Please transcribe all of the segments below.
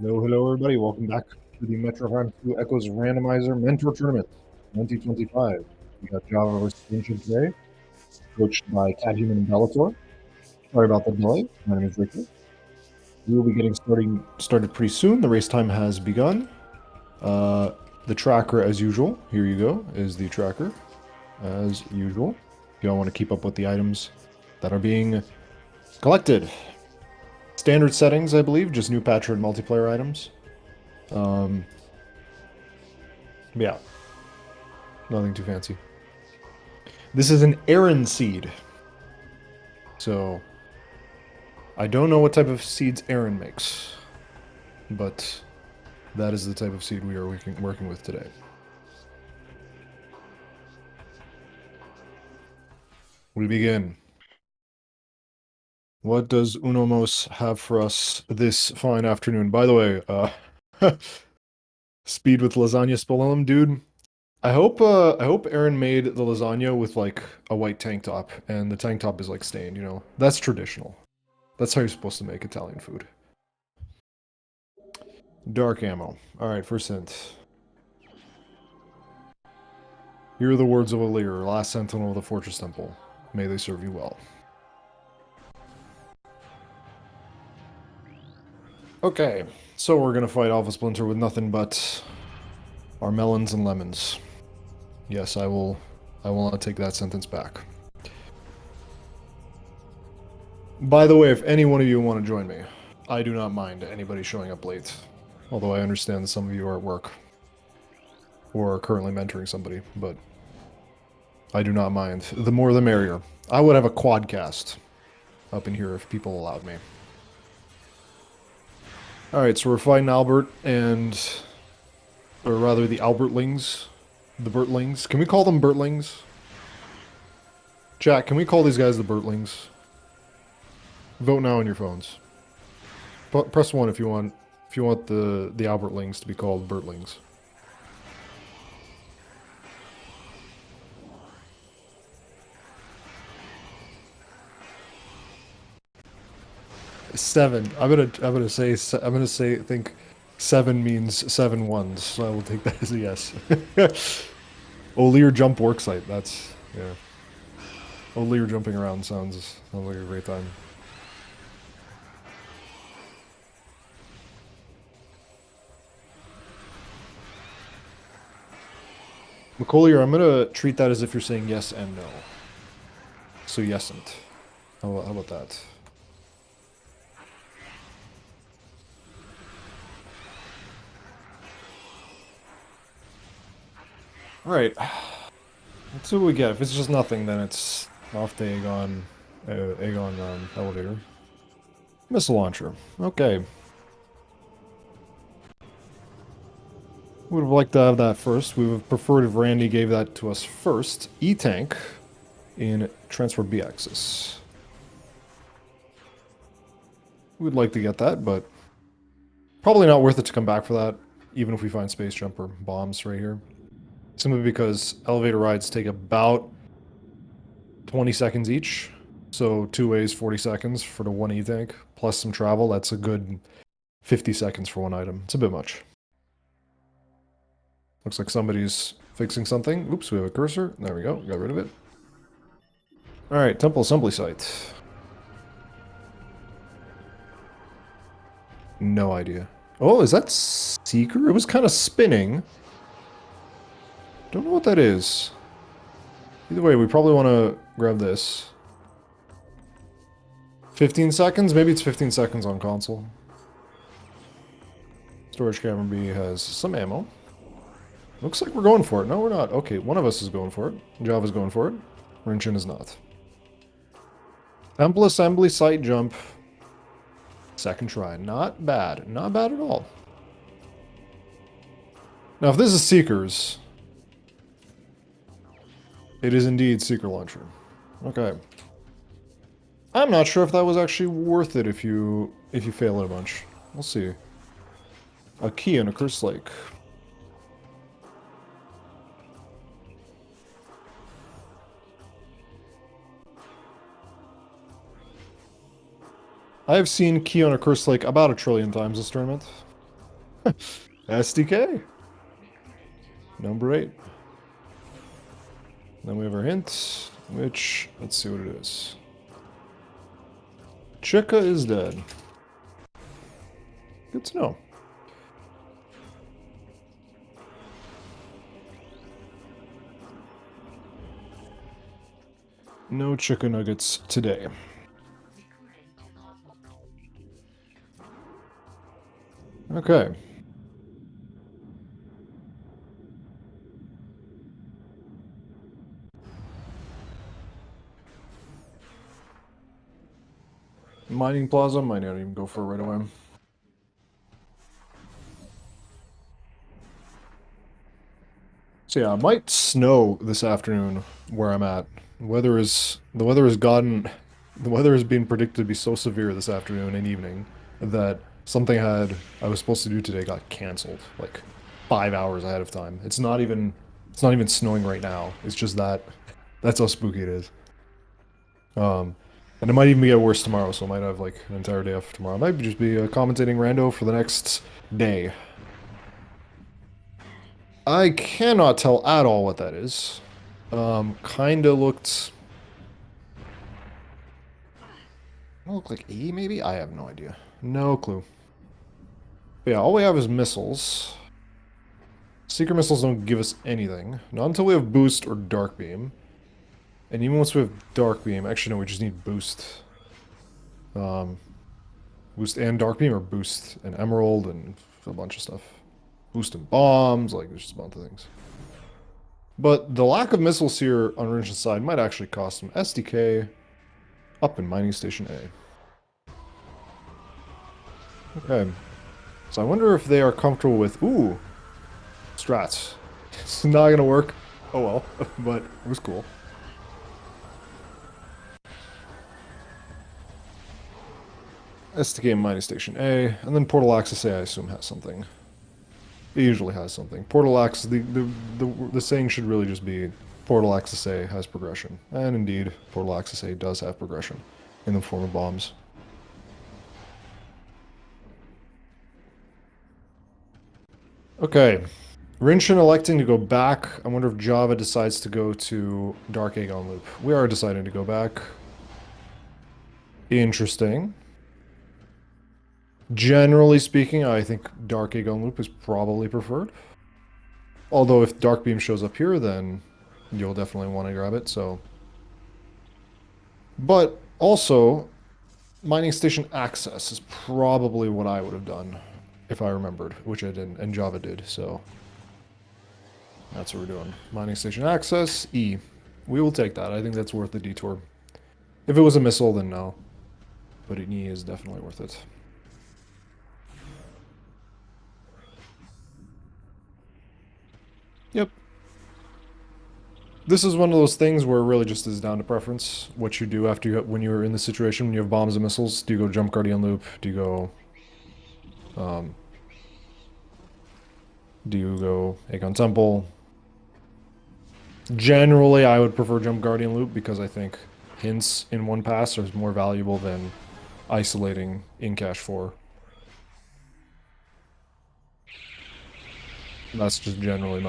Hello, everybody. Welcome back to the Metroid 2 Echoes Randomizer Mentor Tournament 2025. We got JhavA versus Rinchon today, coached by catHuman and Belattor. Sorry about the delay. My name is Ricky. We will be getting started pretty soon. The race time has begun. The tracker, as usual, here you go, is the tracker, as usual. If y'all want to keep up with the items that are being collected. Standard settings, I believe, just new patch and multiplayer items. Yeah, nothing too fancy. This is an Aaron seed. So, I don't know what type of seeds Aaron makes, but that is the type of seed we are working with today. We begin. What does Unomos have for us this fine afternoon? By the way, speed with lasagna spolum, dude. I hope Aaron made the lasagna with like a white tank top and the tank top is like stained, you know. That's traditional. That's how you're supposed to make Italian food. Dark ammo. Alright, first hint. Here are the words of a leader, last sentinel of the fortress temple. May they serve you well. Okay, so we're gonna fight Alpha Splinter with nothing but our melons and lemons. Yes, I will not take that sentence back. By the way, if any one of you want to join me, I do not mind anybody showing up late. Although I understand that some of you are at work. Or are currently mentoring somebody, but I do not mind. The more the merrier. I would have a quadcast up in here if people allowed me. Alright, so we're fighting Albert and... or rather the Albertlings. The Bertlings. Can we call them Bertlings? Chat, can we call these guys the Bertlings? Vote now on your phones. Press 1 if you want the Albertlings to be called Bertlings. Seven. I'm gonna say think 7 means 7 ones, so I will take that as a yes. O'Lear jump worksite. That's yeah. O'Lear jumping around sounds like a great time. McCollier, I'm gonna treat that as if you're saying yes and no. So yesn't. How about that? Alright. Let's see what we get. If it's just nothing, then it's off the Aegon elevator. Missile launcher. Okay. Would have liked to have that first. We would have preferred if Randy gave that to us first. E-tank in transfer B-axis. We'd like to get that, but probably not worth it to come back for that, even if we find space jumper bombs right here. Simply because elevator rides take about 20 seconds each. So 2 ways, 40 seconds for the 1 E-tank, plus some travel. That's a good 50 seconds for 1 item. It's a bit much. Looks like somebody's fixing something. Oops, we have a cursor. There we go. Got rid of it. Alright, temple assembly site. No idea. Oh, is that Seeker? It was kind of spinning. Don't know what that is. Either way, we probably want to grab this. 15 seconds? Maybe it's 15 seconds on console. Storage cavern B has some ammo. Looks like we're going for it. No, we're not. Okay, one of us is going for it. JhavA's going for it. Rinchon is not. Temple assembly site jump. Second try. Not bad. Not bad at all. Now, if this is Seekers... it is indeed Seeker Launcher. Okay. I'm not sure if that was actually worth it if you fail it a bunch. We'll see. A key in a cursed lake. I have seen key on a cursed lake about 1 trillion times this tournament. SDK. Number 8. Then we have our hint, which, let's see what it is. Chica is dead. Good to know. No chicken nuggets today. Okay. Mining plaza, might not even go for it right away. So yeah, it might snow this afternoon where I'm at. The weather has been predicted to be so severe this afternoon and evening that something I was supposed to do today got canceled like 5 hours ahead of time. It's not even snowing right now. It's just that's how spooky it is. And it might even get worse tomorrow, so I might have like an entire day off tomorrow. I might just be commentating rando for the next day. I cannot tell at all what that is. Kinda looked... Look like E, maybe? I have no idea. No clue. But yeah, all we have is missiles. Secret missiles don't give us anything. Not until we have boost or dark beam. And even once we have dark beam, actually no, we just need boost. Boost and dark beam, or boost and emerald and a bunch of stuff. Boost and bombs, like there's just a bunch of things. But the lack of missiles here on Rinchon's side might actually cost him SDK up in Mining Station A. Okay. So I wonder if they are comfortable with... Ooh! Strats. It's not gonna work. Oh well, but it was cool. SDK Mining Station A, and then Portal Access A I assume has something. It usually has something. Portal Access, the saying should really just be Portal Access A has progression. And indeed, Portal Access A does have progression in the form of bombs. Okay. Rinchon electing to go back. I wonder if JhavA decides to go to Dark Aegon Loop. We are deciding to go back. Interesting. Generally speaking, I think Dark Aegon Loop is probably preferred. Although if Dark Beam shows up here, then you'll definitely want to grab it, so... But also, Mining Station Access is probably what I would have done if I remembered, which I didn't, and JhavA did, so... That's what we're doing. Mining Station Access, E. We will take that. I think that's worth the detour. If it was a missile, then no. But an E is definitely worth it. Yep. This is one of those things where it really just is down to preference. What you do after when you're in the situation when you have bombs and missiles. Do you go Jump Guardian Loop? Do you go... do you go Aegon Temple? Generally, I would prefer Jump Guardian Loop because I think hints in one pass are more valuable than isolating in Cache 4. That's just generally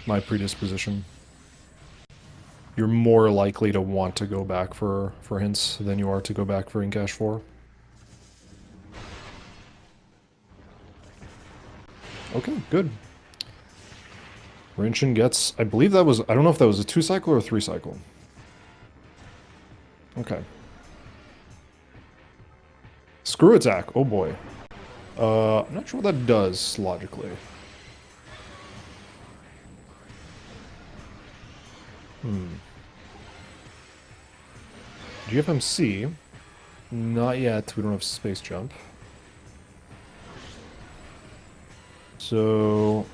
my predisposition. You're more likely to want to go back for hints than you are to go back for in Cache 4. Okay, good. Rinchon gets, I believe that was, I don't know if that was a 2-cycle or a 3-cycle. Okay. Screw attack, oh boy. I'm not sure what that does, logically. GFMC. Not yet, we don't have space jump. So...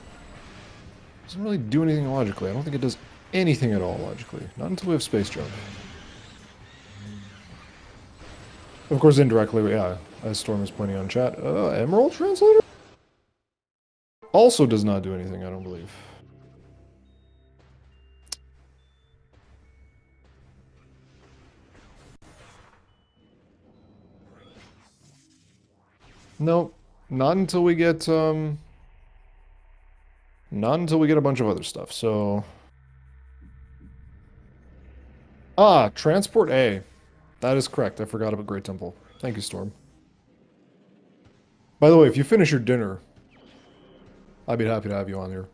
doesn't really do anything logically. I don't think it does anything at all logically. Not until we have space jump. Of course, indirectly, yeah, as Storm is pointing out in chat. Emerald Translator? Also does not do anything, I don't believe. Nope. Not until we get not until we get a bunch of other stuff. So transport A. That is correct. I forgot about Great Temple. Thank you, Storm. By the way, if you finish your dinner, I'd be happy to have you on here.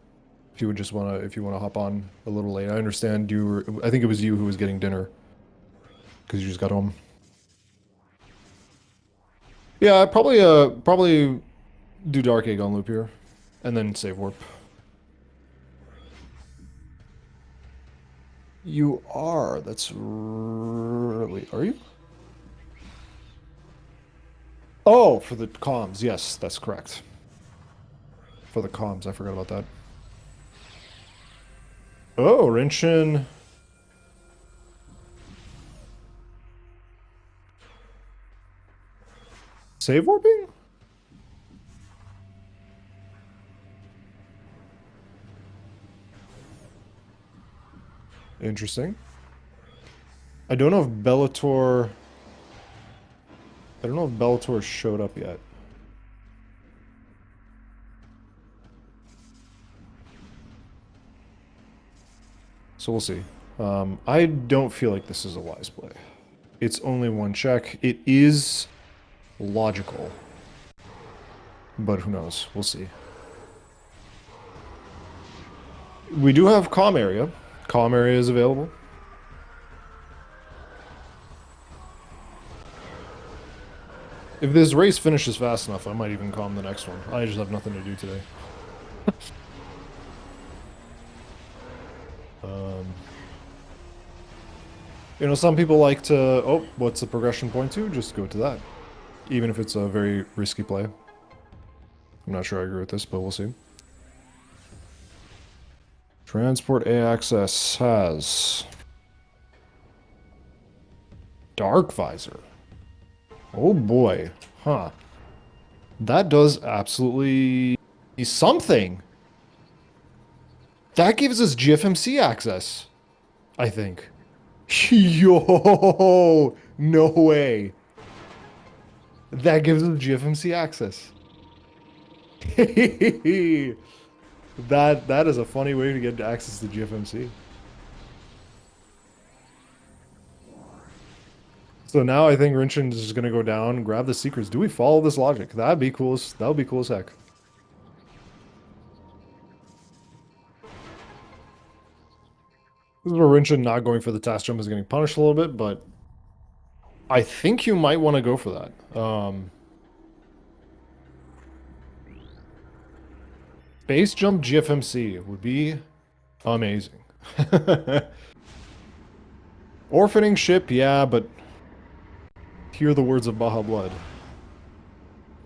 If you would just wanna if you wanna hop on a little late. I understand you were I think it was you who was getting dinner. Because you just got home. Yeah, probably do Dark Egg on loop here. And then save warp. You are. That's really. Are you? Oh, for the comms. Yes, that's correct. For the comms, I forgot about that. Oh, Rinchon. Save warping? Interesting. I don't know if Belattor. I don't know if Belattor showed up yet. So we'll see. I don't feel like this is a wise play. It's only one check. It is logical. But who knows? We'll see. We do have comm area. Comm area is available. If this race finishes fast enough, I might even comm the next one. I just have nothing to do today. You know, some people like to, oh, what's the progression point to? Just go to that. Even if it's a very risky play. I'm not sure I agree with this, but we'll see. Transport A access has Dark Visor. Oh boy. Huh. That does absolutely something. That gives us GFMC access, I think. Yo, no way. That gives us GFMC access. That is a funny way to get access to GFMC. So now I think Rinchon is just gonna go down, grab the secrets. Do we follow this logic? That'd be cool. That would be cool as heck. This is where Rinchon not going for the task jump is getting punished a little bit, but I think you might want to go for that. Base jump GFMC would be amazing. Orphaning ship, yeah, but hear the words of Baja Blood.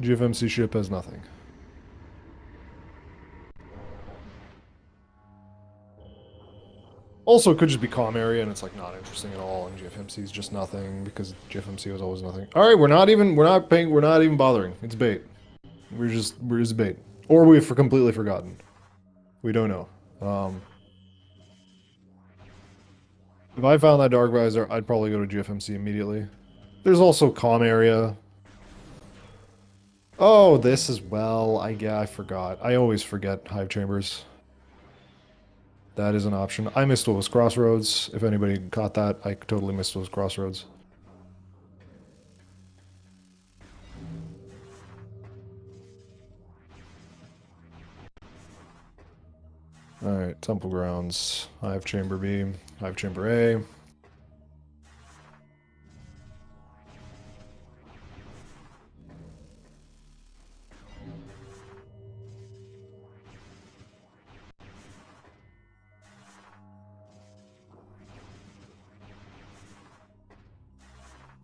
GFMC ship has nothing. Also, it could just be comm area, and it's like not interesting at all, and GFMC is just nothing because GFMC was always nothing. All right, we're not even bothering. It's bait. We're just bait, or we've completely forgotten. We don't know. If I found that Dark Visor, I'd probably go to GFMC immediately. There's also comm area. Oh, this as well. I forgot. I always forget Hive Chambers. That is an option. I missed what was Crossroads. If anybody caught that, I totally missed what was Crossroads. Alright, Temple Grounds. Hive Chamber B. Hive Chamber A.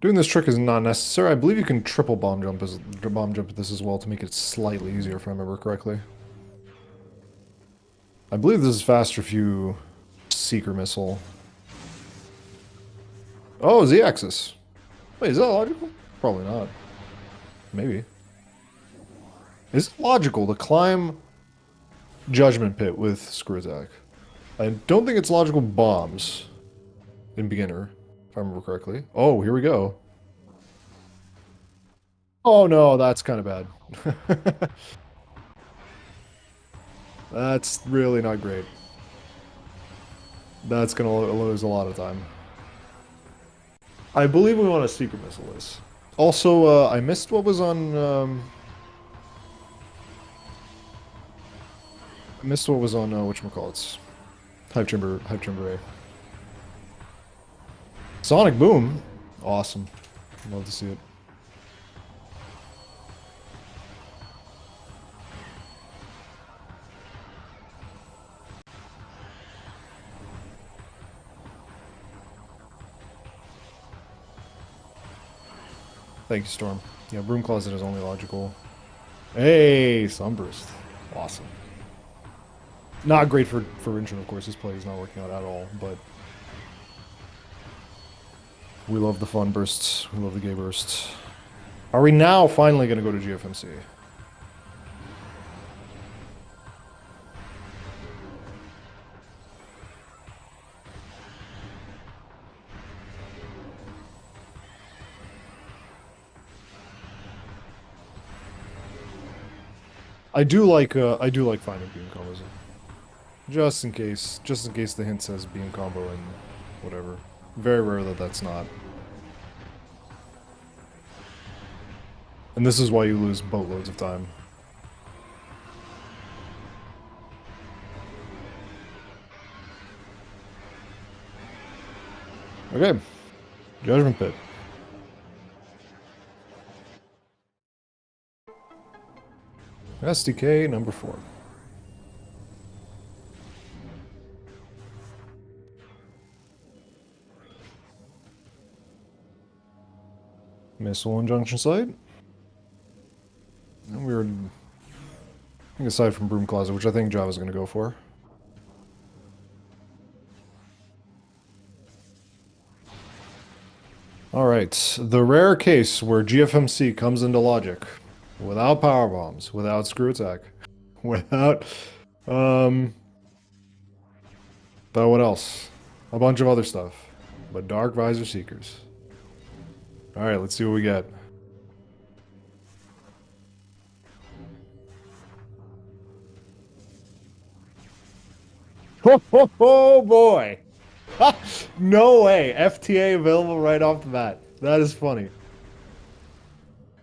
Doing this trick is not necessary. I believe you can triple bomb jump this as well to make it slightly easier if I remember correctly. I believe this is faster if you Seeker Missile. Oh, Z-axis. Wait, is that logical? Probably not. Maybe. Is it logical to climb Judgment Pit with Screw Attack? I don't think it's logical bombs in beginner, if I remember correctly. Oh, here we go. Oh no, that's kind of bad. That's really not great. That's gonna lose a lot of time. I believe we want a secret missile this. Also, I missed what was on, I missed what was on, whatchamacallits. Hype Chamber A. Sonic Boom. Awesome. Love to see it. Thank you, Storm. Yeah, Broom Closet is only logical. Hey, Sunburst. Awesome. Not great for Rinchon, of course. His play is not working out at all, but we love the fun bursts. We love the gay bursts. Are we now finally going to go to GFMC? I do like finding beam combos. Just in case the hint says beam combo and whatever. Very rare that that's not. And this is why you lose boatloads of time. Okay. Judgment Pit. SDK number 4. Missile and junction site. And we were, I think, aside from Broom Closet, which I think JhavA's going to go for. Alright, the rare case where GFMC comes into logic. Without power bombs, without screw attack, without, but what else? A bunch of other stuff. But Dark Visor Seekers. Alright, let's see what we get. Oh boy! No way! FTA available right off the bat. That is funny.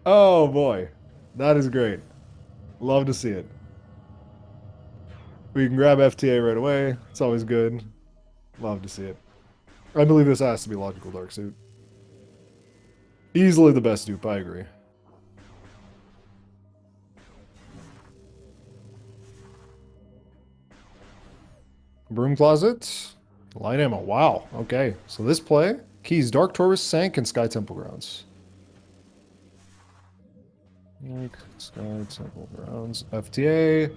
Oh boy. That is great. Love to see it. We can grab FTA right away. It's always good. Love to see it. I believe this has to be logical Dark Suit. Easily the best dupe, I agree. Broom Closet. Light ammo. Wow. Okay. So this play, keys Dark Taurus, Sank, and Sky Temple Grounds. Sky Temple Grounds. FTA.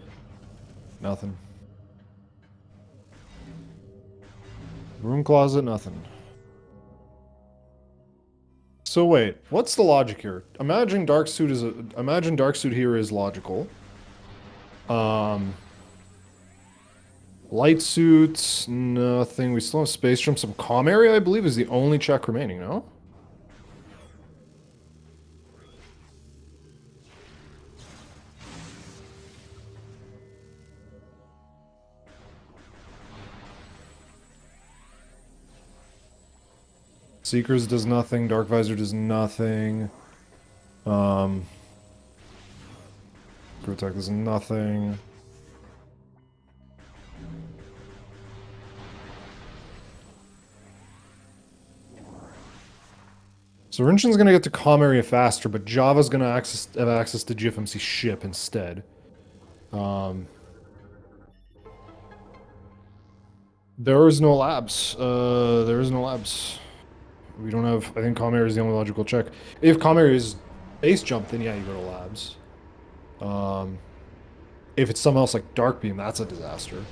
Nothing. Broom Closet, nothing. So wait, what's the logic here? Imagine Dark Suit here is logical. Light Suits, nothing. We still have Space Jump. Some Calm Area, I believe, is the only check remaining, no? Seekers does nothing. Dark Visor does nothing. Crew Attack does nothing. So Rinchon's gonna get to Calm Area faster, but JhavA's gonna have access to GFMC ship instead. There is no labs. There is no labs. We don't have... I think Calm Area is the only logical check. If Calm Area is base jump, then yeah, you go to labs. If it's something else like Dark Beam, that's a disaster.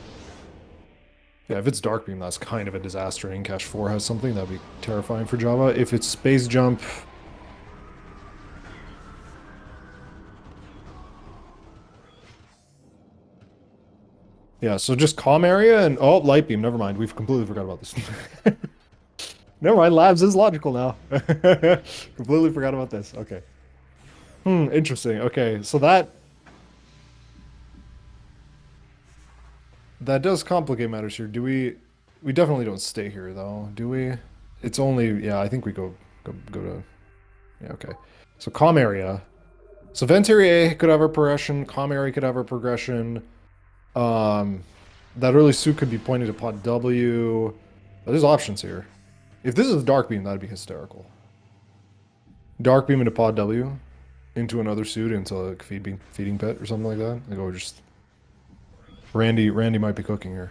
Yeah, if it's Dark Beam, that's kind of a disaster. And Incash 4 has something, that'd be terrifying for JhavA. If it's Space Jump... Yeah, so just Calm Area and... Oh, Light Beam, never mind. We've completely forgot about this. Never mind, Labs is logical now. Completely forgot about this. Okay. Interesting. Okay, so that does complicate matters here. Do we definitely don't stay here though, do we? It's only, yeah, I think we go to, yeah, okay. So comm area. So vent area A could have a progression, comm area could have a progression. That early suit could be pointed to pod W. But there's options here. If this is dark beam, that'd be hysterical. Dark beam into pod W, into another suit, into like feeding pit or something like that. Like, oh, just Randy might be cooking here.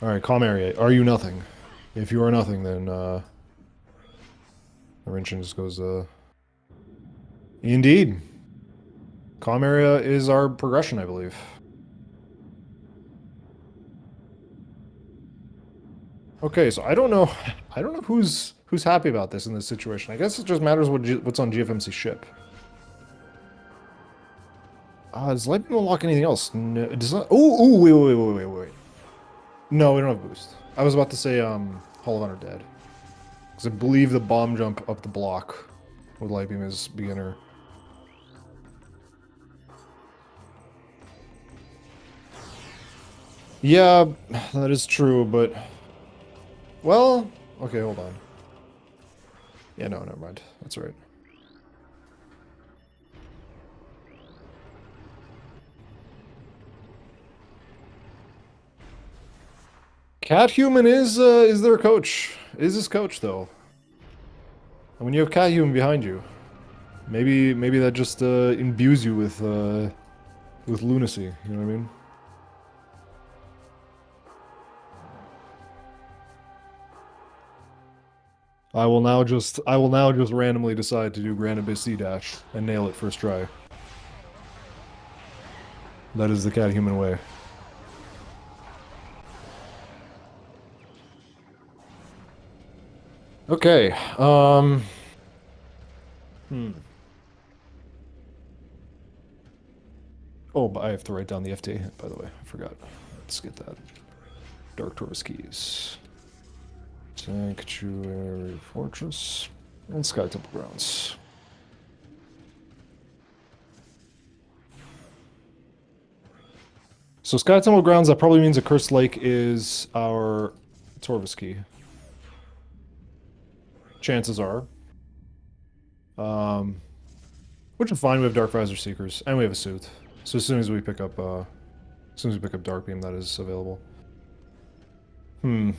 All right, comm area. Are you nothing? If you are nothing, then the Rinchon just goes. Indeed, comm area is our progression, I believe. Okay, so I don't know who's happy about this in this situation. I guess it just matters what's on GFMC's ship. Does light beam unlock anything else? No, it does not. Oh, wait. No, we don't have boost. I was about to say Hall of Honor dead, because I believe the bomb jump up the block with light beam is beginner. Yeah, that is true, but well, okay, hold on. Yeah, no, never mind. That's right. catHuman is their coach. Is his coach though? And when you have catHuman behind you, maybe that just imbues you with lunacy. You know what I mean? I will now just randomly decide to do Grand Abyss C dash and nail it first try. That is the catHuman way. Okay, Oh, but I have to write down the FT, by the way. I forgot. Let's get that. Dark Taurus keys. Sanctuary Fortress. And Sky Temple Grounds. So Sky Temple Grounds, that probably means a Cursed Lake is our Torvus key. Chances are. Which is fine. We have Dark Visor Seekers, and we have a suit. So as soon as we pick up Dark Beam, that is available. Yeah,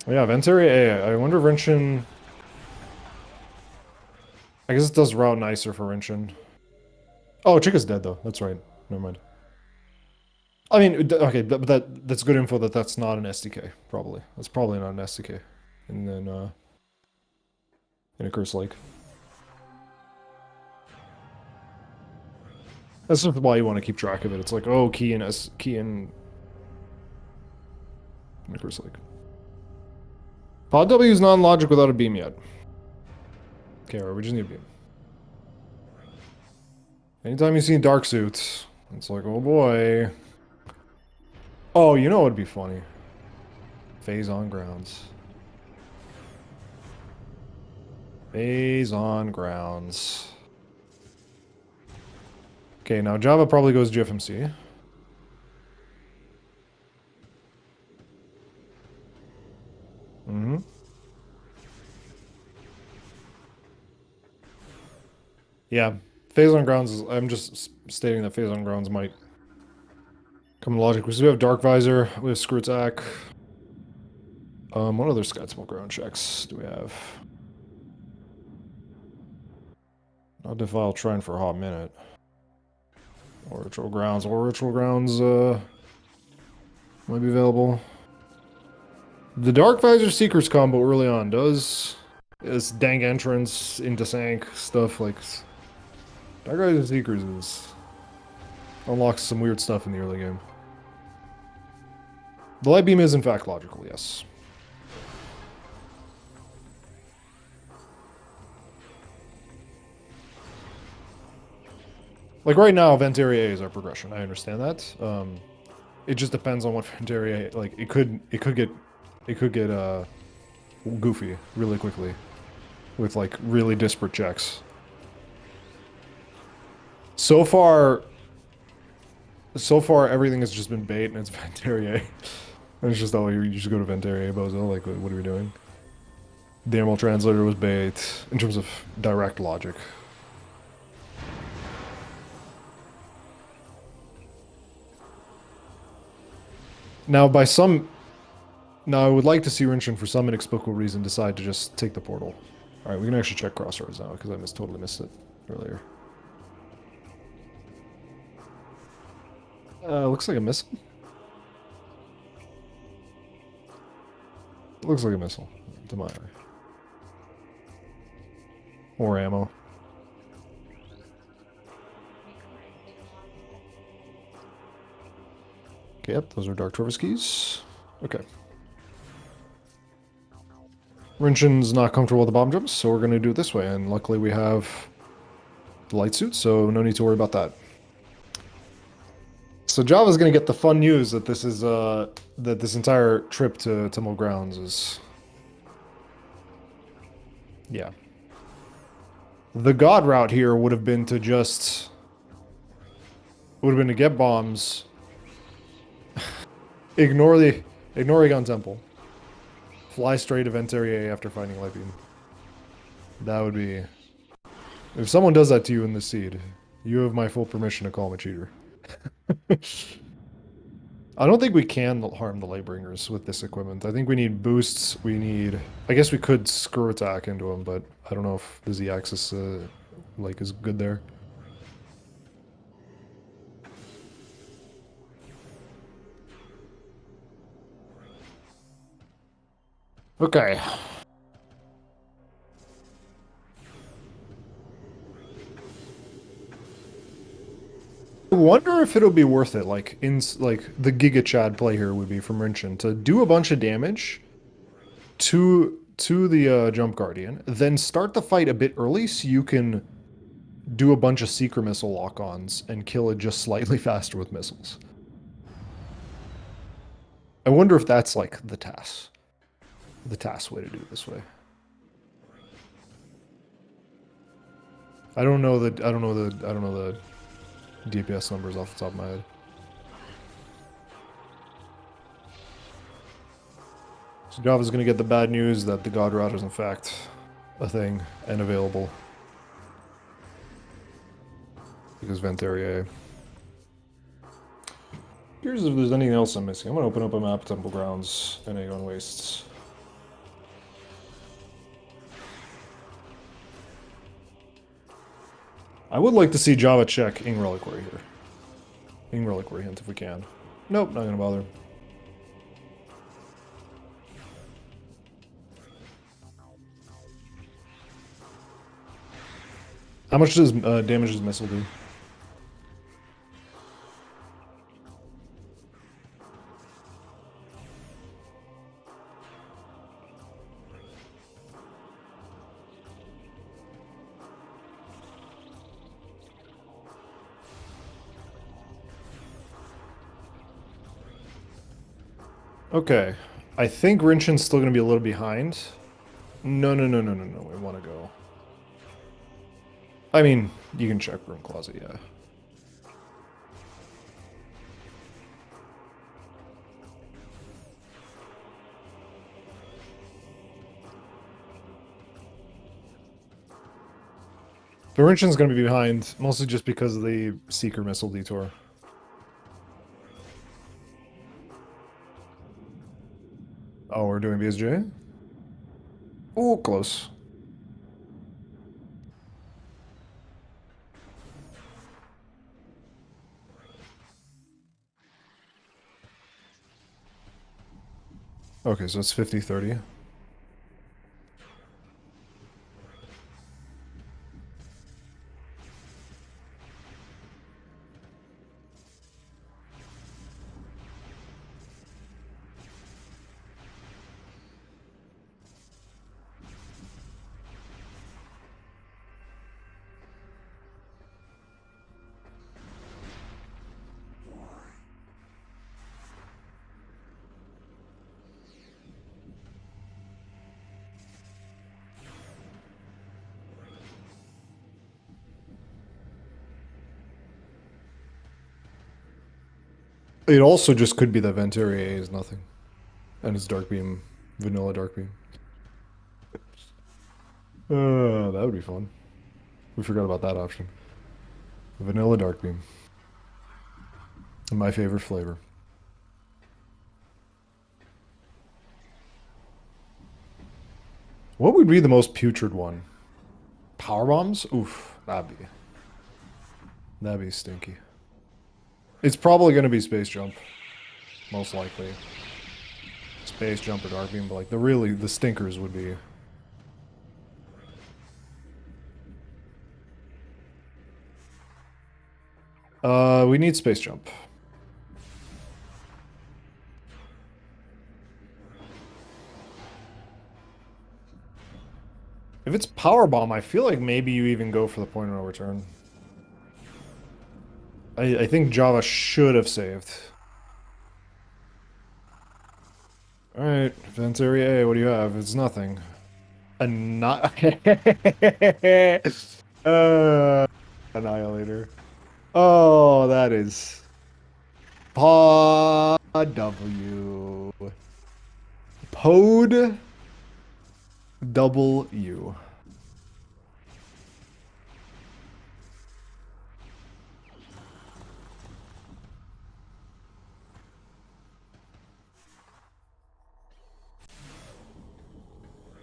Vent Area A. I wonder if Rinchon. I guess it does route nicer for Rinchon. Oh, Chica's dead though. That's right. Never mind. I mean, okay, but that's good info that that's not an SDK. Probably that's probably not an SDK. And then in a Curse Lake. That's just why you want to keep track of it. It's like, oh, key in a Curse Lake. Pod W is non-logic without a beam yet. Okay, alright, we just need a beam. Anytime you see dark suits, it's like, oh boy. Oh, you know what would be funny? Phase on grounds. Phase on grounds. Okay, now JhavA probably goes GFMC. Yeah, phase on grounds is, I'm just stating that phase on grounds might come in logic. Because we have Dark Visor, we have Screw Attack. What other Sky Temple ground checks do we have? Not Defile Shrine for a hot minute. Or Ritual Grounds might be available. The Dark Visor Seekers combo early on does this dank entrance into Sank stuff like Dark Visor Seekers unlocks some weird stuff in the early game. The light beam is in fact logical, yes. Like right now, Vent Area A is our progression. I understand that. It just depends on what Vent Area A, like it could get goofy really quickly with like really disparate checks. So far, everything has just been bait, and it's Ventarier. And it's just, oh, you just go to Ventarier, bozo. Like, what are we doing? The Emerald Translator was bait in terms of direct logic. Now, I would like to see Rinchon for some inexplicable reason decide to just take the portal. All right, we can actually check Crossroads now because I totally missed it earlier. Looks like a missile. Looks like a missile to my eye. More ammo. Okay, yep, those are Dark Traverse keys. Okay. Rinchon's not comfortable with the bomb jumps, so we're going to do it this way, and luckily we have the light suit, so no need to worry about that. So JhavA's going to get the fun news that this is, that this entire trip to Timble Grounds is... Yeah. The god route here would have been to just... Would have been to get bombs, ignore Aegon Temple, fly straight to Ventarier after finding Light Beam. That would be... If someone does that to you in the seed, you have my full permission to call him a cheater. I don't think we can harm the Lightbringers with this equipment. I think we need boosts, we need... I guess we could screw attack into them, but I don't know if the Z-axis, like, is good there. Okay. I wonder if it'll be worth it, like, the Giga Chad play here would be from Rinchon, to do a bunch of damage to the Jump Guardian, then start the fight a bit early so you can do a bunch of Seeker Missile lock-ons and kill it just slightly faster with missiles. I wonder if that's, like, the TAS way to do it this way. I don't know the DPS numbers off the top of my head. So JhavA's gonna get the bad news that the God Route is in fact a thing and available. Because Ventarier. Here's if there's anything else I'm missing. I'm gonna open up a map of Temple Grounds and Aegon Wastes. I would like to see JhavA check Ing Reliquary here. Ing Reliquary hint if we can. Nope, not gonna bother. How much does damage does missile do? Okay. I think Rinchon's still going to be a little behind. No. We want to go. I mean, you can check Room Closet, yeah. But Rinchon's going to be behind, mostly just because of the Seeker Missile detour. Oh, we're doing BSJ? Oh, close. Okay, so it's 50-30. It also just could be that Venturi A is nothing. And it's Dark Beam, vanilla Dark Beam. That would be fun. We forgot about that option. Vanilla Dark Beam. My favorite flavor. What would be the most putrid one? Power bombs? Oof, that'd be stinky. It's probably gonna be Space Jump, most likely. Space Jump or Dark Beam, but like the stinkers would be. We need Space Jump. If it's Power Bomb, I feel like maybe you even go for the point of no return. I think JhavA should have saved. Alright, Fence Area A, what do you have? It's nothing. Not Annihilator. Oh, that is Pod W. Pod W.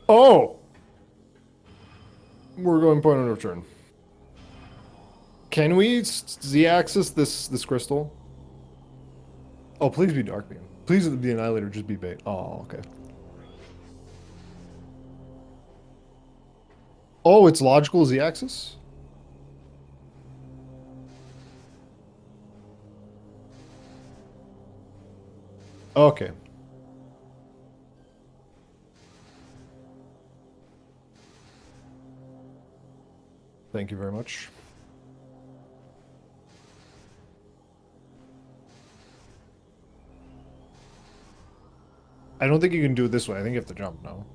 Oh! We're going point of no return. Can we Z-axis this crystal? Oh, please be Dark Beam. Please the Annihilator just be bait. Oh, okay. Oh, it's logical Z-axis? Okay. Thank you very much. I don't think you can do it this way. I think you have to jump, no?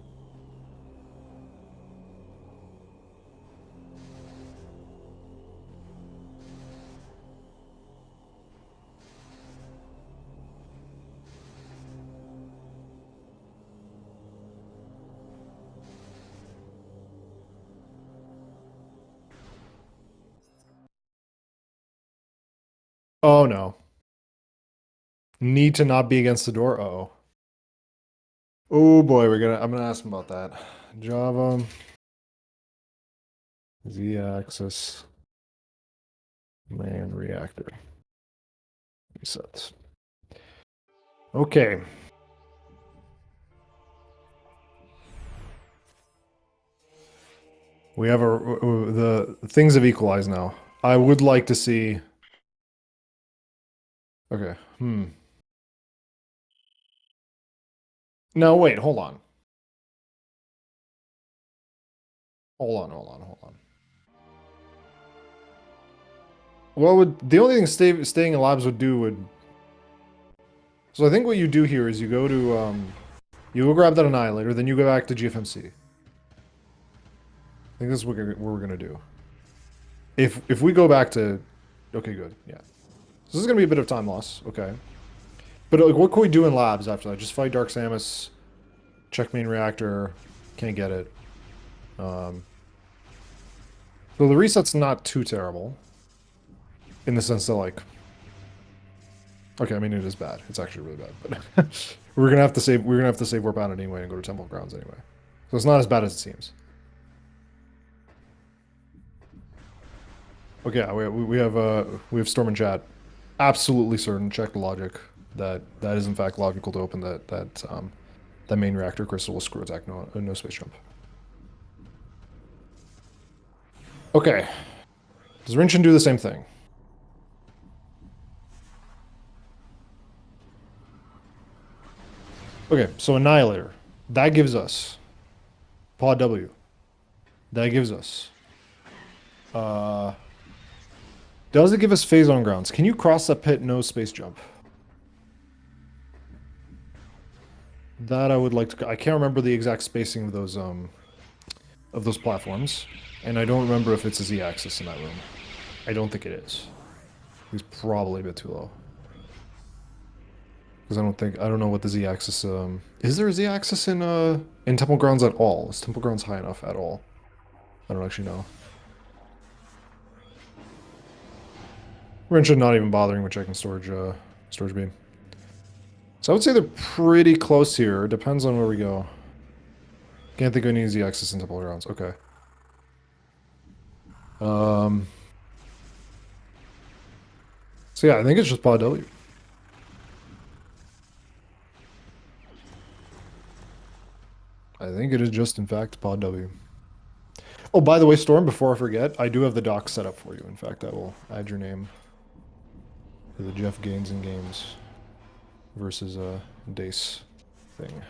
Oh, no. Need to not be against the door? Uh-oh. Oh boy, I'm gonna ask him about that. JhavA. Z-axis. Man reactor. Resets. Okay. We have the things have equalized now. I would like to see. Okay. No, wait, hold on. Hold on. What would the only thing staying in labs would do would. So I think what you do here is you go to you go grab that Annihilator, then you go back to GFMC. I think this is what we're gonna do. If we go back to, okay, good, yeah. So this is gonna be a bit of time loss, okay. But like, what can we do in labs after that? Just fight Dark Samus, check main reactor, can't get it. So the reset's not too terrible, in the sense that like, okay, I mean it is bad. It's actually really bad, but we're gonna have to save. We're gonna have to save Warp Out anyway and go to Temple Grounds anyway. So it's not as bad as it seems. Okay, yeah, we have Storm and Chat. Absolutely certain. Check the logic that is in fact logical to open that main reactor crystal will screw attack. No space jump. Okay. Does Rinchon do the same thing? Okay, so Annihilator. That gives us Pod W. That gives us does it give us phase on grounds? Can you cross that pit, no space jump? That I would like to. I can't remember the exact spacing of those platforms, and I don't remember if it's a Z-axis in that room. I don't think it is. He's probably a bit too low. Because I don't know what the z-axis. Is there a z-axis in Temple Grounds at all? Is Temple Grounds high enough at all? I don't actually know. Rinchon not even bothering with checking storage beam. So I would say they're pretty close here. Depends on where we go. Can't think of any z-axis in Temple Grounds. Okay. So yeah, I think it's just Pod W. I think it is just, in fact, Pod W. Oh, by the way, Storm, before I forget, I do have the doc set up for you. In fact, I will add your name to the Jeff Gains in Games versus Dace thing.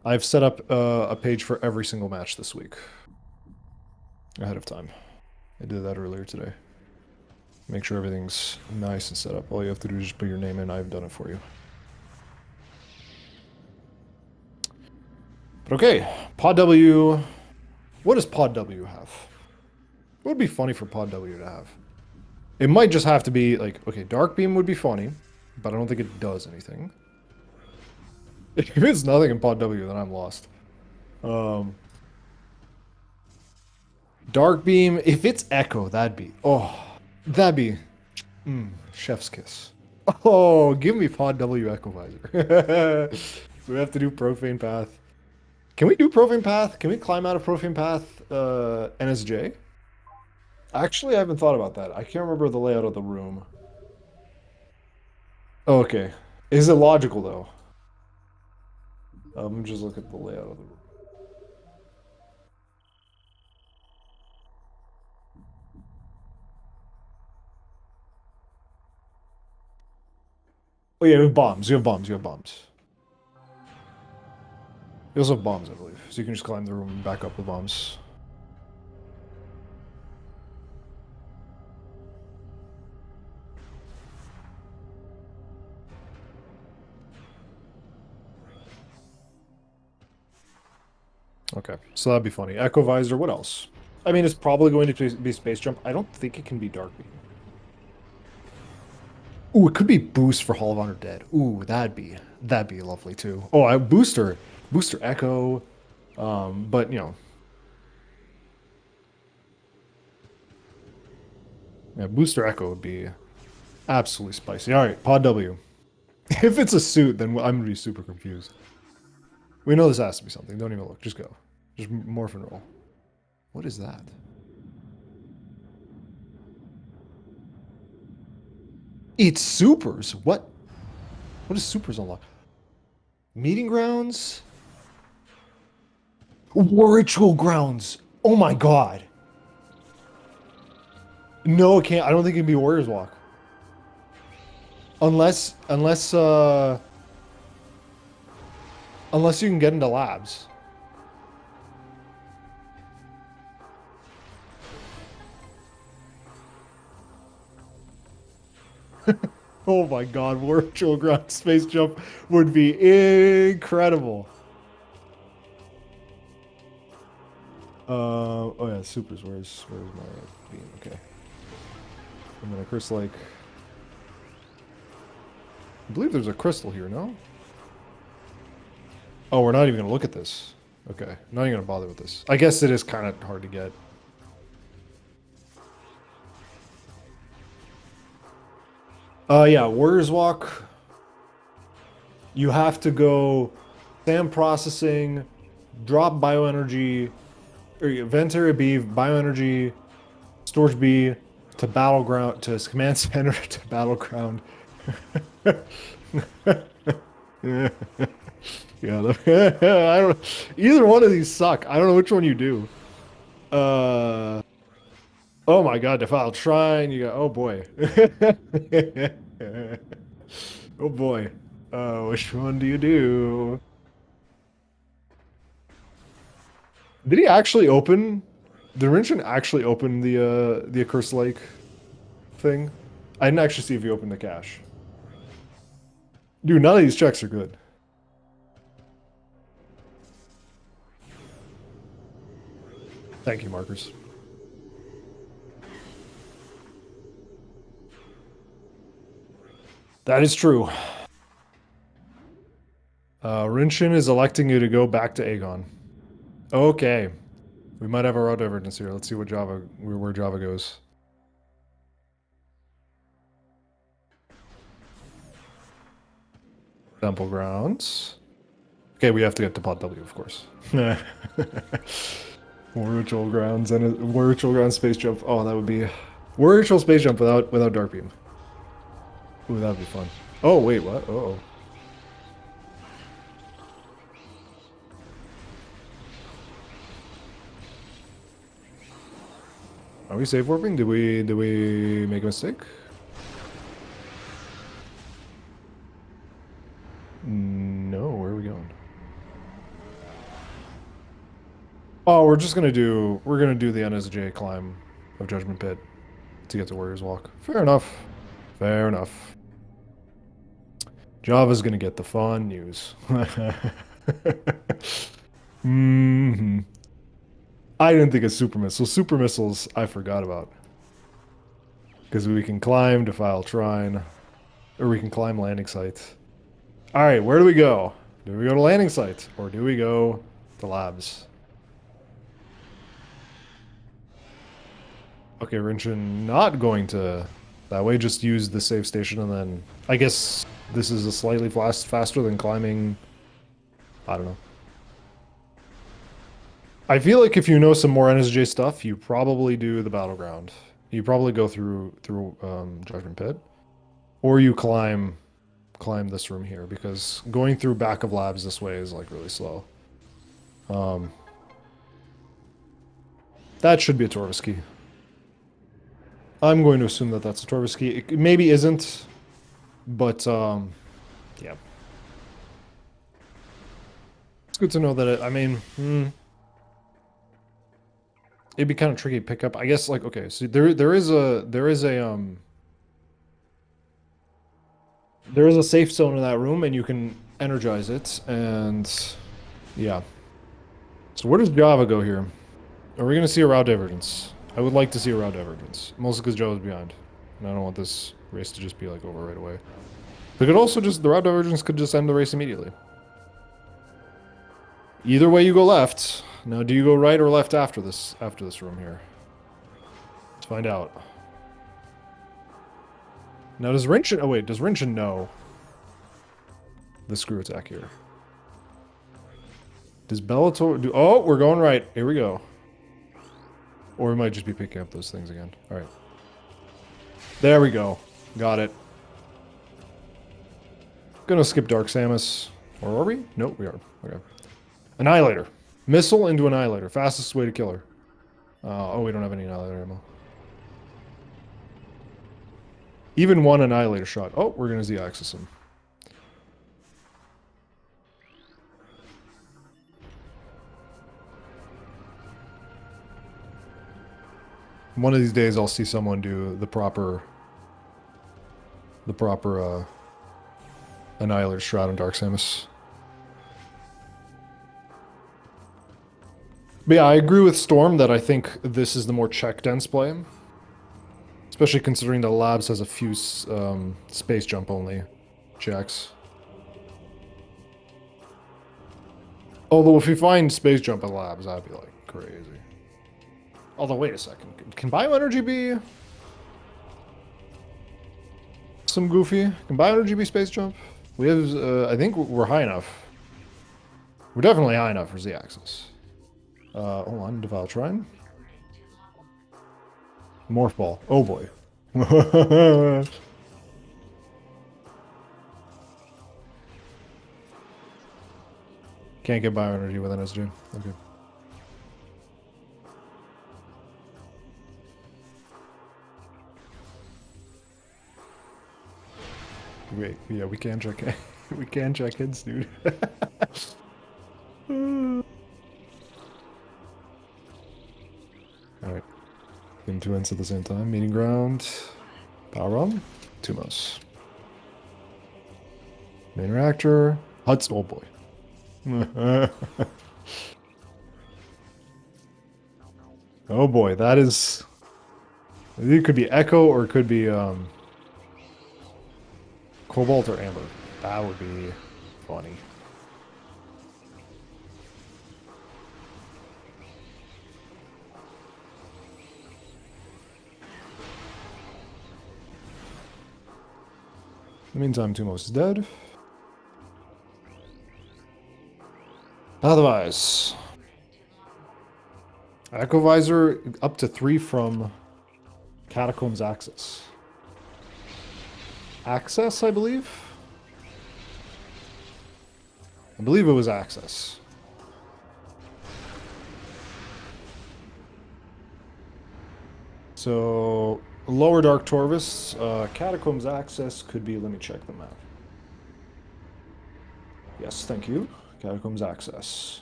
I've set up a page for every single match this week ahead of time. I did that earlier today. Make sure everything's nice and set up. All you have to do is just put your name in. I've done it for you. But okay, Pod W. What does Pod W have? What would be funny for Pod W to have? It might just have to be like, okay, Dark Beam would be funny, but I don't think it does anything. If it's nothing in Pod W, then I'm lost. Dark Beam, if it's Echo, that'd be chef's kiss. Oh, give me Pod W Echo Visor. So we have to do Profane Path. Can we do Profane Path? Can we climb out of Profane Path NSJ? Actually, I haven't thought about that. I can't remember the layout of the room. Oh, okay. Is it logical, though? Let me just look at the layout of the room. Oh, yeah, you have bombs. You have bombs. You have bombs. You also have bombs, I believe. So you can just climb the room and back up with bombs. Okay, so that'd be funny. Echo Visor, what else? I mean, it's probably going to be Space Jump. I don't think it can be Dark Beam. Ooh, it could be Boost for Hall of Honor Dead. Ooh, that'd be lovely too. Oh, Booster Echo, but you know, yeah, Booster Echo would be absolutely spicy. All right, Pod W. If it's a suit, then I'm gonna be super confused. We know this has to be something. Don't even look. Just go. Just morph and roll. What is that? It's supers. What? What is supers unlock? Meeting grounds? Ritual grounds. Oh my god. No, it can't. I don't think it can be Warriors Walk. Unless you can get into labs. Oh my god, Ritual ground space jump would be incredible. Oh yeah, supers. Where's my beam? Okay. I'm gonna crystal like. I believe there's a crystal here, no? Oh, we're not even gonna look at this. Okay, not even gonna bother with this. I guess it is kind of hard to get. Yeah, Warriors Walk. You have to go SAM processing, drop bioenergy, or vent area B, bioenergy, storage B, to battleground, to command center, to battleground. Yeah, I don't. Either one of these suck. I don't know which one you do. Oh my god, Defile Shrine. You got. Oh boy. Oh boy. Which one do you do? Did he actually open? Did Rinchon actually open the Accursed Lake thing? I didn't actually see if he opened the cache. Dude, none of these checks are good. Thank you, markers. That is true. Rinchon is electing you to go back to Aegon. Okay. We might have a route divergence here. Let's see what where JhavA goes. Temple Grounds. Okay, we have to get to Pod W, of course. War Ritual Grounds and a War Ritual Grounds space jump. Oh, that would be War Ritual space jump without Dark Beam. Ooh, that'd be fun. Oh wait, what? Uh-oh. Are we safe warping? Did we make a mistake? No, where are we going? Oh, we're gonna do the NSJ climb of Judgment Pit to get to Warrior's Walk. Fair enough. Fair enough. JhavA's gonna get the fun news. Mm-hmm. I didn't think of super missiles. Super missiles I forgot about. Because we can climb Defile Shrine. Or we can climb landing sites. Alright, where do we go? Do we go to landing sites? Or do we go to labs? Okay, Rinchon not going to that way. Just use the save station and then... I guess this is a slightly faster than climbing... I don't know. I feel like if you know some more NSJ stuff, you probably do the battleground. You probably go through Judgment Pit, or you climb this room here, because going through back of labs this way is like really slow. That should be a Torvis key. I'm going to assume that that's a Torvis key. It maybe isn't, but yeah. It's good to know that I mean, it'd be kind of tricky to pick up. I guess like okay, so there is a safe zone in that room, and you can energize it, and yeah. So where does JhavA go here? Are we gonna see a route divergence? I would like to see a route divergence, mostly because Joe's behind, and I don't want this race to just be like over right away. But it could also just the route divergence could just end the race immediately. Either way, you go left. Now, do you go right or left after this room here? Let's find out. Now, does Rinchon... Oh, wait. Does Rinchon know the screw attack here? Does Belattor... do? Oh, we're going right. Here we go. Or we might just be picking up those things again. All right. There we go. Got it. Gonna skip Dark Samus. Or are we? Nope, we are. Okay. Annihilator. Missile into Annihilator. Fastest way to kill her. Oh, we don't have any Annihilator ammo. Even one Annihilator shot. Oh, we're going to Z-axis him. One of these days I'll see someone do the proper Annihilator shot on Dark Samus. But yeah, I agree with Storm that I think this is the more check-dense play. Especially considering the Labs has a few space jump only checks. Although if you find space jump at Labs, that'd be like crazy. Although, wait a second. Can bioenergy be some goofy? Can bioenergy be space jump? We have, I think we're high enough. We're definitely high enough for Z-axis. Hold on, Defile Shrine. Morph Ball. Oh boy. Can't get bioenergy with NSG. Okay. Wait, yeah, we can check it. We can check hits, dude. Alright. Getting two ends at the same time. Meeting ground. Power run. Two mouse. Main reactor. Huts. Oh boy. Oh boy, that is... It could be Echo or it could be Cobalt or Amber? That would be funny. In the meantime, Tumos is dead. Otherwise, Echo Visor up to 3 from Catacombs Access. Access, I believe? I believe it was Access. So, Lower Dark Torvus, Catacombs Access could be, let me check the map. Yes, thank you. Catacombs Access.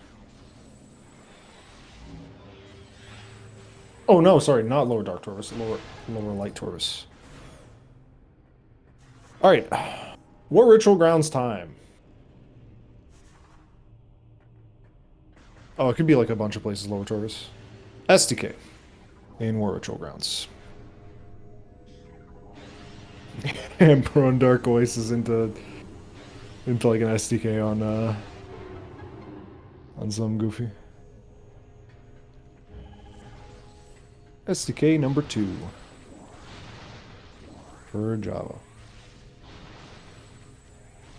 Oh no, sorry, not Lower Dark Torvus, Lower Light Torvus. Alright. War Ritual Grounds time. Oh, it could be like a bunch of places, Lower Torvus. SDK. In War Ritual Grounds. And Prone Dark Oasis into like an SDK on some goofy. SDK number 2 for JhavA.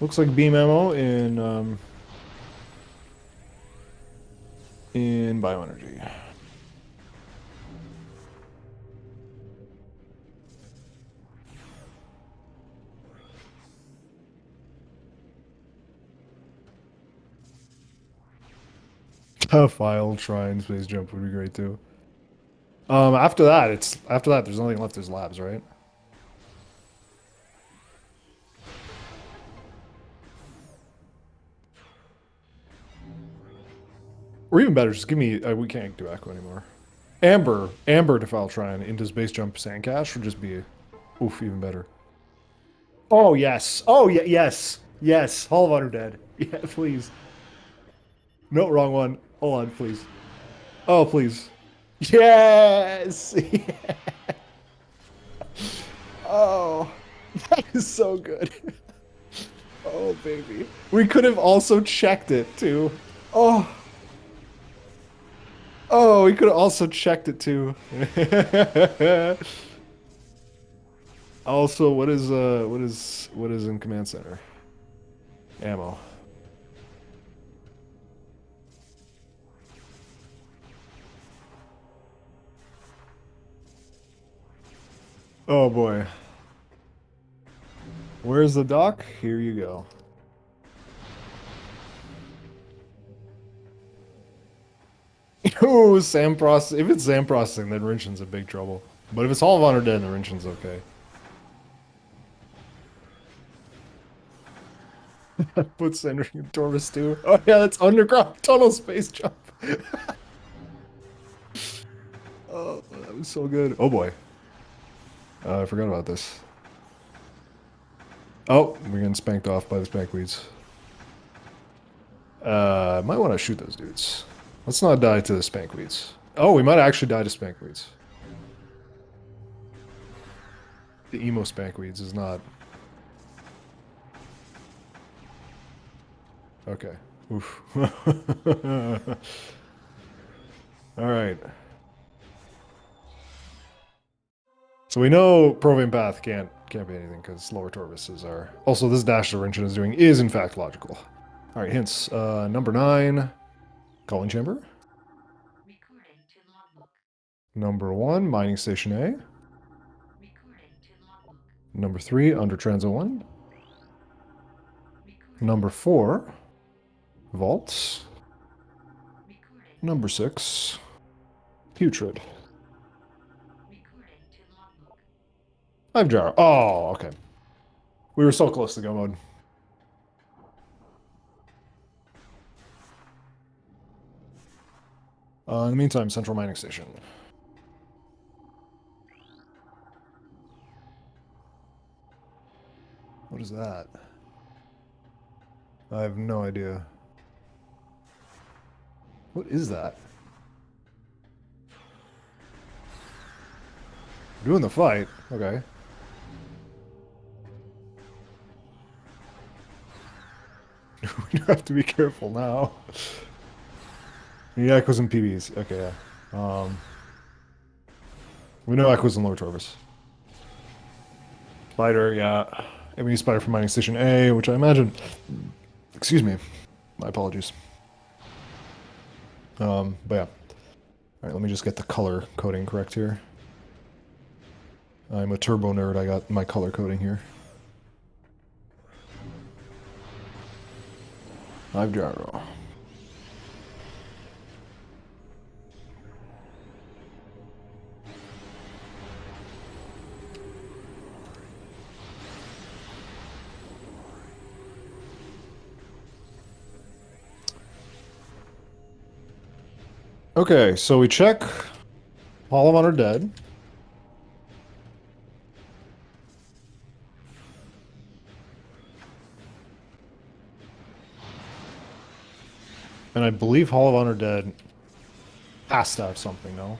Looks like beam ammo in bioenergy. A file shrine space jump would be great too. After that, there's nothing left. There's labs, right? Or even better, just give me. We can't do Echo anymore. Amber to file shrine into space jump sand cache would just be, oof, even better. Oh yes. Oh yeah. Yes. Yes. Hall of Honor dead. Yeah, please. No, wrong one. Hold on, please. Oh, please. Yes! Yeah. Oh, that is so good. Oh, baby. We could have also checked it, too. Oh. Oh, we could have also checked it, too. Also, what is in command center? Ammo. Oh boy. Where's the dock? Here you go. Ooh, SAM processing. If it's SAM processing, then Rinchon's in big trouble. But if it's Hall of Honor dead, then Rinchon's okay. Put Sentry in Torvus too. Oh yeah, that's underground tunnel space jump. Oh, that was so good. Oh boy. I forgot about this. Oh, we're getting spanked off by the spankweeds. Might want to shoot those dudes. Let's not die to the spankweeds. Oh, we might actually die to spankweeds. The emo spankweeds is not. Okay. Oof. Alright. So we know Proving Path can't be anything because lower Torvuses are. Also, this dash that Rinchon is doing is in fact logical. Alright, hints. Number 9, Calling Chamber. Number 1, Mining Station A. Number 3, Under Transit 1. Number 4, Vaults. Number 6, Putrid. 5 Jar. Oh, okay. We were so close to go mode. In the meantime, Central Mining Station. What is that? I have no idea. What is that? Doing the fight. Okay. You have to be careful now. Yeah, Echoes and PBs. Okay, yeah. We know Echoes and Lower Torvis. Spider, yeah. Ebony Spider from Mining Station A, which I imagine... Excuse me. My apologies. But yeah. Alright, let me just get the color coding correct here. I'm a turbo nerd, I got my color coding here. Live gyro. Okay, so we check Hall of Honor dead. And I believe Hall of Honor dead has to have something, no?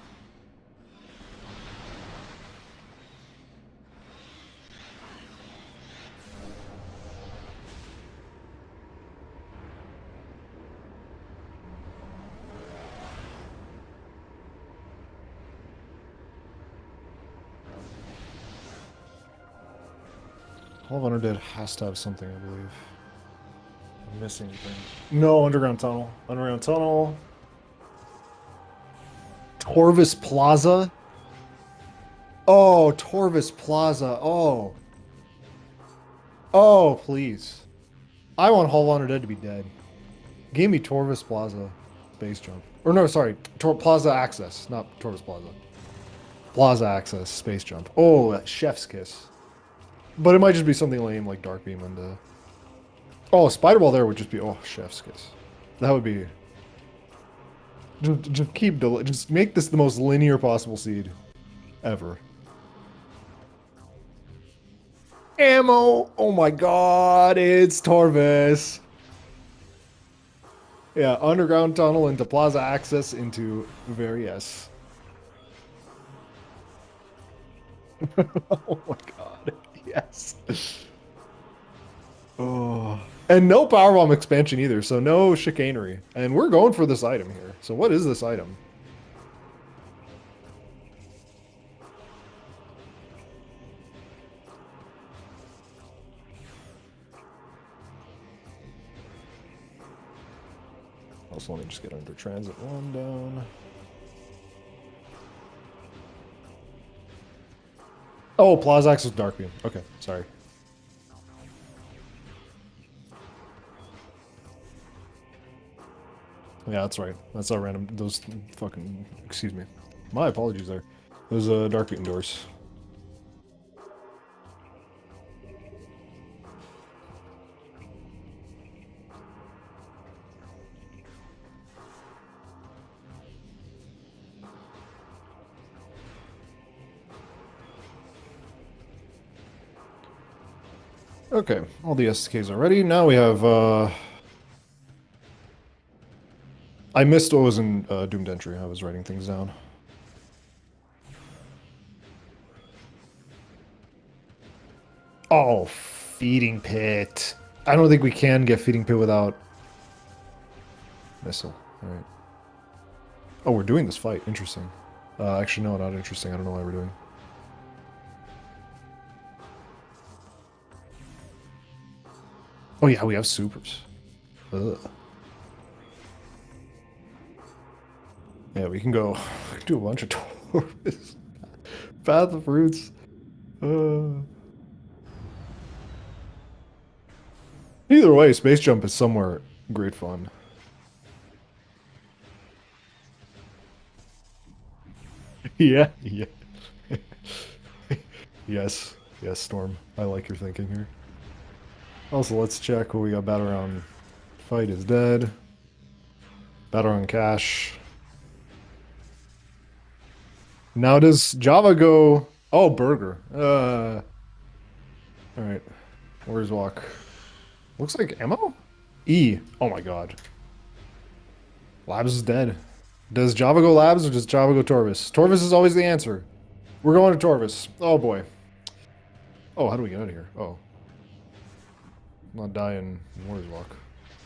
Hall of Honor dead has to have something, I believe. I'm missing anything. No, underground tunnel. Underground tunnel. Torvis Plaza. Oh, Torvis Plaza. Oh. Oh, please. I want Hall of Honor dead to be dead. Give me Torvis Plaza base jump. Or no, sorry. Plaza Access, not Torvis Plaza. Plaza Access space jump. Oh, that chef's kiss. But it might just be something lame like Dark Beam and oh, Spider Ball there would just be chef's kiss. That would be just make this the most linear possible seed ever. Ammo! Oh my god, it's Torvis. Yeah, underground tunnel into Plaza Access into Various. Oh my god, yes. Oh. And no Powerbomb expansion either, so no chicanery. And we're going for this item here. So what is this item? Also, let me just get under transit one down. Oh, Plaza Access Dark Beam. Okay, sorry. Yeah, that's right. That's our random. Those fucking. Excuse me. My apologies there. Those Dark Beam doors. Okay, all the SKs are ready. Now we have, I missed what was in Doomed Entry. I was writing things down. Oh, Feeding Pit. I don't think we can get Feeding Pit without Missile. Alright. Oh, we're doing this fight. Interesting. Actually, no, not interesting. I don't know why we're doing. Oh yeah, we have supers. Ugh. Yeah, we can go do a bunch of Torvis. Path of Roots. Either way, Space Jump is somewhere great fun. Yeah, yeah. Yes, yes, Storm. I like your thinking here. Also, let's check what we got. Battleground Fight is dead. Battleground Cash. Now does JhavA go... Oh, Burger. Alright. Where's Walk? Looks like ammo? E. Oh my god. Labs is dead. Does JhavA go Labs or does JhavA go Torvis? Torvis is always the answer. We're going to Torvis. Oh boy. Oh, how do we get out of here? Oh. I'm not dying in Warriors Walk.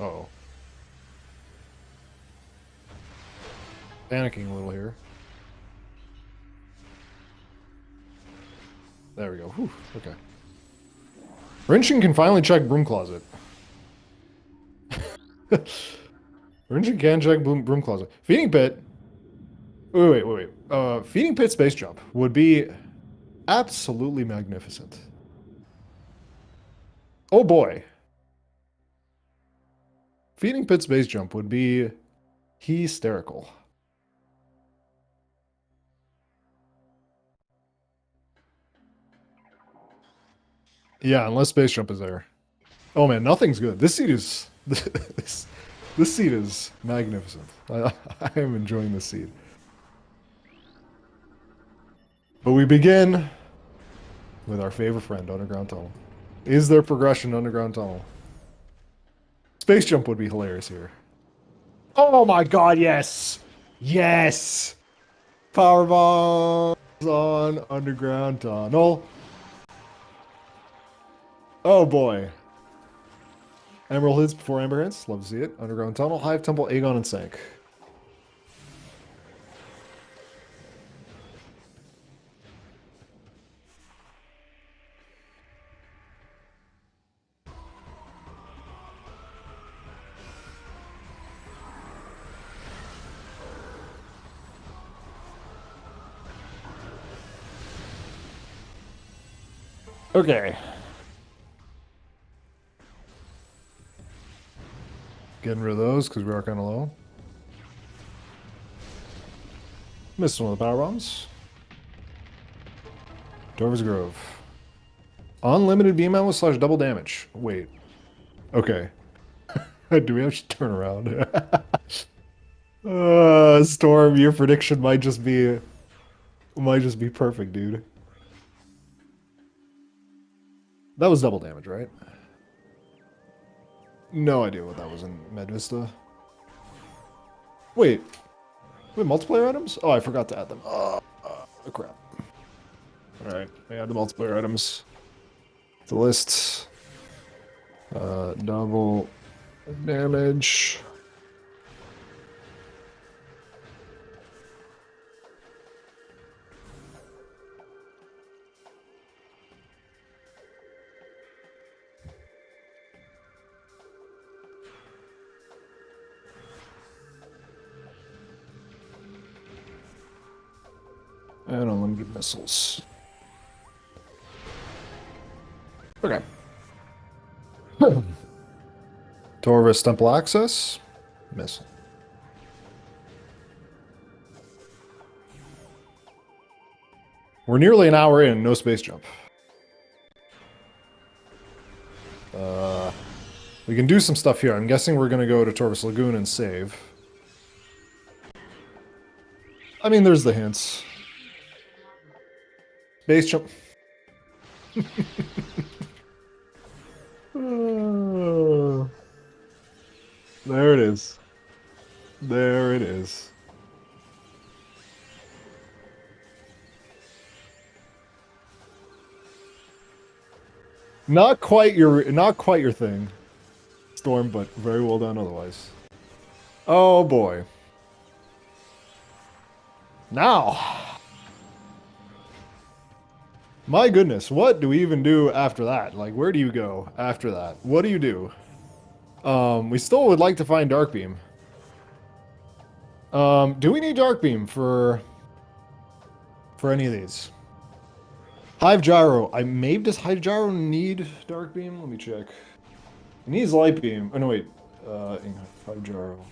Uh-oh. Panicking a little here. There we go. Whew. Okay. Rinchon can finally check broom closet. Rinchon can check broom closet. Feeding pit. Wait. Feeding pit space jump would be absolutely magnificent. Oh boy. Feeding pit space jump would be hysterical. Yeah, unless space jump is there. Oh man, nothing's good. This seat is this seat is magnificent. I am enjoying this seat. But we begin with our favorite friend, underground tunnel. Is there progression underground tunnel? Space jump would be hilarious here. Oh my god, yes! Yes! Power bombs on underground tunnel. Oh boy. Emerald hits before Amber hits. Love to see it. Underground tunnel, Hive Temple, Aegon, and Sank. Okay. Getting rid of those because we are kind of low. Missed one of the power bombs. Dorver's Grove. Unlimited beam ammo / double damage. Wait. Okay. Do we have to turn around? Storm, your prediction might just be perfect, dude. That was double damage, right? No idea what that was in Medvista. Wait. Wait, multiplayer items? Oh, I forgot to add them. Oh, crap. Alright, I add the multiplayer items. The list. Double damage. And unlimited missiles. Okay. Torvis Temple access. Missile. We're nearly an hour in, no space jump. We can do some stuff here. I'm guessing we're going to go to Torvis Lagoon and save. I mean, there's the hints. Space jump. There it is. There it is. Not quite your thing, Storm, but very well done otherwise. Oh boy. Now. My goodness, what do we even do after that? Like, where do you go after that? What do you do? We still would like to find Darkbeam. Do we need Darkbeam for any of these? Hive Gyro. Does Hive Gyro need Darkbeam? Let me check. It needs Light Beam. Oh no, wait. Hive Gyro.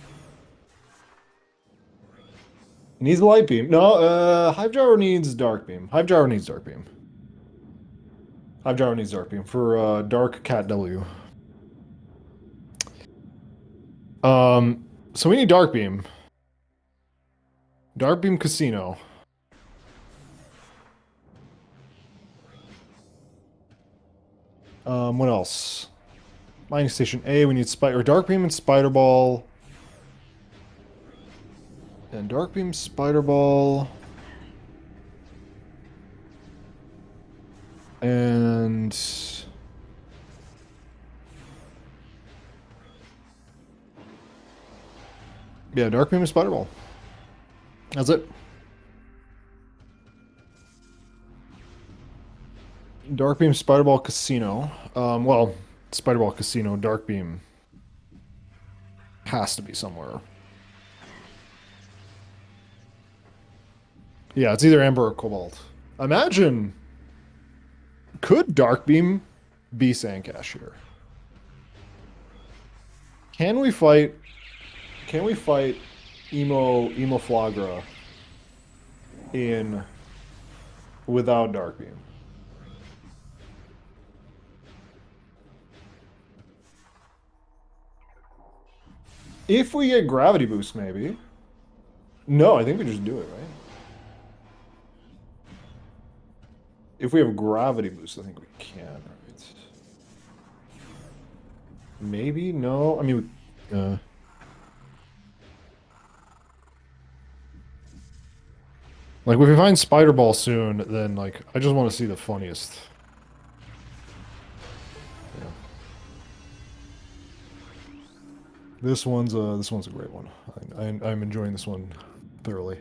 It needs Light Beam. No, Hive Gyro needs Darkbeam. Hive Gyro needs Darkbeam. Hive Gyro needs Darkbeam for Dark Cat W. So we need Darkbeam. Darkbeam Casino. What else? Mining Station A, we need Darkbeam and Spider Ball. And Darkbeam, Spider Ball. And Yeah, Dark Beam and Spider Ball. That's it. Dark Beam, Spider Ball, Casino. Well, Spider Ball, Casino, Dark Beam has to be somewhere. Yeah, it's either Amber or Cobalt. Imagine, could Dark Beam be Sandcash here? Can we fight Emo Flagra in without Dark Beam? If we get Gravity Boost, maybe. No, I think we just do it, right? If we have Gravity Boost, I think we can, right? Maybe? No? I mean, like, if we find Spider Ball soon, then, like, I just want to see the funniest. Yeah. This one's a great one. I'm enjoying this one thoroughly.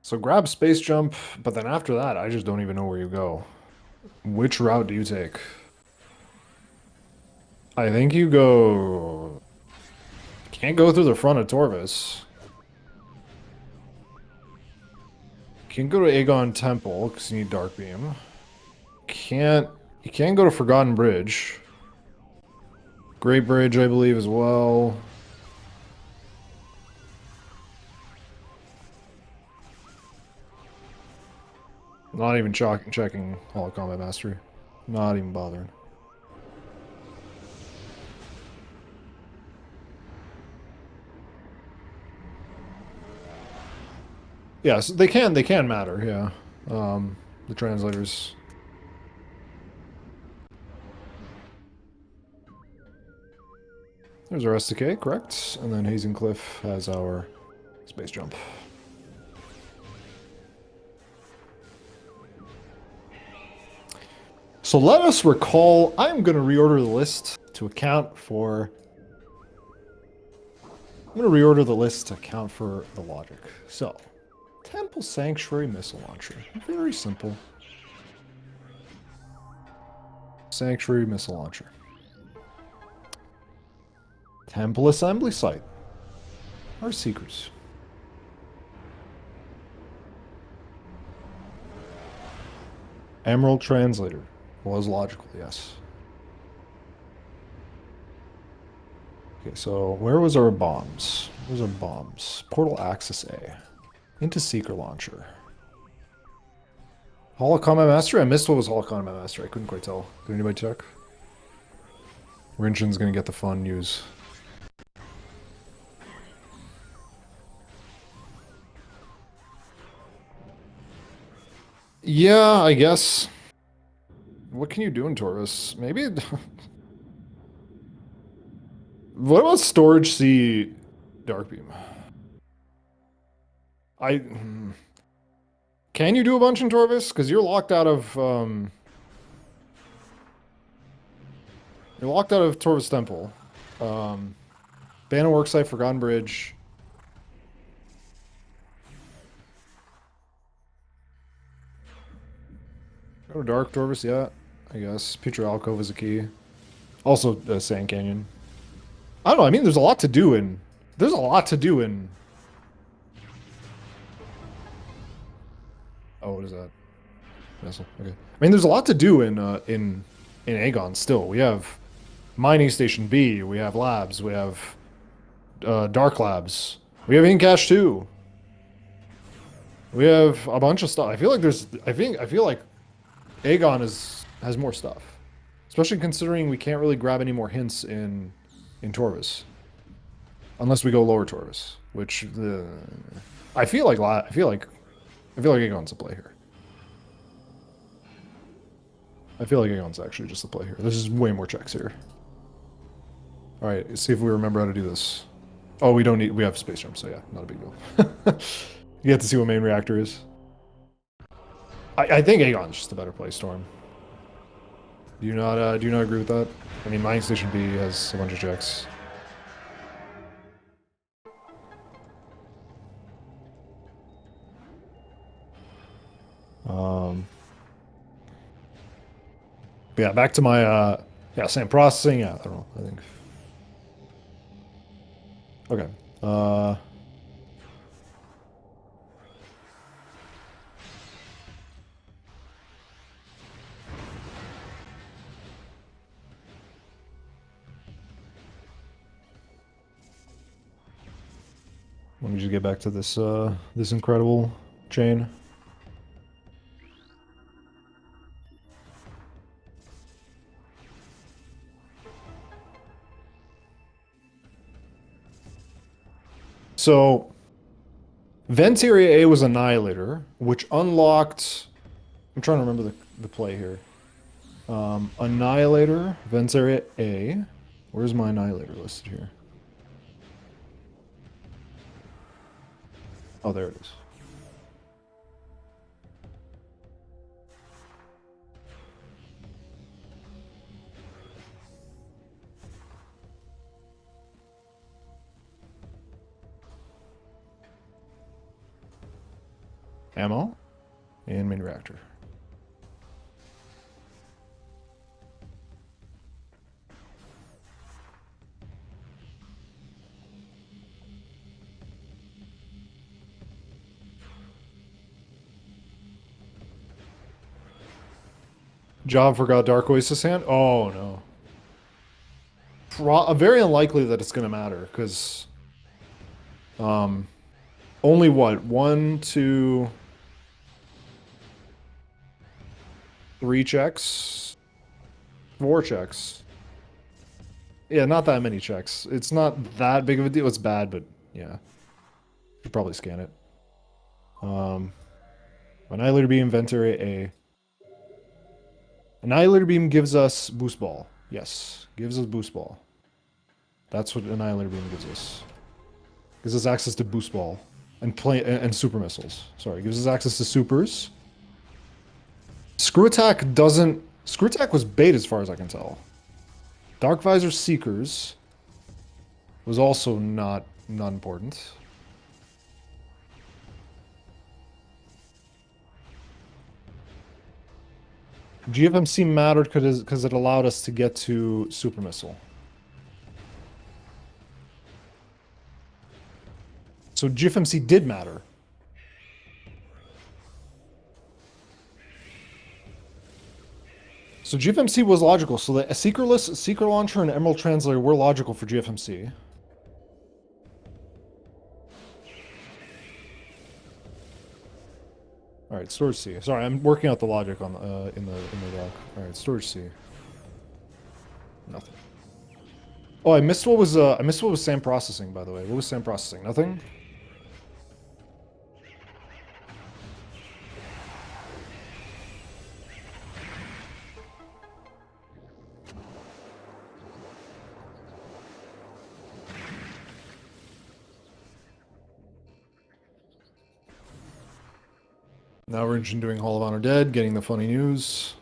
So grab Space Jump, but then after that, I just don't even know where you go. Which route do you take? I think you go... Can't go through the front of Torvis. Can't go to Aegon Temple, because you need Dark Beam. You can't go to Forgotten Bridge. Great Bridge, I believe, as well. Not even checking Hall of Combat Mastery. Not even bothering. Yes, they can matter, yeah. The translators. There's our SDK, correct? And then Hazing Cliff has our Space Jump. So let us recall, I'm going to reorder the list to account for... I'm going to reorder the list to account for the logic. So, Temple Sanctuary Missile Launcher. Very simple. Sanctuary Missile Launcher. Temple Assembly Site. Our secrets. Emerald Translator. Was logical, yes. Okay, so where was our bombs? Where's our bombs? Portal Access A. Into Seeker Launcher. Hall of Combat Mastery? I missed what was Hall of Combat Mastery. I couldn't quite tell. Did anybody check? Rinchon's gonna get the fun news. Yeah, I guess. What can you do in Torvis? Maybe... What about Storage C Dark Beam? Can you do a bunch in Torvis? Because you're locked out of... You're locked out of Torvis Temple. Banner Worksite, Forgotten Bridge. Go to Dark Torvis, yeah. I guess. Petra Alcove is a key. Also, Sand Canyon. I don't know, I mean, there's a lot to do in... There's a lot to do in... Oh, what is that? Vessel, okay. I mean, there's a lot to do in Aegon still. We have Mining Station B, we have Labs, we have Dark Labs. We have Incash 2. We have a bunch of stuff. I feel like there's... I feel like Aegon has more stuff. Especially considering we can't really grab any more hints in Torvis. Unless we go lower Torvis. Which, I feel like Aegon's a play here. I feel like Aegon's actually just a play here. There's just way more checks here. Alright, let's see if we remember how to do this. Oh, we have Space Jump, so yeah, not a big deal. You get to see what main reactor is. I think Aegon's just a better play, Storm. Do you not agree with that? I mean, Mining Station B has a bunch of checks. Yeah, back to my yeah, same processing. Yeah, I don't know. I think. Okay. Let me just get back to this this incredible chain. So, Vent Area A was Annihilator, which unlocked... I'm trying to remember the play here. Annihilator, Vent Area A. Where's my Annihilator listed here? Oh, there it is. Ammo and main reactor. JhavA forgot Dark Oasis hand? Oh, no. Very unlikely that it's going to matter, because... only what? 1, 2... 3 checks? 4 checks. Yeah, not that many checks. It's not that big of a deal. It's bad, but yeah. Should probably scan it. Annihilator Beam, Venter A. Annihilator Beam gives us Boost Ball. Yes, gives us Boost Ball. That's what Annihilator Beam gives us. Gives us access to Boost Ball. And Super Missiles. Sorry, gives us access to Supers. Screw Attack doesn't... Screw Attack was bait as far as I can tell. Dark Visor Seekers was also not important. GFMC mattered because it allowed us to get to Super Missile. So GFMC did matter. So GFMC was logical. So the Seekerless, Seeker Launcher, and Emerald Translator were logical for GFMC. All right, storage C. Sorry, I'm working out the logic on in the doc. All right, storage C. Nothing. Oh, I missed what was SAM processing, by the way. What was SAM processing? Nothing. Now Rinchon doing Hall of Honor Dead, getting the funny news.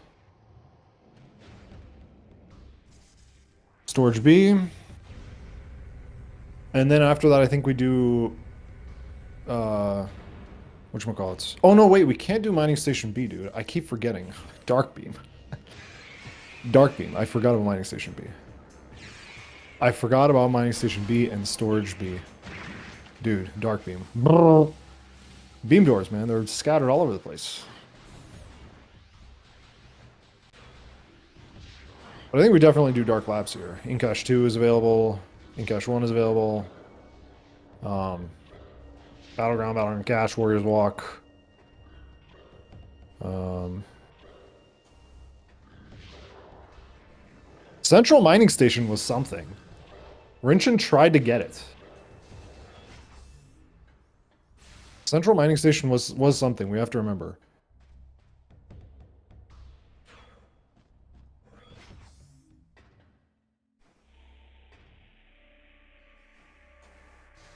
Storage B. And then after that, I think we do... whatchamacallits? Oh, no, wait, we can't do Mining Station B, dude. I keep forgetting. Dark Beam. Dark Beam. I forgot about Mining Station B. I forgot about Mining Station B and Storage B. Dude, Dark Beam. Brrr. Beam doors, man. They're scattered all over the place. But I think we definitely do Dark Labs here. Inkash 2 is available. Inkash 1 is available. Battleground Cache, Warriors Walk. Central Mining Station was something. Rinchon tried to get it. Central Mining Station was something, we have to remember.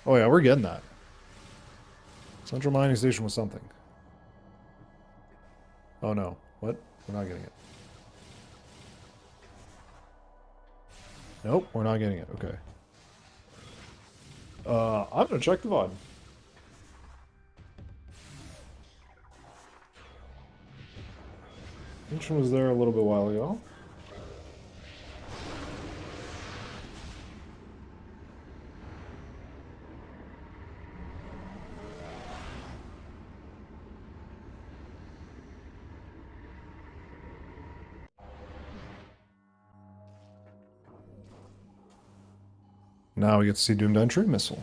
Oh yeah, we're getting that. Central Mining Station was something. Oh no. What? We're not getting it. Nope, we're not getting it. Okay. I'm gonna check the VOD. Rinchon was there a little bit while ago. Now we get to see Doomed Entry Missile.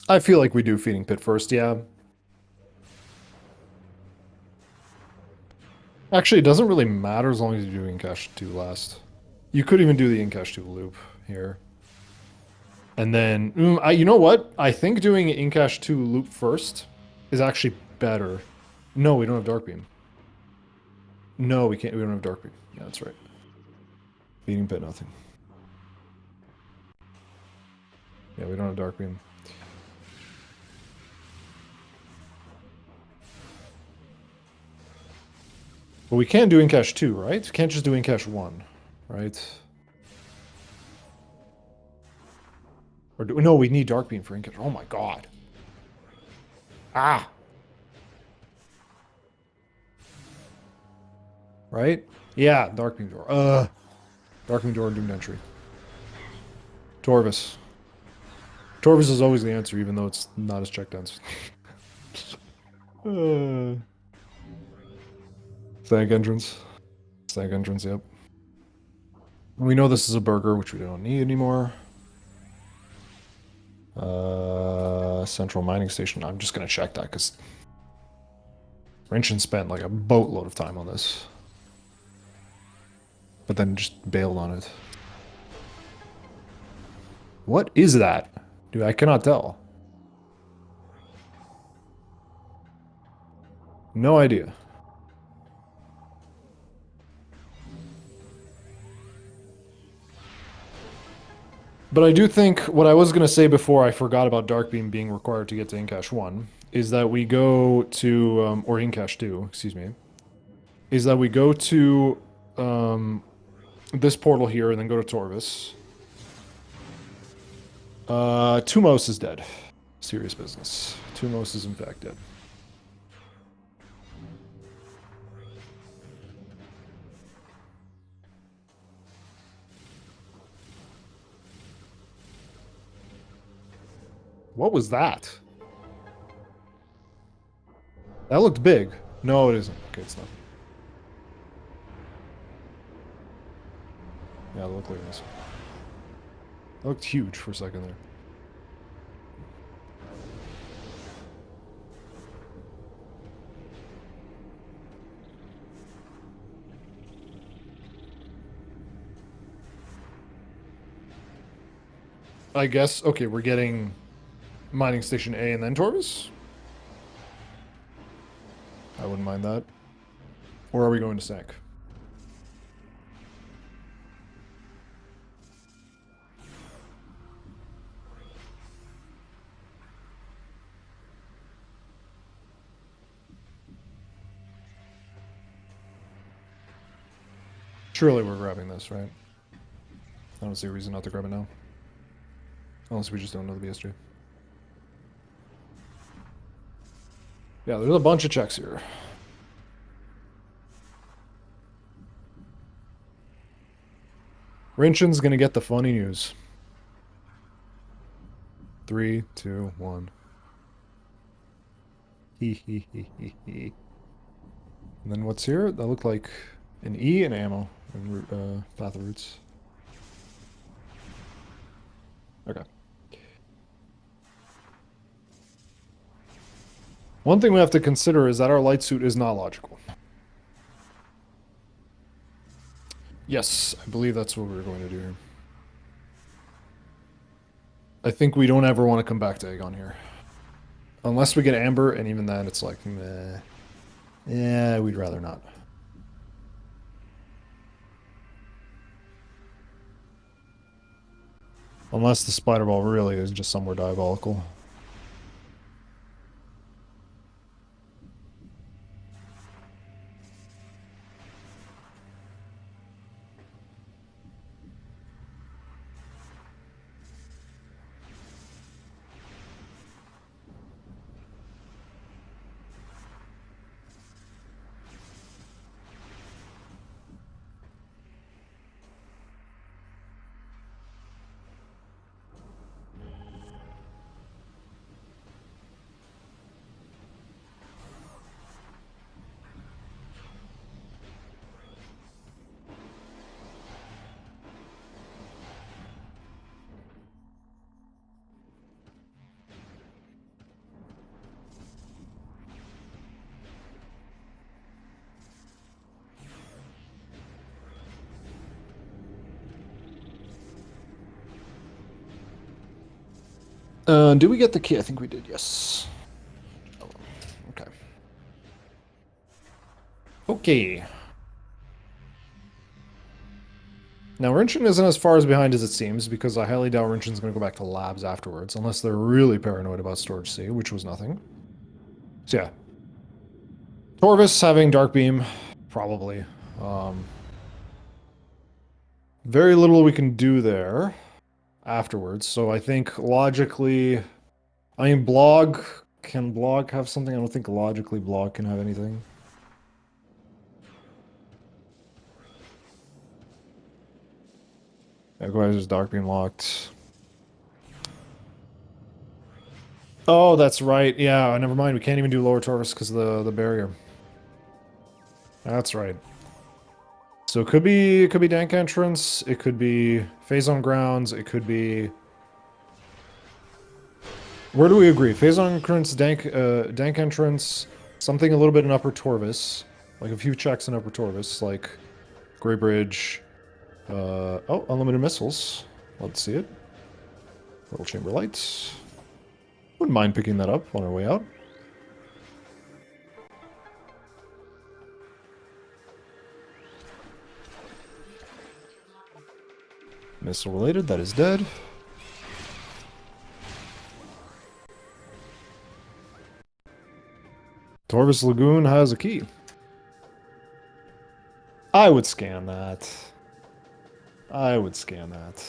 I feel like we do Feeding Pit first, yeah. Actually, it doesn't really matter as long as you do Incash 2 last. You could even do the Incash 2 loop here. And then, you know what? I think doing Incash 2 loop first is actually better. No, we don't have Dark Beam. No, we can't. We don't have Dark Beam. Yeah, that's right. Feeding Pit, nothing. Yeah, we don't have Dark Beam. But we can do Incash 2, right? We can't just do Incash 1, right? Or do, no, we need Dark Beam for Incash. Oh my god. Ah! Right? Yeah, Dark Beam Door. Dark Beam Door and Doomed Entry. Torvis. Torvis is always the answer, even though it's not as check dense. Thank entrance. Thank entrance, yep. We know this is a burger, which we don't need anymore. Central mining station. I'm just gonna check that because Rinchon spent like a boatload of time on this. But then just bailed on it. What is that? Dude, I cannot tell. No idea. But I do think what I was going to say before I forgot about Dark Beam being required to get to Incash 1 is that we go to, or Incash 2, excuse me, is that we go to this portal here and then go to Torvis. Tumos is dead. Serious business. Tumos is in fact dead. What was that? That looked big. No, it isn't. Okay, it's not. Yeah, it looked like this. It looked huge for a second there. I guess, okay, we're getting Mining Station A and then Torvis? I wouldn't mind that. Or are we going to Sank? Surely we're grabbing this, right? I don't see a reason not to grab it now. Unless we just don't know the BSG. Yeah, there's a bunch of checks here. Rinchon's gonna get the funny news. 3, 2, 1. Hee hee hee hee hee. And then what's here? That looked like an E and ammo and path of roots. Okay. One thing we have to consider is that our light suit is not logical. Yes, I believe that's what we're going to do here. I think we don't ever want to come back to Aegon here. Unless we get Amber, and even then it's like, meh. Yeah, we'd rather not. Unless the spider ball really is just somewhere diabolical. Did we get the key? I think we did, yes. Oh, okay. Okay. Now, Rinchon isn't as far as behind as it seems, because I highly doubt Rinchon's going to go back to labs afterwards, unless they're really paranoid about Storage C, which was nothing. So yeah. Torvis having Dark Beam, probably. Very little we can do there afterwards, so I think logically... I mean, Blog... Can Blog have something? I don't think logically Blog can have anything. Equalizer's Dark Beam locked. Oh, that's right. Yeah, never mind. We can't even do Lower Torvis because of the barrier. That's right. So it could be Dank Entrance, it could be Phase on Grounds, it could be... Where do we agree? Phase on Entrance, Dank Entrance, something a little bit in Upper Torvis, like a few checks in Upper Torvis, like Grey Bridge, oh, Unlimited Missiles. Let's see it. Little Chamber Lights. Wouldn't mind picking that up on our way out. Missile related, that is dead. Torvis Lagoon has a key. I would scan that. I would scan that.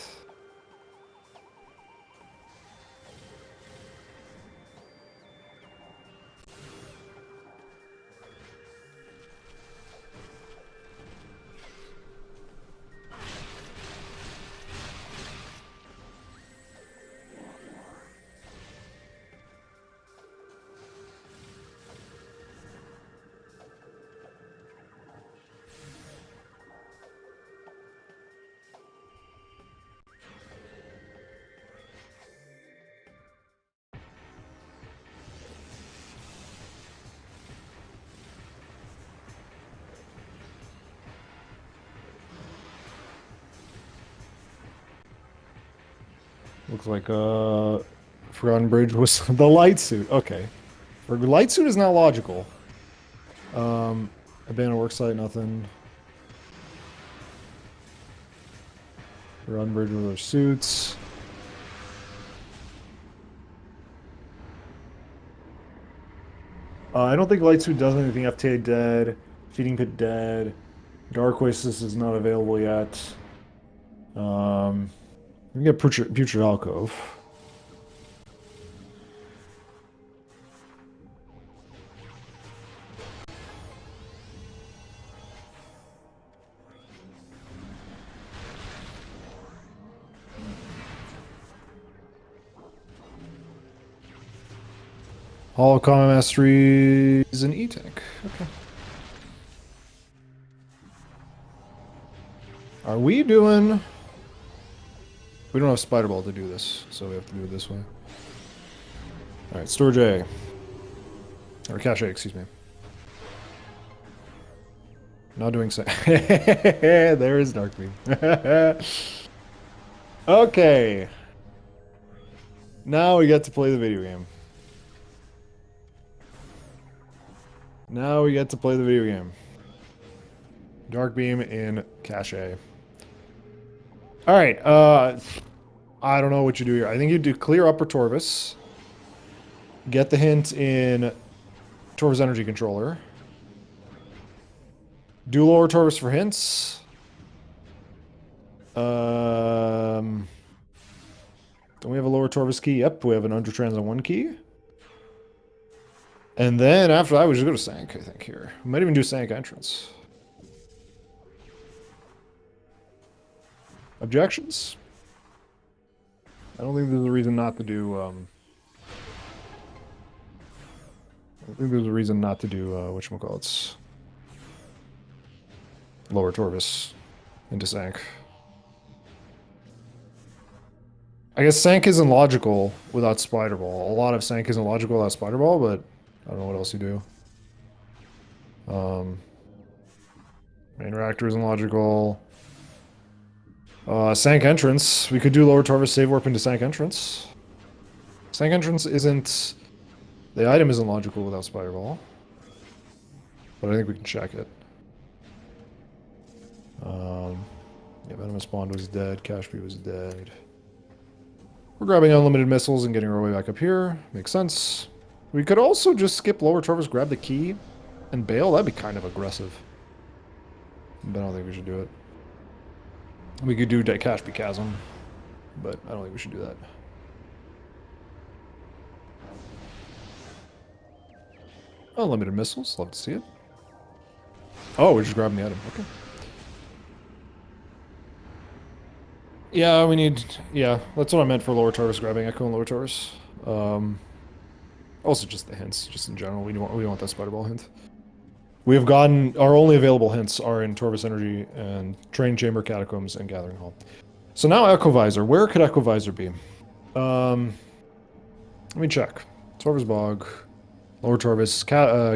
Looks like Forgotten Bridge was the light suit. Okay. The light suit is not logical. Abandoned worksite, nothing. Forgotten Bridge with our suits. I don't think light suit does anything. FTA dead. Feeding pit dead. Dark Oasis is not available yet. We can get Putrid Alcove. Hall of Common Mastery is an E-Tank. Okay. Are we doing... We don't have Spider Ball to do this, so we have to do it this way. Alright, Storage A. Or Cache A, excuse me. Not doing so. There is Dark Beam. Okay. Now we get to play the video game. Now we get to play the video game. Dark Beam in Cache A. Alright, I don't know what you do here. I think you do clear Upper Torvis. Get the hint in Torvis Energy Controller. Do Lower Torvis for hints. Don't we have a Lower Torvis key? Yep, we have an Under Transit 1 key. And then after that, we just go to Sank, I think, here. We might even do Sank Entrance. Objections? I don't think there's a reason not to do, I don't think there's a reason not to do, whatchamacallits. Lower Torvis into Sank. I guess Sank isn't logical without Spider Ball. A lot of Sank isn't logical without Spider Ball, but I don't know what else you do. Main reactor isn't logical. Sank Entrance. We could do Lower Torvis save warp into Sank Entrance. Sank entrance isn't... The item isn't logical without Spider Ball. But I think we can check it. Yeah, Venomous Bond was dead. Cashby was dead. We're grabbing unlimited missiles and getting our way back up here. Makes sense. We could also just skip lower Torvis, grab the key, and bail. That'd be kind of aggressive. But I don't think we should do it. We could do Cashby Chasm, but I don't think we should do that. Unlimited missiles. Love to see it. Oh, we're just grabbing the item. Okay. Yeah, we need... Yeah, that's what I meant for lower Torvis, grabbing Echo and lower Torvis. Also just the hints, just in general. We want that Spider Ball hint. We have gotten... Our only available hints are in Torvis Energy and Training Chamber, Catacombs, and Gathering Hall. So now Echo Visor. Where could Echo Visor be? Let me check. Torvis Bog, lower Torvis,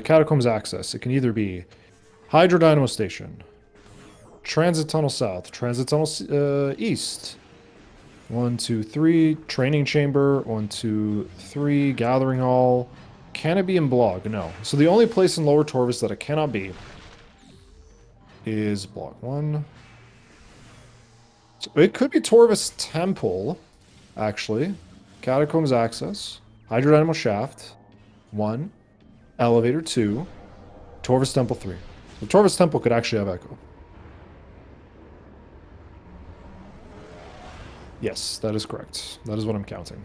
Catacombs Access. It can either be Hydro Dynamo Station, Transit Tunnel South, Transit Tunnel East. 1, 2, 3. Training Chamber. 1, 2, 3. Gathering Hall. Can it be in Blog? No. So the only place in Lower Torvis that it cannot be is Block 1. So it could be Torvis Temple, actually. Catacombs Access. Hydrodynamo Shaft. 1. Elevator 2. Torvis Temple 3. The Torvis Temple could actually have Echo. Yes, that is correct. That is what I'm counting.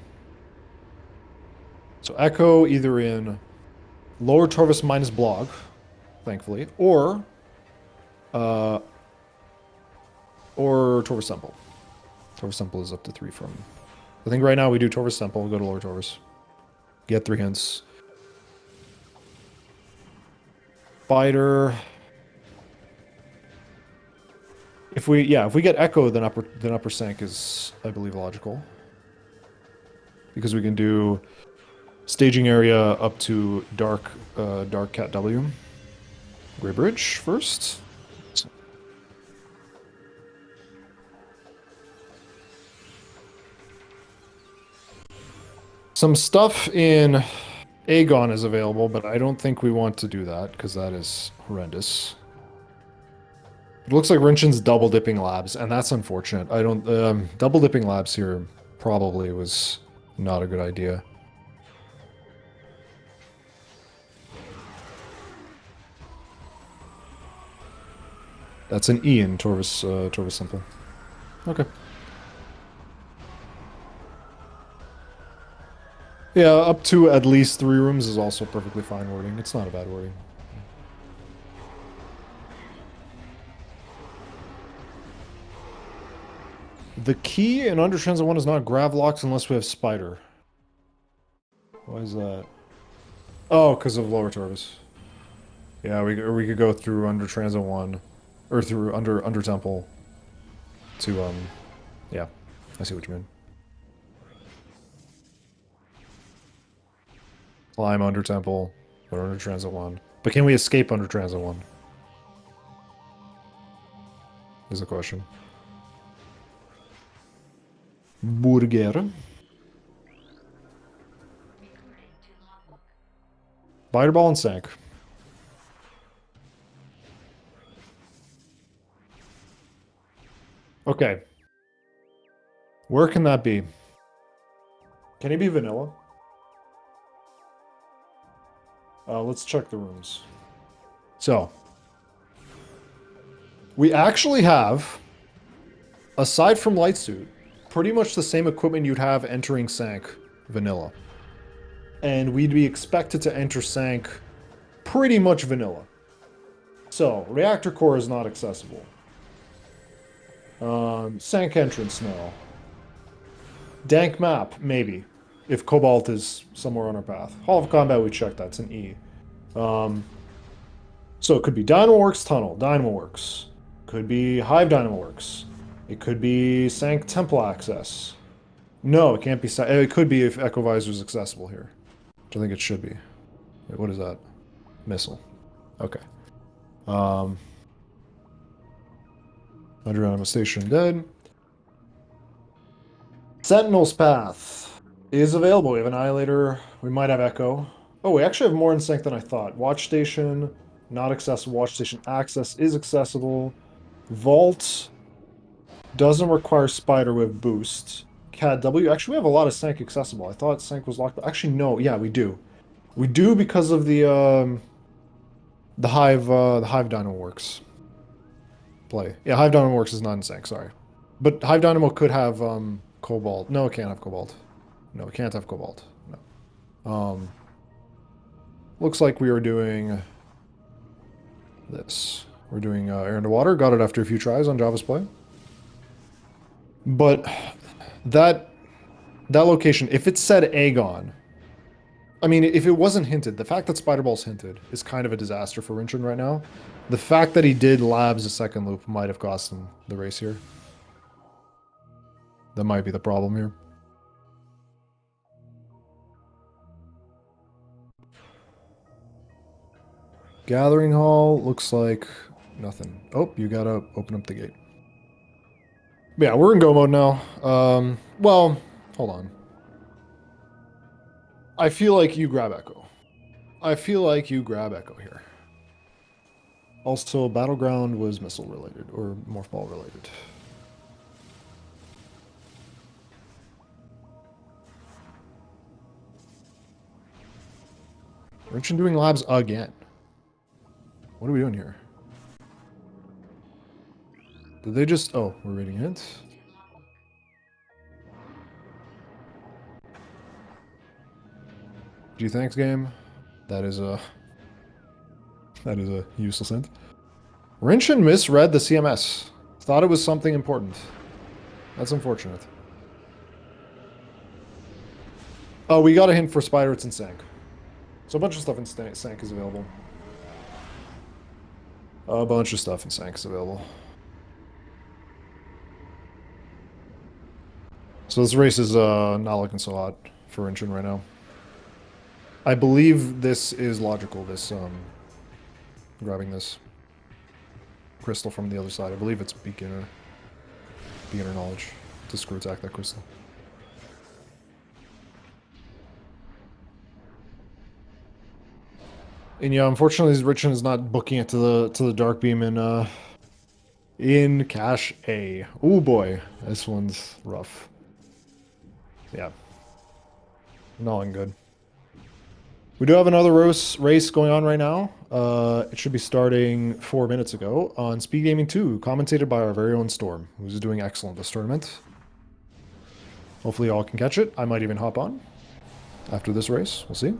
So Echo either in lower Torvis minus Blog, thankfully, or Torvis Temple. Torvis Temple is up to 3 from... I think right now we do Torvis Temple, we'll go to lower Torvis. Get 3 hints. Spider... If we get Echo, then upper Sank is, I believe, logical. Because we can do staging area up to Dark Cat W. Grey Bridge first. Some stuff in Aegon is available, but I don't think we want to do that, because that is horrendous. It looks like Rinchon's double dipping labs, and that's unfortunate. I don't... double dipping labs here probably was not a good idea. That's an E in Torvis Simple. Okay. Yeah, up to at least 3 rooms is also perfectly fine wording. It's not a bad wording. The key in Under Transit 1 is not Gravlox unless we have Spider. Why is that? Oh, because of lower Torvis. Yeah, we could go through Under Transit 1. Or through Under Temple. To, yeah. I see what you mean. Climb Under Temple. Or Under Transit 1. But can we escape Under Transit 1? Is the question. Burger. Spider Ball and Sank. Okay. Where can that be? Can it be vanilla? Let's check the rooms. So. We actually have, aside from Light Suit, pretty much the same equipment you'd have entering Sank vanilla. And we'd be expected to enter Sank pretty much vanilla. So, Reactor Core is not accessible. Sank entrance, no. Dank map, maybe. If Cobalt is somewhere on our path. Hall of Combat, we checked, that's an E. So it could be Dynamoworks Tunnel, Dynamoworks. Could be Hive Dynamoworks. It could be Sank Temple access. No, it can't be... It could be if Echo Visor is accessible here. Which I think it should be. Wait, what is that? Missile. Okay. Under Anima Station dead. Sentinel's Path. is available. We have Annihilator. We might have Echo. Oh, we actually have more in sync than I thought. Watch Station, not accessible. Watch Station Access is accessible. Vault doesn't require Spider with boost. CAD-W, actually we have a lot of sync accessible. I thought sync was locked, but actually no, yeah, we do. We do because of the Hive Dynamo Works play. Yeah, Hive Dynamo Works is not in sync, sorry. But Hive Dynamo could have Cobalt. No, it can't have Cobalt. No, it can't have Cobalt. No. Looks like we are doing this. We're doing Air into Water. Got it after a few tries on JhavA's play. But that location, if it said Aegon, I mean, if it wasn't hinted, the fact that Spider Ball's hinted is kind of a disaster for Rinchon right now. The fact that he did labs a second loop might have cost him the race here. That might be the problem here. Gathering Hall looks like nothing. Oh, you gotta open up the gate. Yeah, we're in go mode now. Well, hold on. I feel like you grab Echo. I feel like you grab Echo here. Also, Battleground was missile related, or Morph Ball related. Rinchon doing labs again. What are we doing here? Did they just... Oh, we're reading hints? Gee, thanks, game. That is a useless hint. Rinchon misread the CMS. Thought it was something important. That's unfortunate. Oh, we got a hint for Spider. It's in Sank. So a bunch of stuff in Sank is available. A bunch of stuff in Sank is available. So this race is not looking so hot for Rinchon right now. I believe this is logical, this grabbing this crystal from the other side. I believe it's beginner knowledge to screw attack that crystal. And yeah, unfortunately, Rinchon is not booking it to the Dark Beam in Cache A. Oh boy, this one's rough. Yeah, not looking good. We do have another race going on right now. It should be starting 4 minutes ago on SpeedGaming 2, commentated by our very own Storm, who's doing excellent this tournament. Hopefully y'all can catch it. I might even hop on after this race. We'll see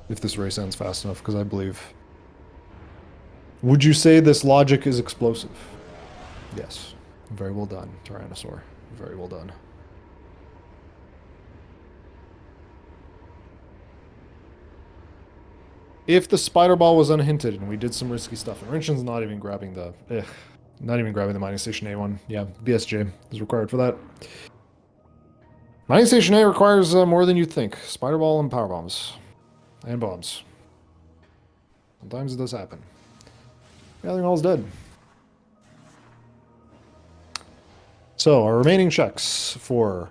if this race ends fast enough, because I believe... Would you say this logic is explosive? Yes. Very well done, Tyrannosaur. Very well done. If the Spider Ball was unhinted and we did some risky stuff, and Rinchon's not even grabbing the... not even grabbing the Mining Station A one. Yeah, BSJ is required for that. Mining Station A requires more than you'd think. Spider Ball and Power Bombs. And bombs. Sometimes it does happen. Gathering Hall's dead. So, our remaining checks for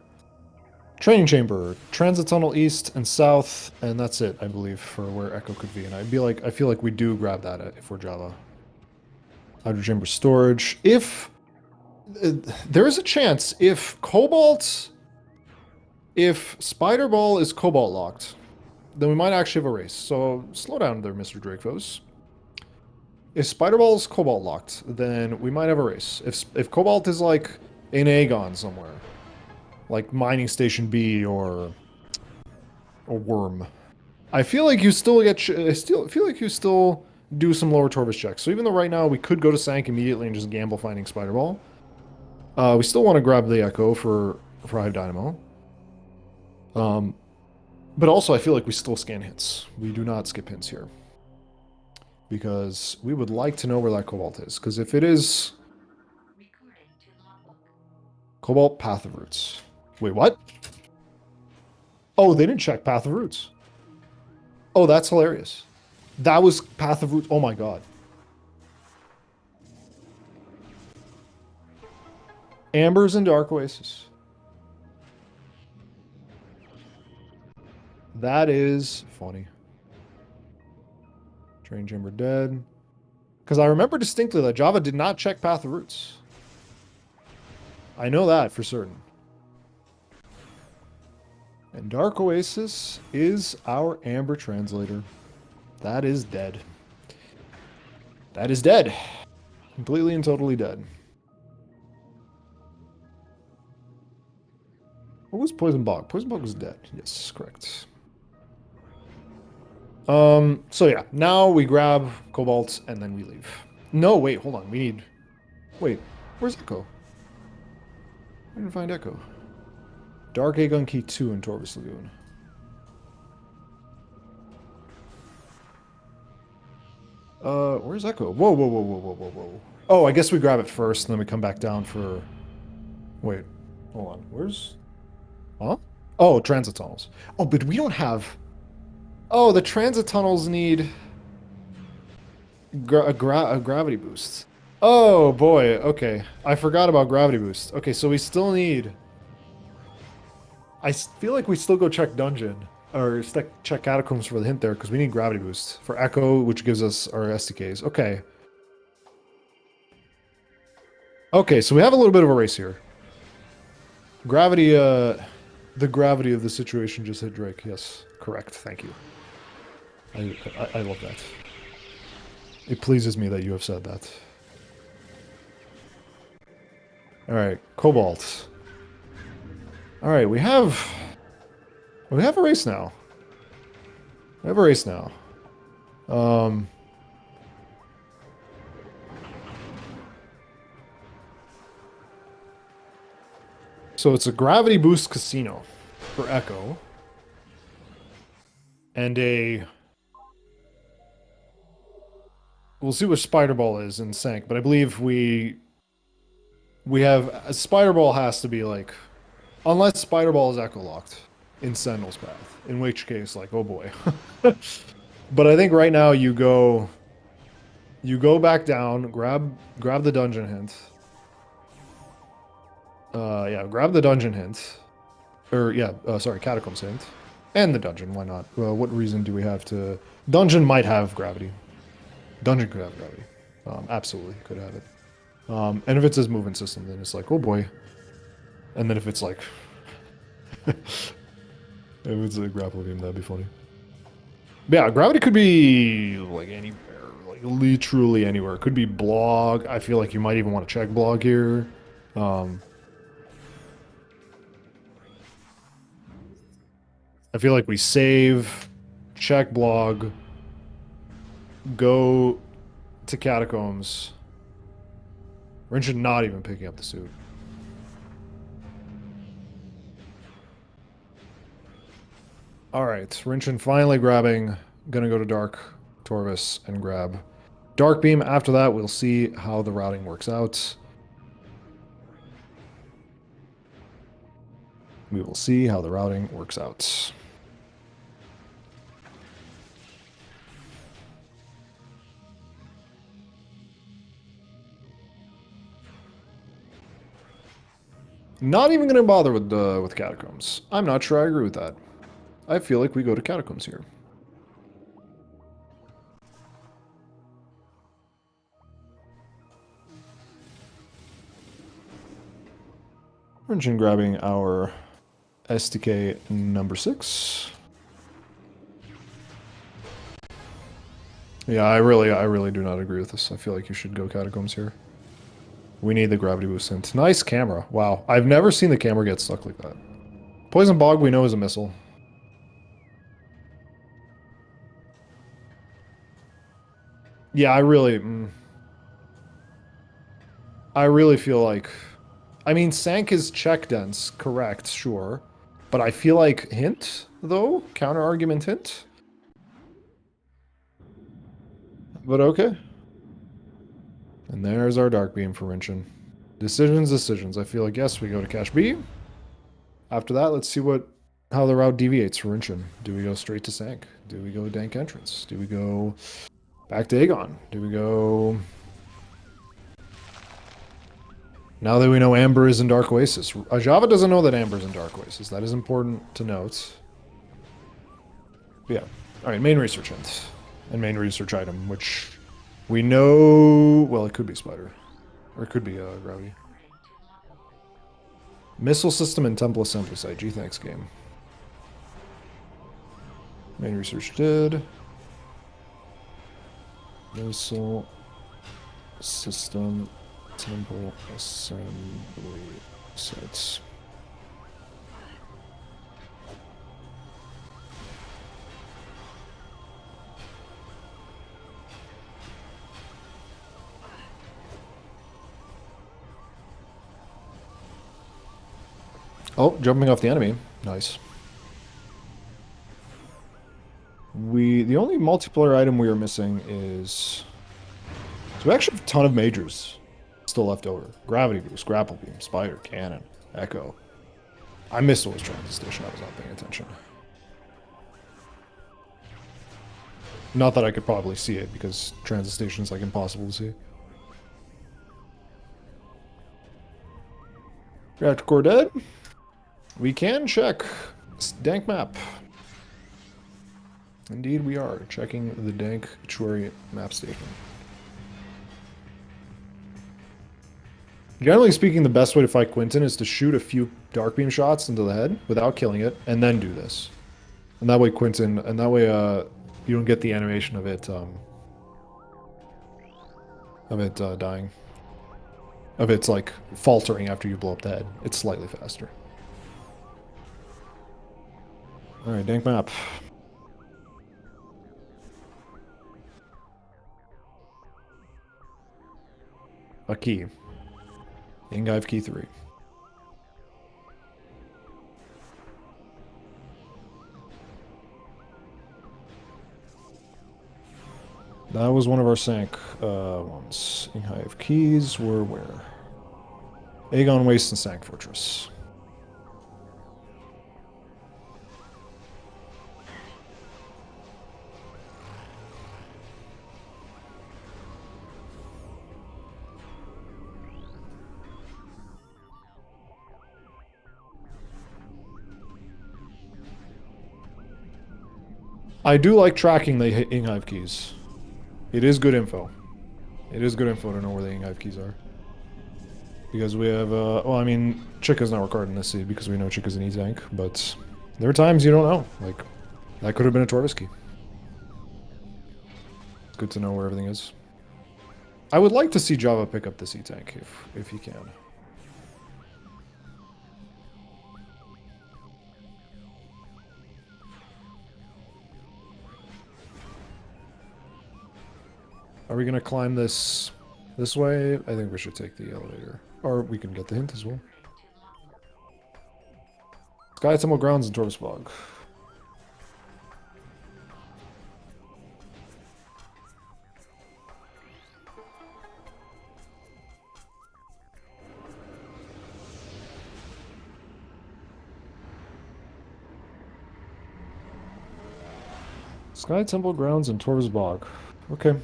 Training Chamber, Transit Tunnel East and South, and that's it, I believe, for where Echo could be. And I feel like we do grab that if we're JhavA. Hydro Chamber Storage. If... there is a chance, if Spider Ball is Cobalt locked, then we might actually have a race. So, slow down there, Mr. Drakefos. If Spider Ball is Cobalt locked, then we might have a race. If Cobalt is like in Aegon somewhere, like Mining Station B or Worm, I feel like you still get... I feel like you still do some lower Torvis checks. So even though right now we could go to Sank immediately and just gamble finding Spider Ball, we still want to grab the Echo for Hive Dynamo. But also I feel like we still scan hits. We do not skip hints here. Because we would like to know where that Cobalt is. Because if it is... Cobalt, Path of Roots. Wait, what? Oh, they didn't check Path of Roots. Oh, that's hilarious. That was Path of Roots. Oh my god. Ambers and Dark Oasis. That is funny. Drain Chamber dead. Because I remember distinctly that JhavA did not check Path of Roots. I know that for certain. And Dark Oasis is our Amber Translator. That is dead. That is dead. Completely and totally dead. What was Poison Bog? Poison Bog was dead. Yes, correct. So yeah, now we grab Cobalt and then we leave. No, wait, hold on. We need... Wait, where's Echo? I didn't find Echo. Dark Aegon Key 2 in Torvus Lagoon. Where's Echo? Whoa, whoa, whoa, whoa, whoa, whoa, whoa. Oh, I guess we grab it first, and then we come back down for... Wait, hold on. Where's... Huh? Oh, transit tunnels. Oh, but we don't have... Oh, the transit tunnels need... a gravity boost. Oh, boy. Okay. I forgot about gravity boost. Okay, so we still need... I feel like we still go check dungeon. Or check catacombs for the hint there, because we need gravity boost. For Echo, which gives us our SDKs. Okay. Okay, so we have a little bit of a race here. Gravity, the gravity of the situation just hit Drake. Yes, correct. Thank you. I love that. It pleases me that you have said that. Alright, Cobalt. Alright, we have a race now. We have a race now. So it's a gravity boost casino for Echo. And a... We'll see what Spider Ball is in Sank, but I believe we have... A Spider Ball has to be like... Unless Spider Ball is Echo locked in Sentinel's Path. In which case, like, oh boy. But I think right now you go back down, grab the dungeon hint. Yeah, grab the dungeon hint. Or, yeah, sorry, Catacombs hint. And the dungeon, why not? What reason do we have to... Dungeon might have gravity. Dungeon could have gravity. Absolutely, could have it. And if it's his movement system, then it's like, oh boy. And then if it's like... if it's a grapple game, that'd be funny. But yeah, gravity could be, like, anywhere. Like, literally anywhere. It could be blog. I feel like you might even want to check blog here. I feel like we save, check blog, go to Catacombs. Rinchon not even picking up the suit. Alright, Rinchon finally grabbing, gonna go to Dark Torvus and grab Dark Beam. After that, we'll see how the routing works out. We will see how the routing works out. Not even going to bother with Catacombs. I'm not sure I agree with that. I feel like we go to Catacombs here. Rinchon grabbing our SDK number 6. Yeah, I really do not agree with this. I feel like you should go Catacombs here. We need the gravity boost hint. Nice camera. Wow. I've never seen the camera get stuck like that. Poison Bog we know is a missile. Yeah, I really feel like... I mean, Sank is check dense, correct, sure. But I feel like hint, though? Counter-argument hint? But okay. And there's our Dark Beam for Rinchon. Decisions. I feel like, yes, we go to Cache B. After that, let's see how the route deviates for Rinchon. Do we go straight to Sank? Do we go Dank Entrance? Do we go back to Aegon? Do we go... Now that we know Amber is in Dark Oasis. JhavA doesn't know that Amber is in Dark Oasis. That is important to note. Yeah. All right, main research hint. And main research item, which we know... Well, it could be spider. Or it could be gravity. Missile system and temple assembly site. Gee, thanks, game. Main research did. Missile system temple assembly sites. Oh, jumping off the enemy. Nice. The only multiplayer item we are missing is... So we actually have a ton of majors still left over. Gravity boost, grapple beam, spider, cannon, echo. I missed what was transit station. I was not paying attention. Not that I could probably see it, because transit station is like impossible to see. Reactor core dead. We can check dank map. Indeed we are checking the dank Churi map station. Generally speaking, the best way to fight Quinton is to shoot a few dark beam shots into the head without killing it, and then do this. And that way Quinton, and that way you don't get the animation of it dying. Of it's like faltering after you blow up the head. It's slightly faster. Alright, dank map. A key. Ingive key 3. That was one of our sank ones. Ingive keys were where? Aegon Waste and Sank Fortress. I do like tracking the Ingive keys. It is good info. It is good info to know where the Ingive keys are. Because we have, well, I mean, Chica's not recorded in this seed because we know Chica's an E-tank, but there are times you don't know. Like, that could have been a Torvis key. It's good to know where everything is. I would like to see JhavA pick up this E-tank if he can. Are we gonna climb this way? I think we should take the elevator. Or we can get the hint as well. Sky Temple Grounds and Torvis Bog. Sky Temple Grounds and Torvis Bog. Okay.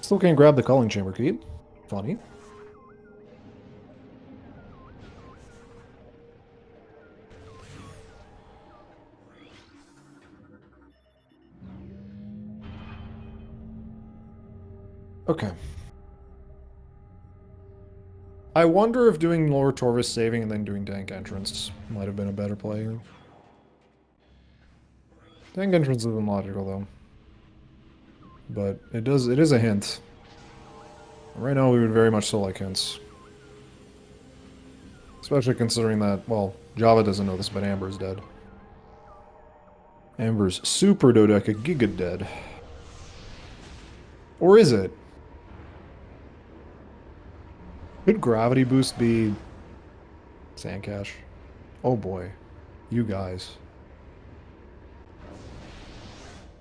Still can't grab the calling chamber key. Funny. Okay. I wonder if doing Lower Torvis saving and then doing Dank Entrance might have been a better play here. Dank Entrance isn't logical though. But it is a hint. Right now we would very much so like hints. Especially considering that, well, JhavA doesn't know this, but Amber's dead. Amber's super dodeca giga dead. Or is it? Could gravity boost be Sandcash? Oh boy. You guys.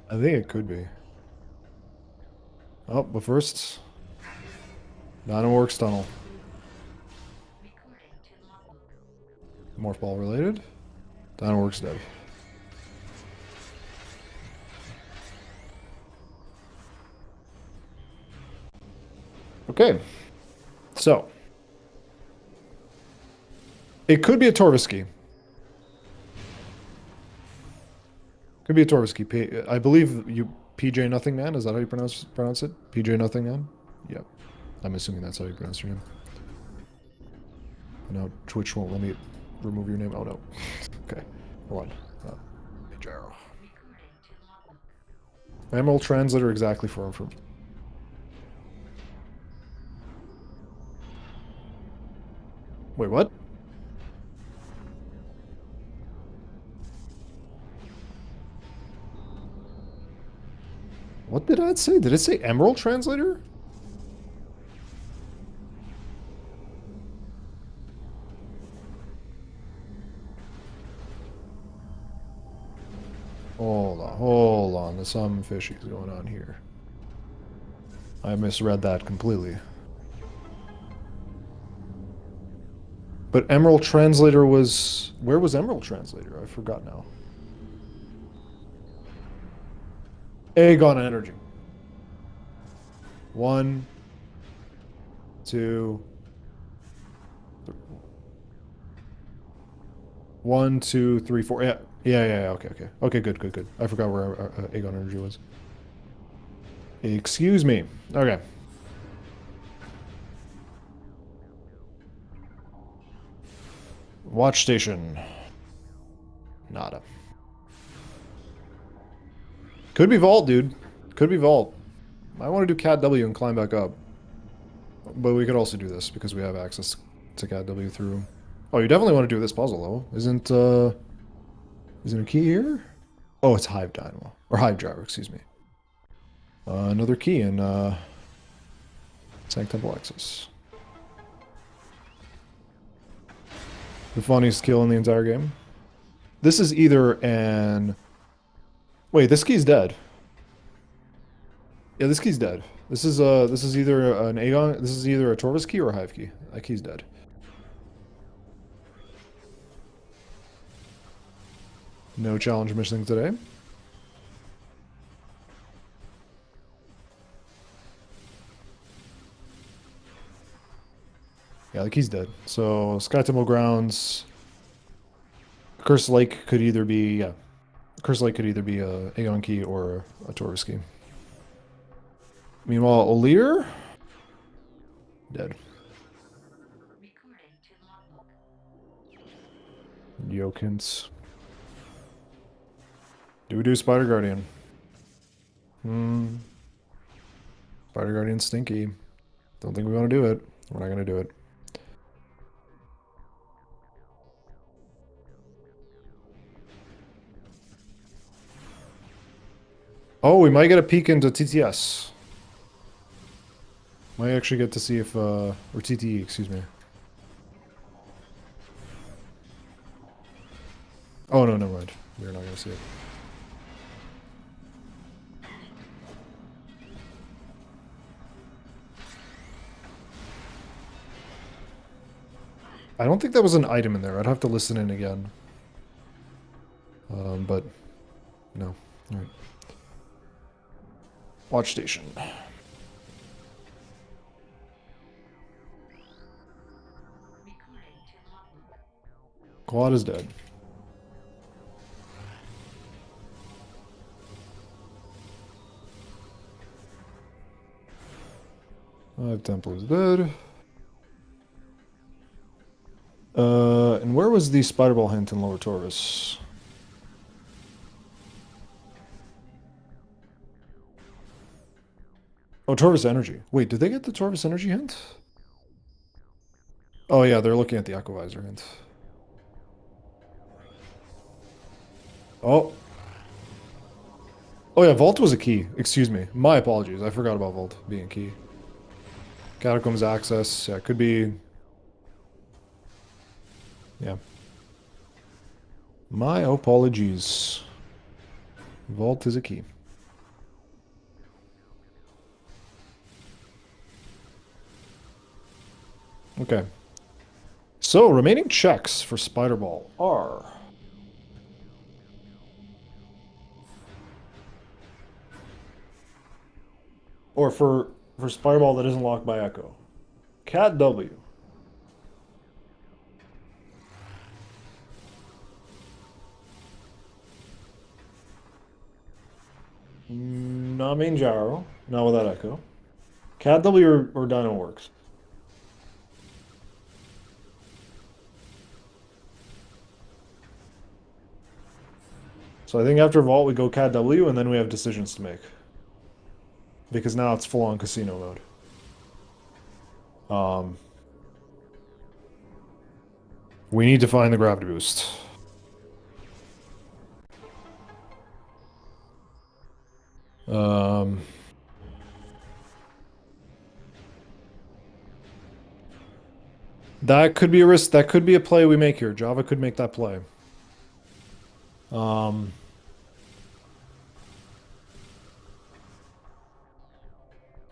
I think it could be. Oh, but first... Dynaworks Tunnel. Morph Ball related. Dynaworks dev. Okay. So. It could be a Torvisky. Could be a Torvisky. I believe you PJ Nothing Man. Is that how you pronounce it? PJ Nothing Man. Yep. I'm assuming that's how you pronounce your name. No, Twitch won't let me remove your name. Oh no. Okay. Hold on. Jaro. Emerald Translator exactly for. Wait, what? What did I say? Did it say Emerald Translator? Hold on. There's some fishies going on here. I misread that completely. But Emerald Translator was... Where was Emerald Translator? I forgot now. Aegon Energy. 1, 2... 1, 2, 3, 4. Yeah. Okay, good. I forgot where Aegon Energy was. Excuse me. Okay. Watch station. Nada. Could be vault, dude. Could be vault. I want to do catW and climb back up. But we could also do this because we have access to catW through... Oh, you definitely want to do this puzzle, though. Isn't a key here? Oh, it's Hive Dynamo. Or Hive Driver, excuse me. Another key in, Sanctum Alexis. The funniest kill in the entire game. This is either an... Wait, this key's dead. Yeah, this key's dead. This is either an Aegon... This is either a Torvis key or a Hive key. That key's dead. No challenge missing today. Yeah, the key's dead. So, Sky Temple Grounds... Cursed Lake could either be... Yeah. Cursed Lake could either be a Aegon key or a Torvis key. Meanwhile, Olir... Dead. Yokins. Do we do Spider Guardian? Spider Guardian's stinky. Don't think we want to do it. We're not going to do it. Oh, we might get a peek into TTS. Might actually get to see if, or TTE, excuse me. Oh, no, never mind. We're not going to see it. I don't think that was an item in there. I'd have to listen in again. But, no. Alright. Watch station. Quad is dead. Temple is dead. And where was the Spider Ball hint in Lower Taurus? Oh, Torvis Energy. Wait, did they get the Torvis Energy hint? Oh yeah, they're looking at the Echovisor hint. Oh. Oh yeah, Vault was a key. Excuse me. My apologies. I forgot about Vault being a key. Catacombs access. Yeah, it could be... Yeah. My apologies. Vault is a key. Okay. So, remaining checks for Spider Ball are... Or for Spider Ball that isn't locked by Echo. catW. not main gyro, not without echo. catW or Dino works. So I think after Vault we go catW and then we have decisions to make. Because now it's full on casino mode. We need to find the gravity boost. That could be a risk. That could be a play we make here. JhavA could make that play.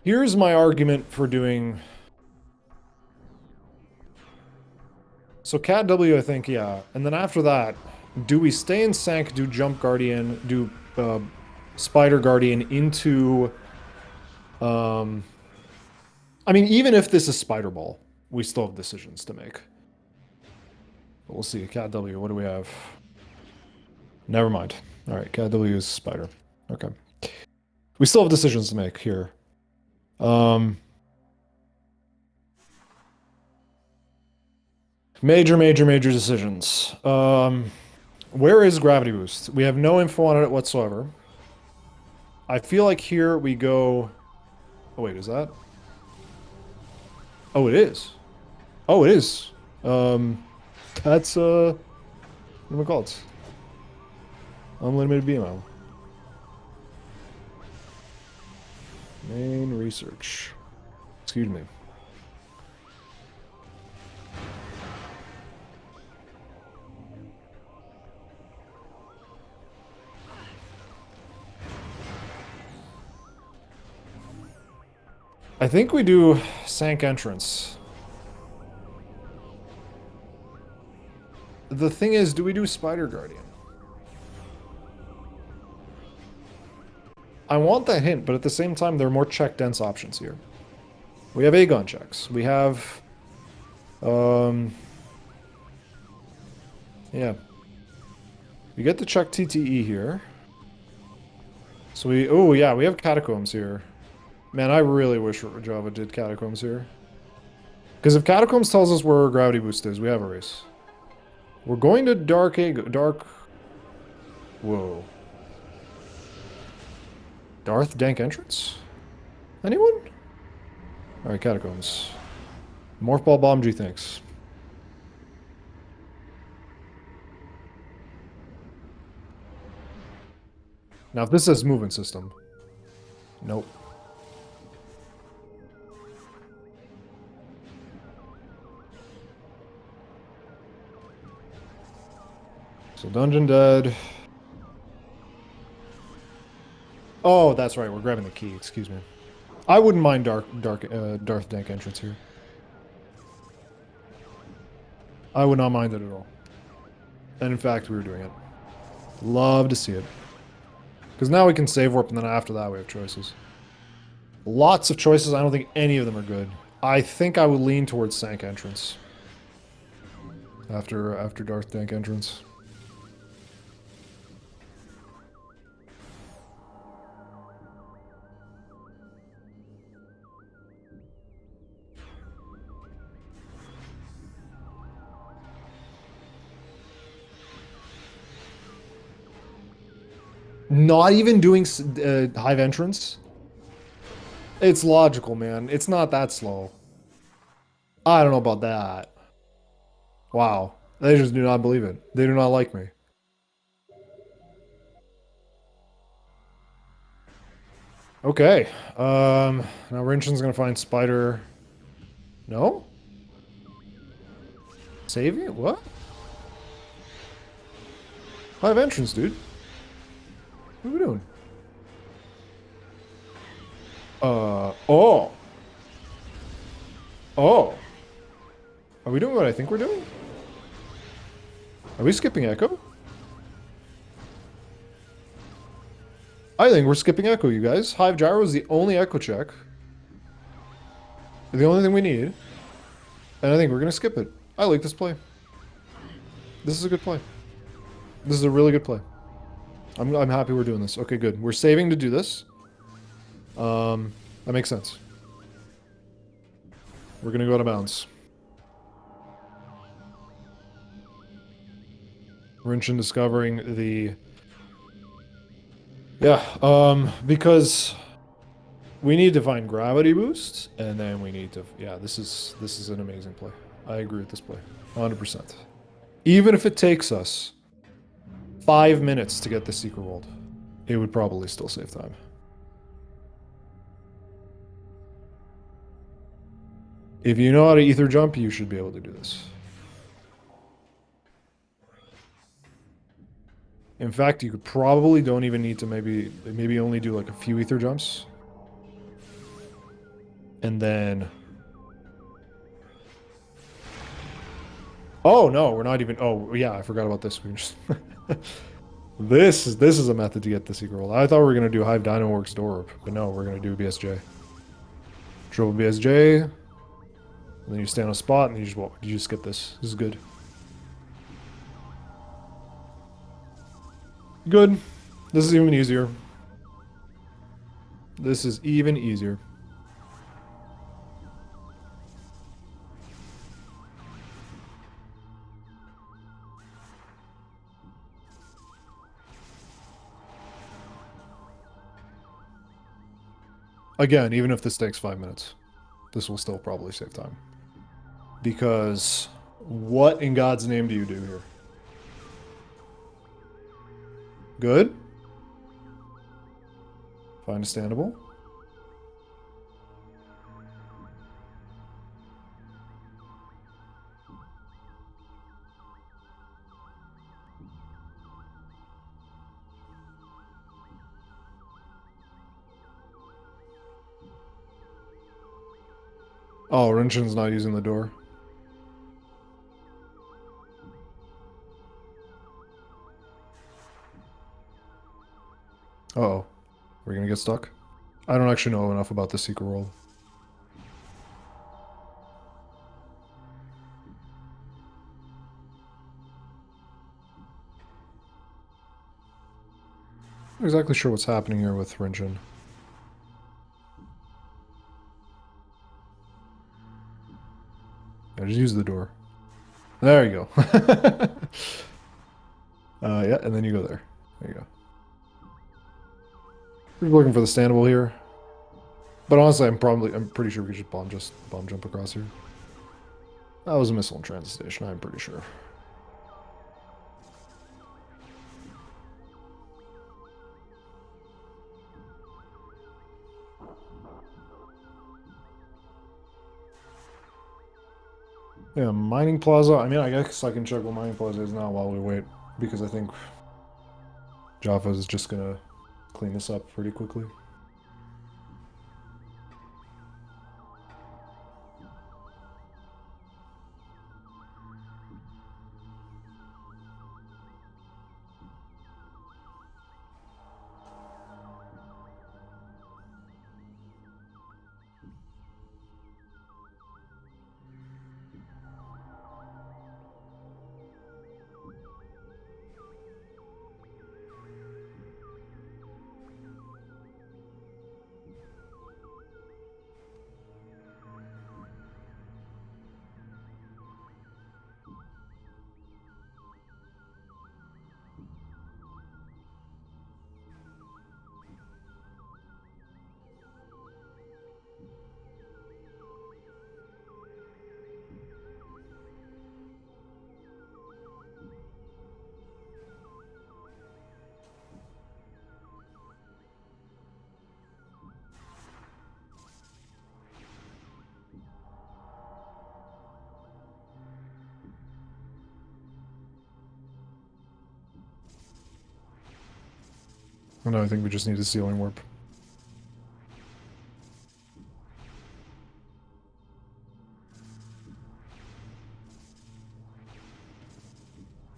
Here's my argument for doing... So catW, I think, yeah. And then after that, do we stay in Sank, do Jump Guardian, do Spider Guardian into... I mean, even if this is Spider Ball, we still have decisions to make. But we'll see. catW, what do we have? Never mind. All right, catW is Spider. Okay. We still have decisions to make here. Major decisions. Where is Gravity Boost? We have no info on it whatsoever. I feel like here we go... Oh, wait, is that? Oh, it is. Oh, it is. That's, what do we call it? Unlimited beam ammo. Main research. Excuse me. I think we do Sank entrance. The thing is, do we do Spider Guardian? I want that hint, but at the same time, there are more check dense options here. We have Aegon checks. We have... yeah. We get to check TTE here. So we... Oh, yeah, we have Catacombs here. Man, I really wish JhavA did Catacombs here. Because if Catacombs tells us where our gravity boost is, we have a race. We're going to Dark... Whoa. Darth Dank entrance? Anyone? Alright, Catacombs. Morph Ball Bomb G, thanks. Now, if this says movement system... Nope. So Dungeon Dead. Oh, that's right. We're grabbing the key. Excuse me. I wouldn't mind Darth Dank entrance here. I would not mind it at all. And in fact, we were doing it. Love to see it. Because now we can save warp, and then after that we have choices. Lots of choices. I don't think any of them are good. I think I would lean towards Sank entrance. After Darth Dank entrance. Not even doing Hive entrance? It's logical, man. It's not that slow. I don't know about that. Wow. They just do not believe it. They do not like me. Okay. Now Rinchon's gonna find Spider... No? Saving it? What? Hive entrance, dude. What are we doing? Oh. Oh. Are we doing what I think we're doing? Are we skipping Echo? I think we're skipping Echo, you guys. Hive Gyro is the only Echo check. The only thing we need. And I think we're going to skip it. I like this play. This is a good play. This is a really good play. I'm happy we're doing this. Okay, good. We're saving to do this. That makes sense. We're gonna go out of bounds. Rinchon discovering the... Yeah, because we need to find gravity boosts, and then we need to... Yeah, this is an amazing play. I agree with this play. 100%. Even if it takes us 5 minutes to get the secret world, it would probably still save time. If you know how to ether jump, you should be able to do this. In fact, you could probably don't even need to maybe only do like a few ether jumps. And then... Oh, no, we're not even... Oh, yeah, I forgot about this. We just... This is a method to get the secret world. I thought we were going to do Hive Dynaworks Door, but no, we're going to do BSJ. Triple BSJ. And then you stand on a spot and you just walk. You just skip this. This is good. Good. This is even easier. This is even easier. Again, even if this takes 5 minutes, this will still probably save time. Because what in God's name do you do here? Good. Find a standable. Oh, Rinchon's not using the door. Uh-oh. We're gonna get stuck? I don't actually know enough about the secret world. I'm not exactly sure what's happening here with Rinchon. Yeah, just use the door. There you go. Yeah, and then you go there. There you go. We're looking for the standable here. But honestly, I'm pretty sure we could just bomb jump across here. That was a missile in transit station, I'm pretty sure. Yeah, mining plaza. I mean, I guess I can check what mining plaza is now while we wait, because I think JhavA is just gonna clean this up pretty quickly. Oh, no, I think we just need a ceiling warp.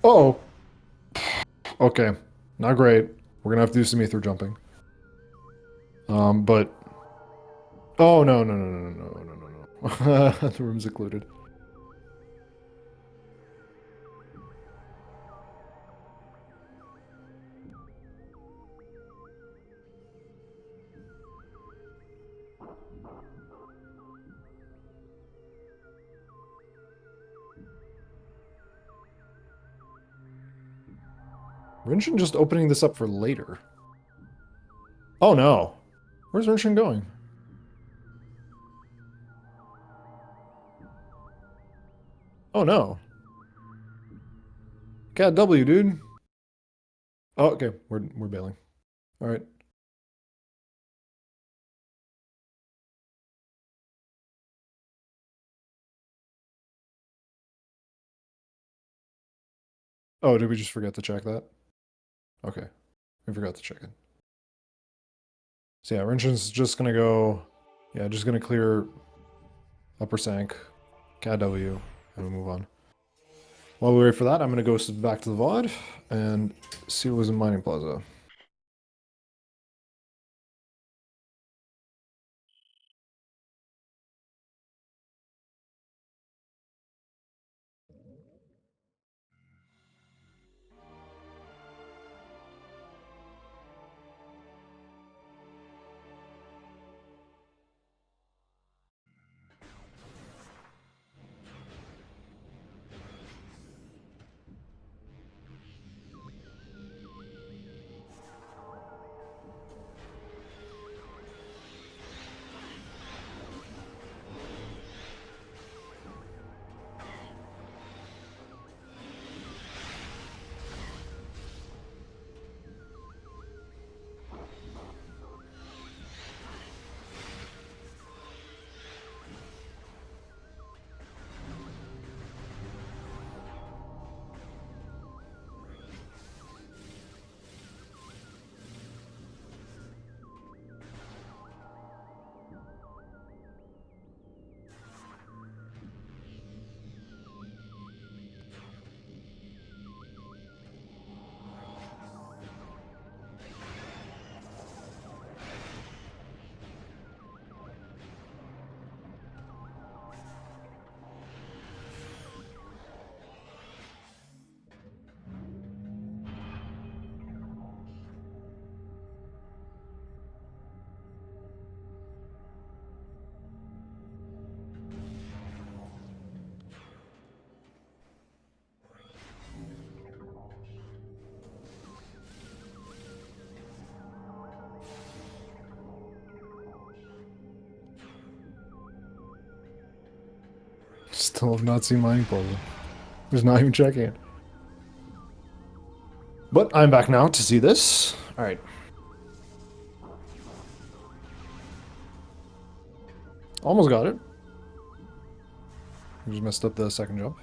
Uh-oh. Okay, not great. We're gonna have to do some ether jumping. But... Oh, no, no, no, no, no, no, no, no, no. The room's occluded. Rinchon just opening this up for later. Oh no. Where's Rinchon going? Oh no. Cat W, dude. Oh, okay. We're bailing. All right. Oh, did we just forget to check that? Okay. We forgot to check it. So yeah, Rinchon's just gonna go. Yeah, just gonna clear upper sank, cat W, and we move on. While we wait for that, I'm gonna go back to the VOD and see what was in Mining Plaza. Still have not seen Mining Plaza. There's not even checking it. But I'm back now to see this. All right. Almost got it. We just messed up the second jump.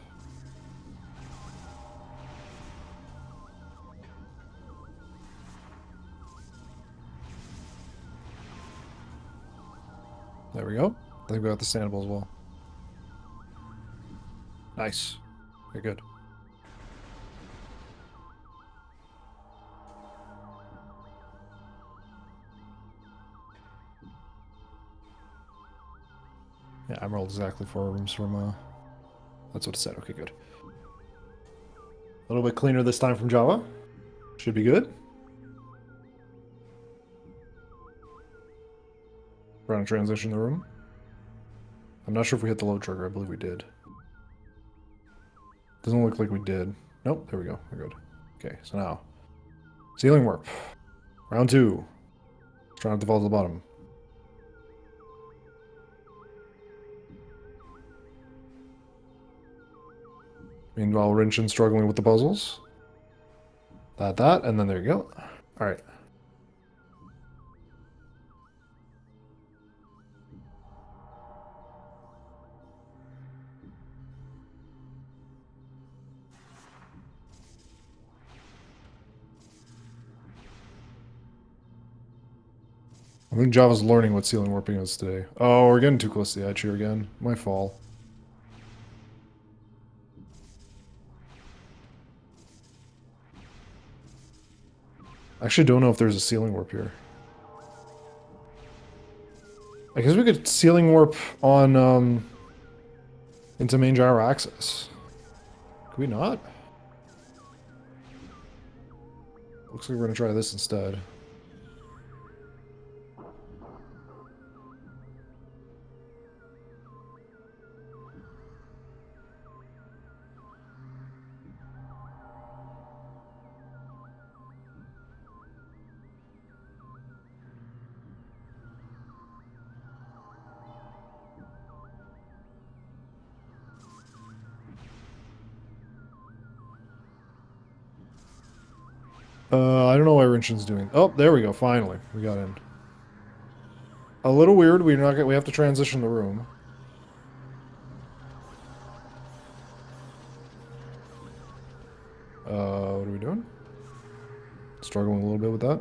There we go. I think we got the standable as well. Nice. Okay, good. Yeah, I rolled exactly 4 rooms from, that's what it said. Okay, good. A little bit cleaner this time from JhavA. Should be good. We're on a transition the room. I'm not sure if we hit the load trigger. I believe we did. Doesn't look like we did. Nope, there we go. We're good. Okay, so now. Ceiling warp. Round 2. Trying to fall to the bottom. Meanwhile, Rinchon struggling with the puzzles. That, and then there you go. Alright. I think JhavA's learning what ceiling warping is today. Oh, we're getting too close to the edge here again. My fall. I actually don't know if there's a ceiling warp here. I guess we could ceiling warp on, into main gyro axis. Could we not? Looks like we're gonna try this instead. I don't know why Rinchon's doing. Oh, there we go. Finally, we got in. A little weird. We're not. We have to transition the room. What are we doing? Struggling a little bit with that.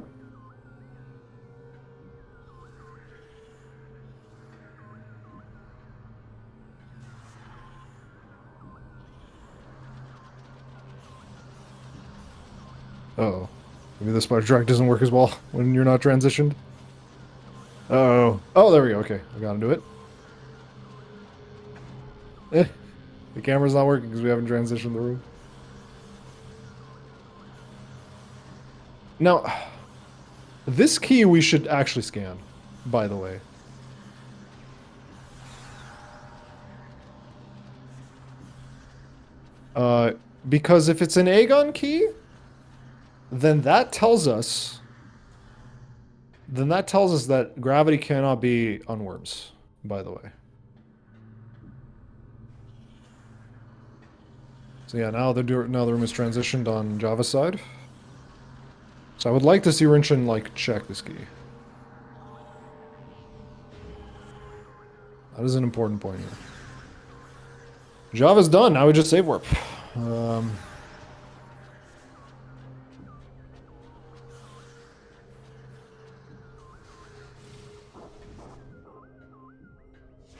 Uh-oh. Maybe the spider track doesn't work as well when you're not transitioned. Uh-oh. Oh, there we go. Okay, I got into it. The camera's not working because we haven't transitioned the room. Now, this key we should actually scan, by the way. Because if it's an Aegon key, then that tells us... Then that tells us that gravity cannot be on worms, by the way. So yeah, now the room is transitioned on JhavA's side. So I would like to see Rinchon, like, check this key. That is an important point here. JhavA's done, now we just save warp.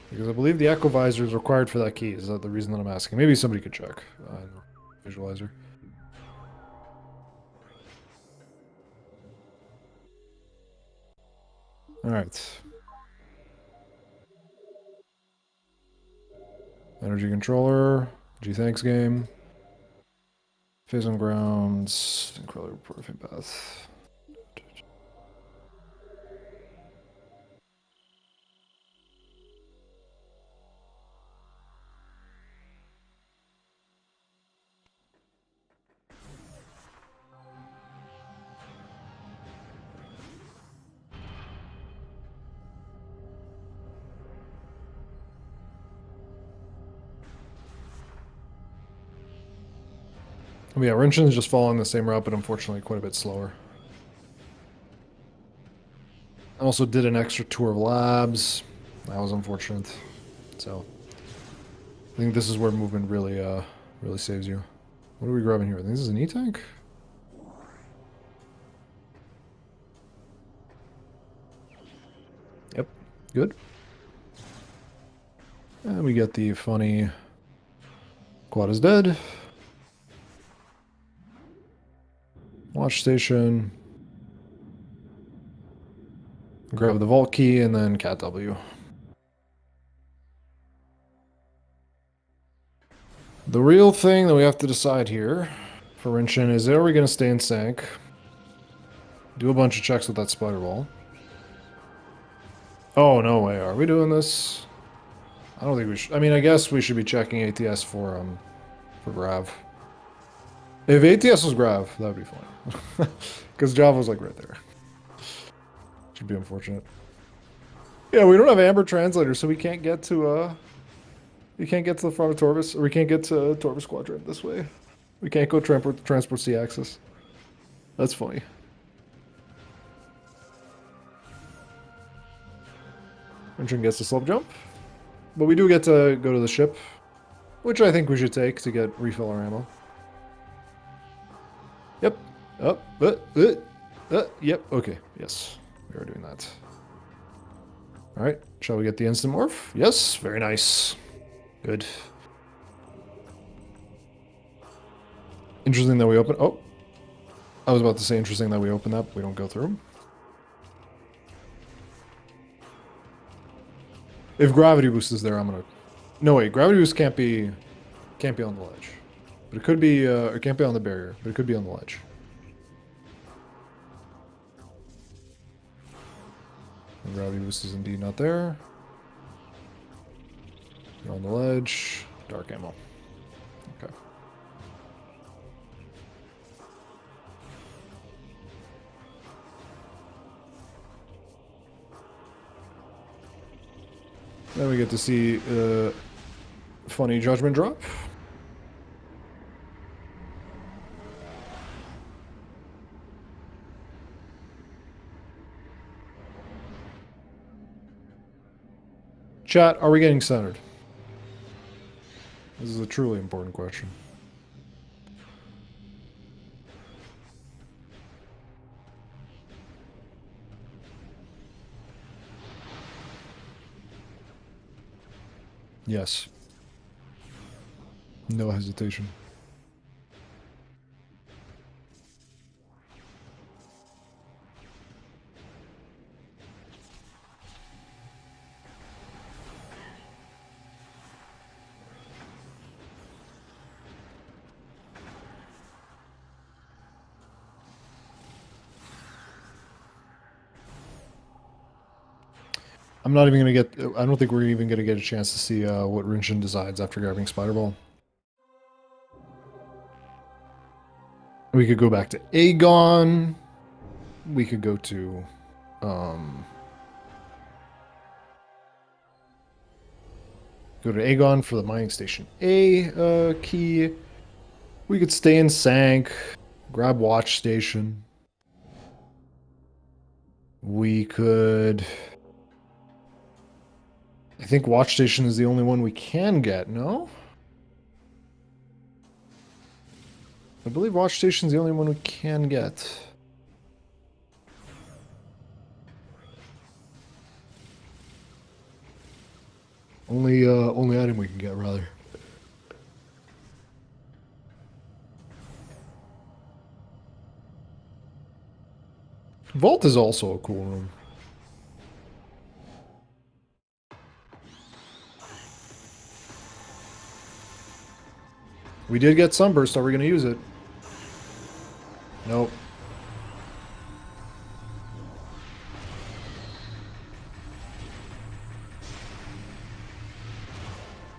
Because I believe the echo visor is required for that key. Is that the reason that I'm asking? Maybe somebody could check. Visualizer. Alright. Energy controller. G-Thanks game. Phase on grounds. Incredible report path. I mean, yeah, Rinchon's just following the same route, but unfortunately quite a bit slower. I also did an extra tour of labs. That was unfortunate. So, I think this is where movement really, really saves you. What are we grabbing here? I think this is an E-tank? Yep. Good. And we get the funny quad is dead. Watch station. Grab the vault key and then cat W. The real thing that we have to decide here for Rinchon is, are we going to stay in sync? Do a bunch of checks with that spider ball. Oh, no way. Are we doing this? I don't think we should. I mean, I guess we should be checking ATS for Grav. If ATS was Grav, that would be fine. Because JhavA was like right there. Should be unfortunate. Yeah, we don't have Amber Translator, so we can't get to we can't get to the front of Torvis, or we can't get to Torvis Quadrant this way. We can't go transport C axis. That's funny. Rinchon gets the slope jump. But we do get to go to the ship, which I think we should take to get refill our ammo. Yep. Yep. Okay. Yes. We are doing that. Alright. Shall we get the instant morph? Yes. Very nice. Good. Interesting that we open... Oh. I was about to say interesting that we open that, but we don't go through. If gravity boost is there, I'm gonna... No, wait. Gravity boost can't be on the ledge. But it could be... it can't be on the barrier, but it could be on the ledge. And gravity boost is indeed not there. You're on the ledge. Dark ammo. Okay. Then we get to see funny judgment drop. Chat, are we getting centered? This is a truly important question. Yes. No hesitation. I'm not even going to get... I don't think we're even going to get a chance to see what Rinchon decides after grabbing Spider Ball. We could go back to Aegon. We could go to... go to Aegon for the mining station A key. We could stay in Sank. Grab Watch Station. We could... I think Watch Station is the only one we can get, no? I believe Watch Station is the only one we can get. Only item we can get, rather. Vault is also a cool room. We did get Sunburst. Are we going to use it? Nope.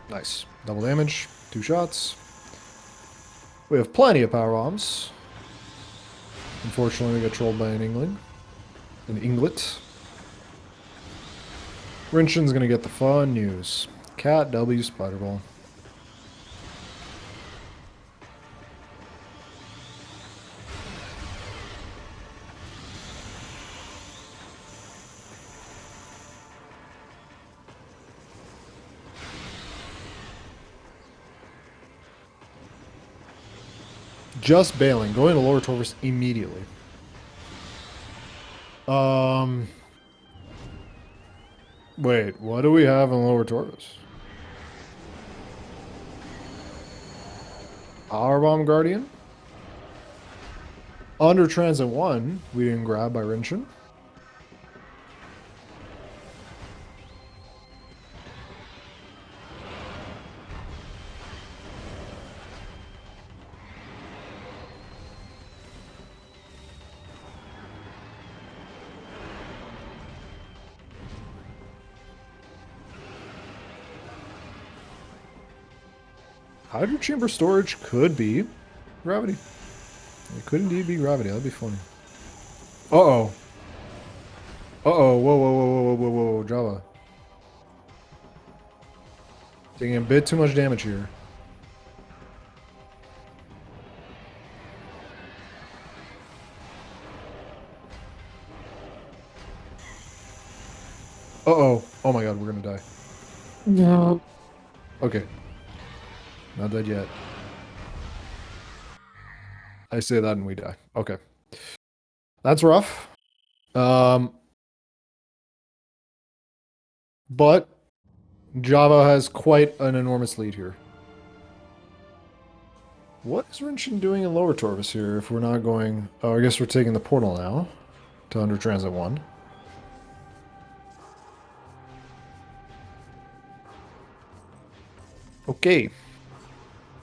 Nice. Double damage. 2 shots. We have plenty of power bombs. Unfortunately, we got trolled by an Ingling. An Inglet. Rinchon's going to get the fun news. Cat W Spider Ball. Just bailing. Going to lower Torvus immediately. Wait, what do we have in lower Torvus? Powerbomb Guardian? Under Transit 1, we didn't grab by Rinchon. Hydro Chamber Storage could be gravity. It could indeed be gravity. That'd be funny. Uh-oh. Uh-oh. Whoa, whoa, whoa, whoa, whoa, whoa, whoa, JhavA. Taking a bit too much damage here. Uh-oh. Oh my god, we're gonna die. No. Okay. Not dead yet. I say that and we die. Okay. That's rough. But JhavA has quite an enormous lead here. What is Rinchon doing in lower Torvus here if we're not going... Oh, I guess we're taking the portal now to Under Transit 1. Okay.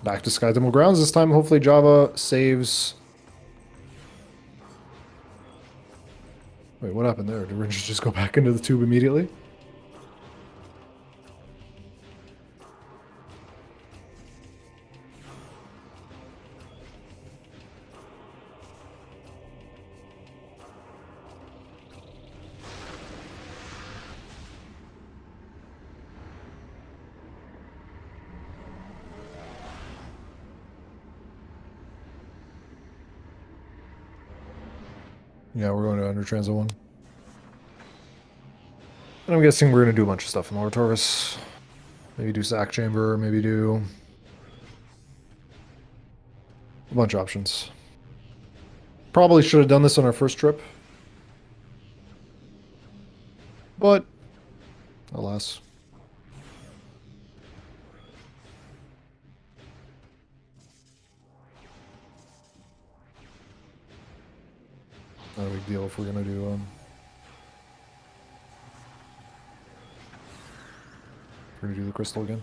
Back to Sky Temple Grounds. This time, hopefully, JhavA saves... Wait, what happened there? Did Rinchon just go back into the tube immediately? Yeah, we're going to Under Transit 1. And I'm guessing we're going to do a bunch of stuff in Lower Torvis. Maybe do Sack Chamber, maybe do a bunch of options. Probably should have done this on our first trip. But, alas. Not a big deal if we're going to do... We're going to do the crystal again.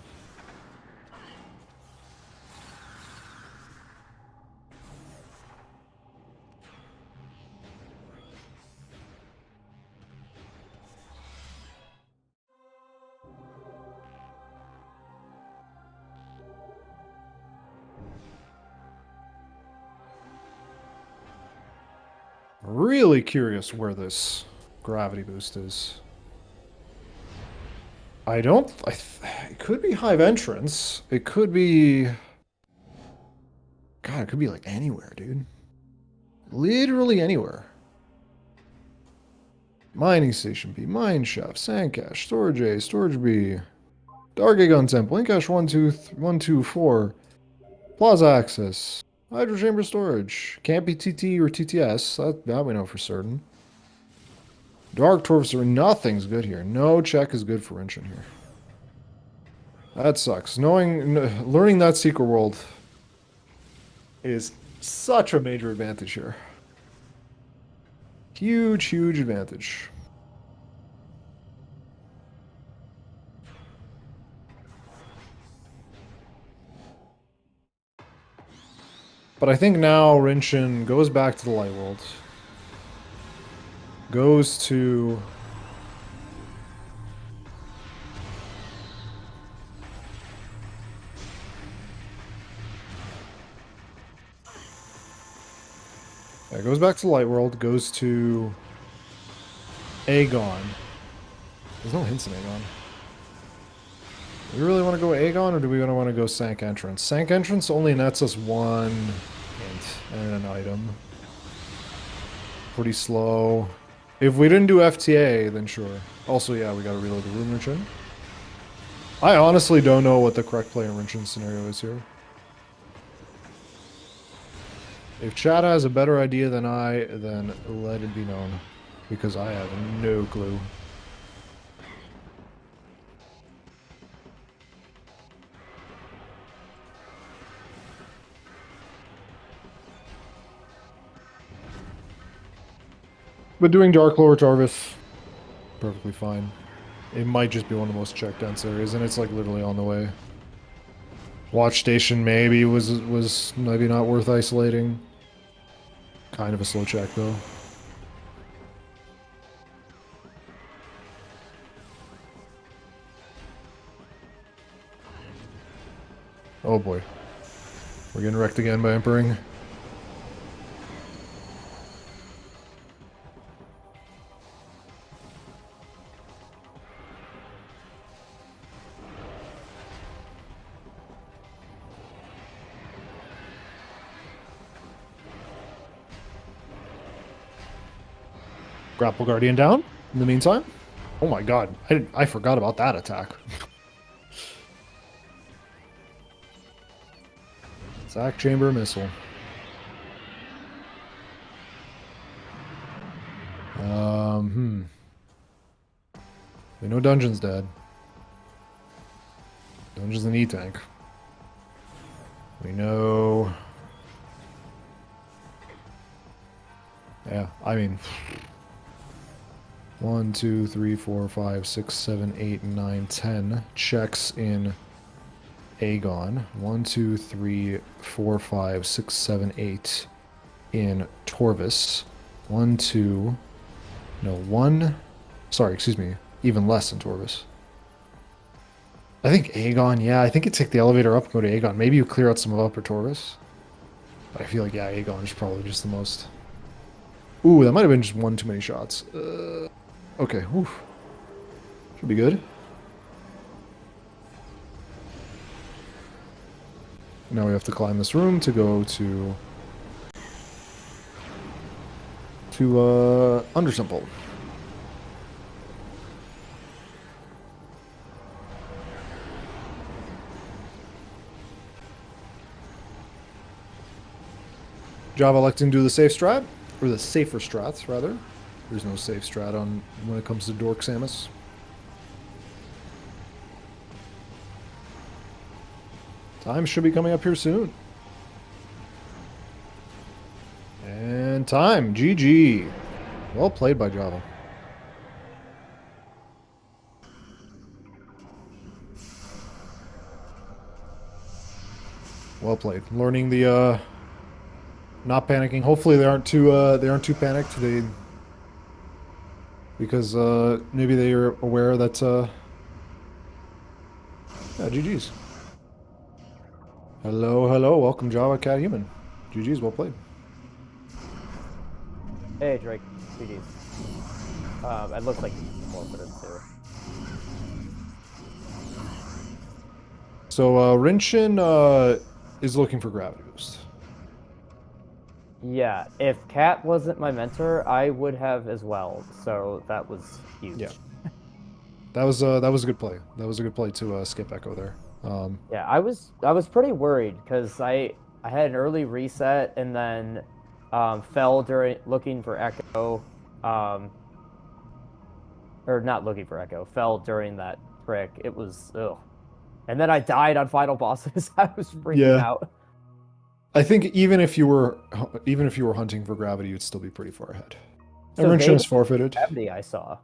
Really curious where this gravity boost is. I don't... it could be Hive Entrance. It could be... God, it could be like anywhere, dude. Literally anywhere. Mining Station B, Mine Shaft, Sand Cache, Storage A, Storage B, Dark Aegon Temple, Incache 1, 2, 4, Plaza Access, Hydro Chamber Storage, can't be TT or TTS, that we know for certain. Dark Torvis, nothing's good here. No check is good for Rinchon here. That sucks. Learning that secret world is such a major advantage here. Huge, huge advantage. But I think now Rinchon goes back to the Light World. Goes to... Yeah, goes back to the Light World, goes to... Aegon. There's no hints in Aegon. Do we really want to go Aegon, or do we want to go Sank Entrance? Sank Entrance only nets us one hint and an item. Pretty slow. If we didn't do FTA, then sure. Also, yeah, we gotta reload the room, Rinchon. I honestly don't know what the correct play in Rinchon's scenario is here. If Chad has a better idea than I, then let it be known. Because I have no clue. But doing Dark Lower Torvis, perfectly fine. It might just be one of the most check dense areas, and it's like literally on the way. Watch Station maybe was maybe not worth isolating. Kind of a slow check though. Oh boy. We're getting wrecked again by Empering. Grapple Guardian down in the meantime. Oh my god, I forgot about that attack. Sack Chamber Missile. We know Dungeon's dead. Dungeon's an E-Tank. We know... Yeah, I mean... 1, 2, 3, 4, 5, 6, 7, 8, 9, 10 checks in Aegon. 1, 2, 3, 4, 5, 6, 7, 8 in Torvis. 1, 2... No, 1... Sorry, excuse me. Even less in Torvis. I think Aegon, yeah. I think you take the elevator up and go to Aegon. Maybe you clear out some of Upper Torvis. But I feel like, yeah, Aegon is probably just the most... Ooh, that might have been just one too many shots. Okay, oof. Should be good. Now we have to climb this room to go to Undertemple. JhavA electing to do the safe strat, or the safer strats rather. There's no safe strat on when it comes to Dork Samus. Time should be coming up here soon. And time, GG. Well played by JhavA. Well played. Learning the not panicking. Hopefully they aren't too panicked. Because maybe they are aware that yeah, GG's. Hello, hello, welcome JhavA, catHuman. GG's, well played. Hey Drake, GG's. It looks like more for this too. So Rinchon is looking for gravity boost. Yeah, if Cat wasn't my mentor, I would have as well. So that was huge. Yeah, that was a good play. That was a good play to skip Echo there. Yeah, I was pretty worried because I had an early reset and then fell during looking for Echo, or not looking for Echo, fell during that trick. It was ugh. And then I died on final bosses. I was freaking out. I think even if you were hunting for gravity, you'd still be pretty far ahead. So And Rinchon is forfeited. Gravity, I saw.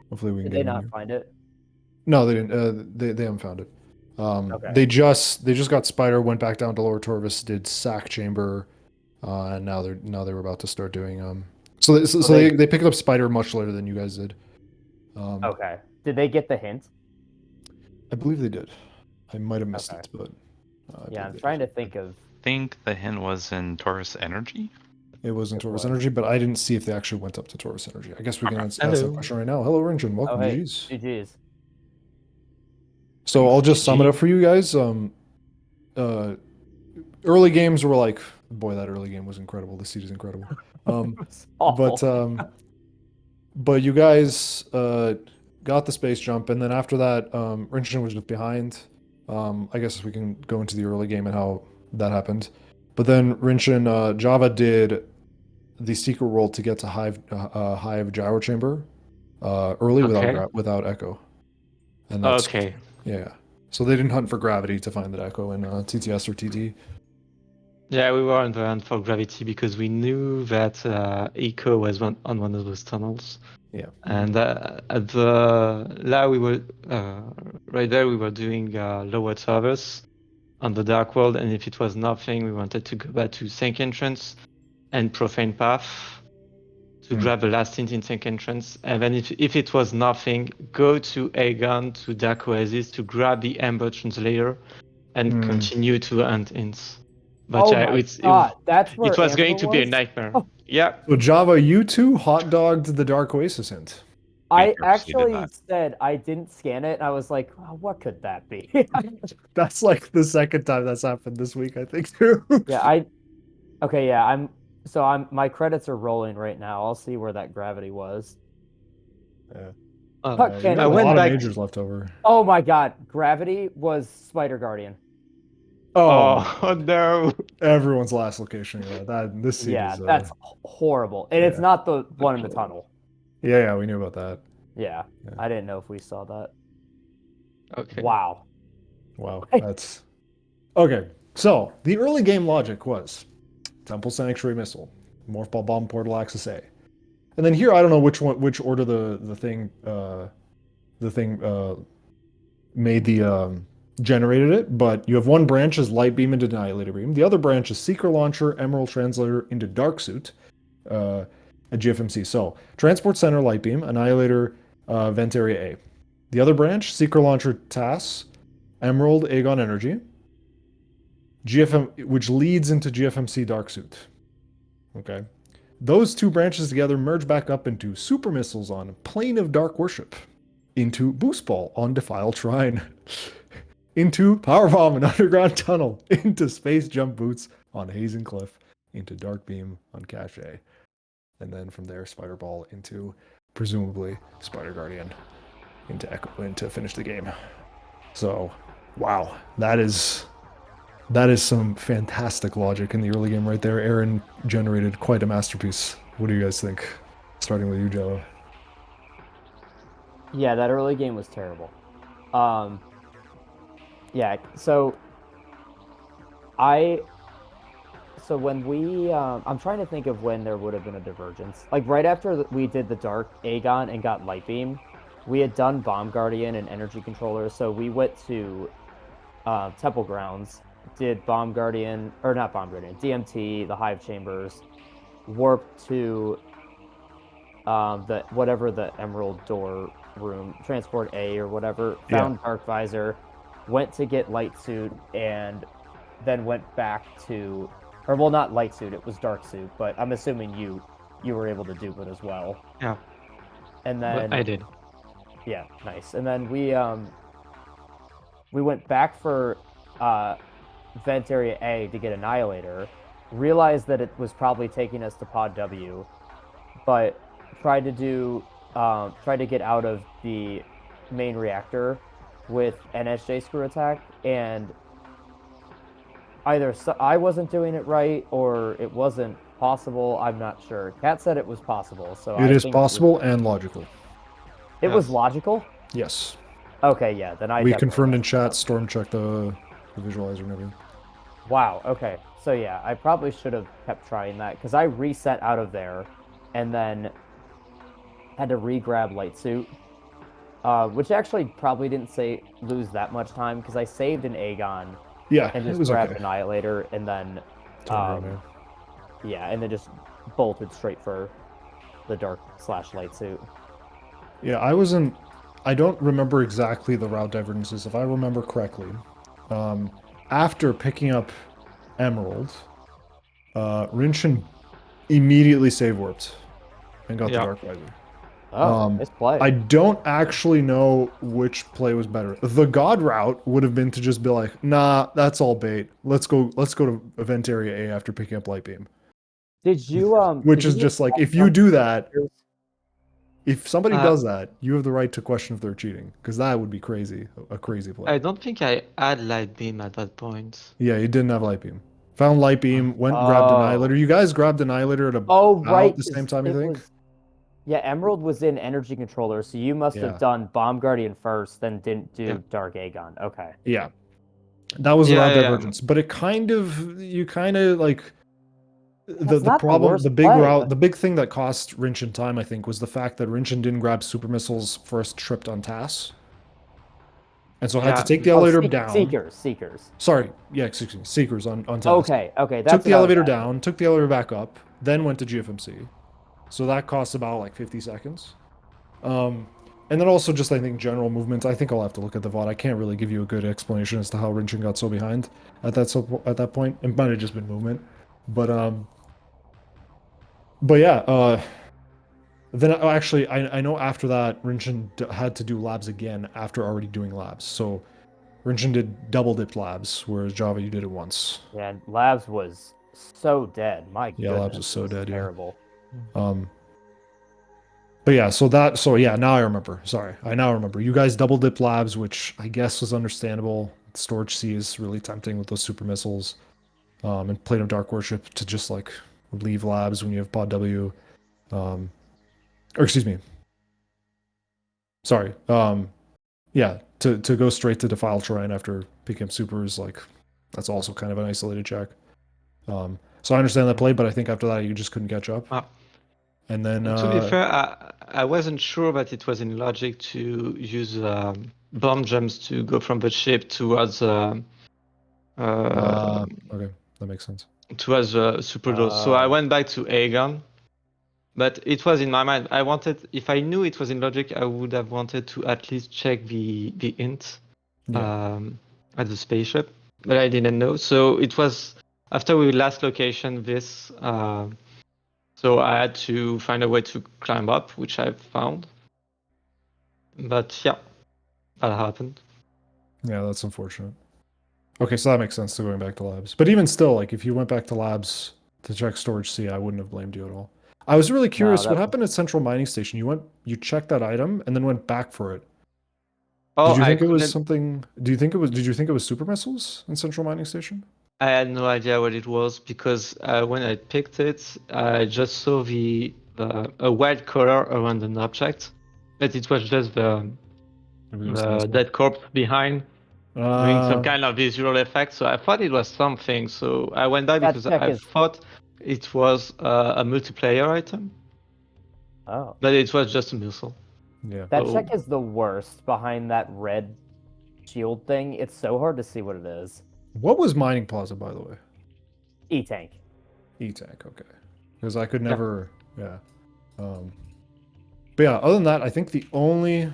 Hopefully we can Did get they him not here. find it? No, they didn't. They haven't found it. Okay. They just got Spider, went back down to Lower Torvis, did Sack Chamber, and now they were about to start doing So they picked up Spider much later than you guys did. Okay. Did they get the hint? I believe they did. I might have missed it, but yeah, I'm trying to think of. I think the hint was in Taurus Energy. It was in Taurus Energy, but I didn't see if they actually went up to Taurus Energy. I guess we can ask that Hello. question right now. Hello, Rinchon. Welcome, Oh, hey, GG's. GG's. So I'll just sum it up for you guys. Early games were like, boy, that early game was incredible. The seed is incredible. But you guys got the space jump, and then after that, Rinchon was just behind. I guess we can go into the early game and how that happened. But then Rinchon, JhavA did the secret world to get to Hive Gyro Chamber early without Echo. And that's, Okay. Yeah. So they didn't hunt for gravity to find that Echo in TTS or TT. Yeah, we were on the hunt for gravity because we knew that Echo was on one of those tunnels. Yeah. And at the we were right there. We were doing lower service on the Dark World, and if it was nothing, we wanted to go back to Sync Entrance and Profane Path to grab the last hint in Sync Entrance, and then if it was nothing, go to Aegon to Dark Oasis to grab the Ember Translator and continue to hunt hints. But oh my God, that's where it was Amber going to be a nightmare. Oh. Yeah. So JhavA, you two hot dogged the Dark Oasis hint. I actually said I didn't scan it. And I was like, oh, what could that be? That's like the second time that's happened this week, I think, too. Yeah, okay, yeah, my credits are rolling right now. I'll see where that gravity was. Yeah. I went went back. majors left over. Oh my God, gravity was Spider Guardian. Oh no! Everyone's last location. Yeah, this seed yeah, is, that's horrible, and it's not the one in the tunnel. Yeah, we knew about that. Yeah, I didn't know if we saw that. Okay. Wow, that's okay. So the early game logic was Temple Sanctuary Missile, Morph Ball Bomb Portal Axis A, and then here I don't know which order the thing made the generated it, but you have one branch as Light Beam into Annihilator Beam, the other branch is Seeker Launcher, Emerald Translator into Dark Suit, a GFMC. So Transport Center Light Beam, Annihilator Vent Area A. The other branch, Seeker Launcher TAS, Emerald Aegon Energy, GFM, which leads into GFMC Dark Suit. Okay. Those two branches together merge back up into Super Missiles on Plane of Dark Worship, into Boost Ball on Defiled Shrine, into Powerbomb and Underground Tunnel, into Space Jump Boots on Hazen Cliff, into Dark Beam on Cache, and then from there Spider Ball into presumably Spider Guardian into Echo to finish the game. So Wow, that is some fantastic logic in the early game right there. Aaron generated quite a masterpiece. What do you guys think? Starting with you, JhavA. Yeah, that early game was terrible. Yeah, so I so when we I'm trying to think of when there would have been a divergence. Like right after we did the Dark Aegon and got Light Beam, we had done Bomb Guardian and Energy Controller, so we went to Temple Grounds, did Bomb Guardian or not Bomb Guardian, DMT, the Hive Chambers, warped to the whatever the Emerald Door room, Transport A or whatever, found Dark Visor, went to get Light Suit, and then went back to, or well, not Light Suit, it was Dark Suit, but I'm assuming you were able to do it as well. Yeah, And but then I did. yeah, nice. And then we went back for Vent Area A to get Annihilator, realized that it was probably taking us to Pod W, but tried to get out of the main reactor with NSJ Screw Attack, and either I wasn't doing it right or it wasn't possible. I'm not sure. Kat said it was possible, so It I is think possible and logical. it was Yes. logical. Yes. Okay, yeah, then I We definitely confirmed in messed chat, up. Storm checked the visualizer and everything. Wow. Okay. So yeah, I probably should have kept trying that because I reset out of there, and then had to re-grab Light Suit, which actually probably didn't lose that much time because I saved an Aegon Yeah, and it just was grabbed okay. Annihilator, and then Turned around here. yeah, and then just bolted straight for the Dark/Light Suit. Yeah, I don't remember exactly the route divergences. If I remember correctly, after picking up Emerald, Rinchon immediately save warped and got the Yeah. Dark Visor. Oh, nice play. I don't actually know which play was better. The God route would have been to just be like, nah, that's all bait. Let's go to Event Area A after picking up Light Beam. Did you Which did is you just like, get if you do that, some- if somebody Uh, does that, you have the right to question if they're cheating, because that would be crazy, a crazy play. I don't think I had light beam at that point. Yeah, you didn't have Light Beam. Found Light Beam, went and grabbed Annihilator. Oh. You guys grabbed Annihilator at Oh, about right, the same 'cause time, you it think? was yeah, Emerald was in Energy Controller, so you must Yeah. have done Bomb Guardian first, then didn't do Yeah. Dark Aegon. Okay. Yeah. That was a Yeah, route yeah, divergence. But it kind of, you kind of like, That's the not the problem, worst the big play, route, but the big thing that cost Rinchon time, I think, was the fact that Rinchon didn't grab super missiles first tripped on TAS. And so I had to Yeah. take the oh, elevator down. Seekers. Sorry, yeah, excuse me, Seekers on TAS. Okay, Took that's the what I was elevator asking. down, took the elevator back up, then went to GFMC. So that costs about like 50 seconds. And then also just, I think, general movement. I think I'll have to look at the VOD. I can't really give you a good explanation as to how Rinchon got so behind at that point. It might have just been movement. But yeah, then actually, I know after that, Rinchon had to do labs again after already doing labs. So Rinchon did double dipped labs, whereas JhavA, you did it once. Yeah, and Labs was so dead. My Yeah, goodness, Labs was so it dead, yeah. terrible. But yeah, so yeah, now I remember. Sorry, I now remember. You guys double dipped labs, which I guess was understandable. Storage C is really tempting with those super missiles. And Plate of Dark Worship to just like leave labs when you have Pod W. Or excuse me. Sorry. Yeah, to go straight to Defile Terrain after picking up supers, like that's also kind of an isolated check. So I understand that play, but I think after that you just couldn't catch up. And then To be fair, I wasn't sure that it was in logic to use bomb jumps to go from the ship towards okay, that makes sense. towards super dose. So I went back to Aegon, but it was in my mind. I wanted, if I knew it was in logic, I would have wanted to at least check the int at the spaceship, but I didn't know. So it was after we last location this. So I had to find a way to climb up, which I found. But yeah, that happened. Yeah, that's unfortunate. Okay, so that makes sense to going back to labs. But even still, like if you went back to labs to check storage C, I wouldn't have blamed you at all. I was really curious what happened at Central Mining Station. You checked that item and then went back for it. Oh, Did you I think it was couldn't. something? Do you think it was? Did you think it was super missiles in Central Mining Station? I had no idea what it was because when I picked it, I just saw a white color around an object, but it was just Maybe it was the missile. dead corpse behind doing some kind of visual effect. So I thought it was something. So I went by That because check I is. thought it was a multiplayer item, Oh. but it was just a missile. Yeah. That Oh. check is the worst behind that red shield thing. It's so hard to see what it is. What was Mining Plaza, by the way? E-tank. E-tank, okay. Because I could never, yeah. But yeah, other than that, I think the only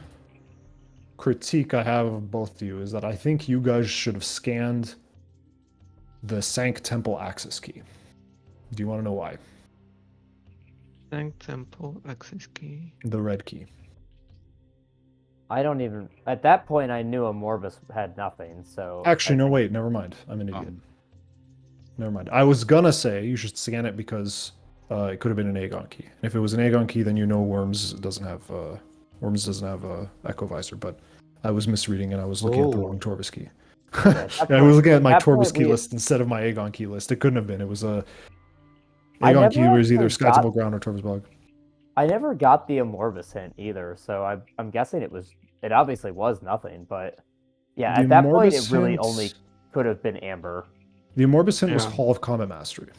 critique I have of both of you is that I think you guys should have scanned the Sank Temple access key. Do you want to know why? Tank temple access key. The red key. I don't even. At that point, I knew a Morbus had nothing. So Actually, no, wait, never mind. I'm an idiot. Never mind. I was gonna say you should scan it because it could have been an Aegon key. If it was an Aegon key, then you know Worms doesn't have Echo Visor. But I was misreading and I was looking at the wrong Torvis key. I was looking at my Torvis key list instead of my Aegon key list. It couldn't have been. It was a Aegon key was either Skytable Ground or Torvis Bog. I never got the Amorphous hint either, so I'm guessing it obviously was nothing, but yeah, The at that point Amorphous it really hint- only could have been Amber. The Amorphous hint was Yeah. Hall of Combat Mastery.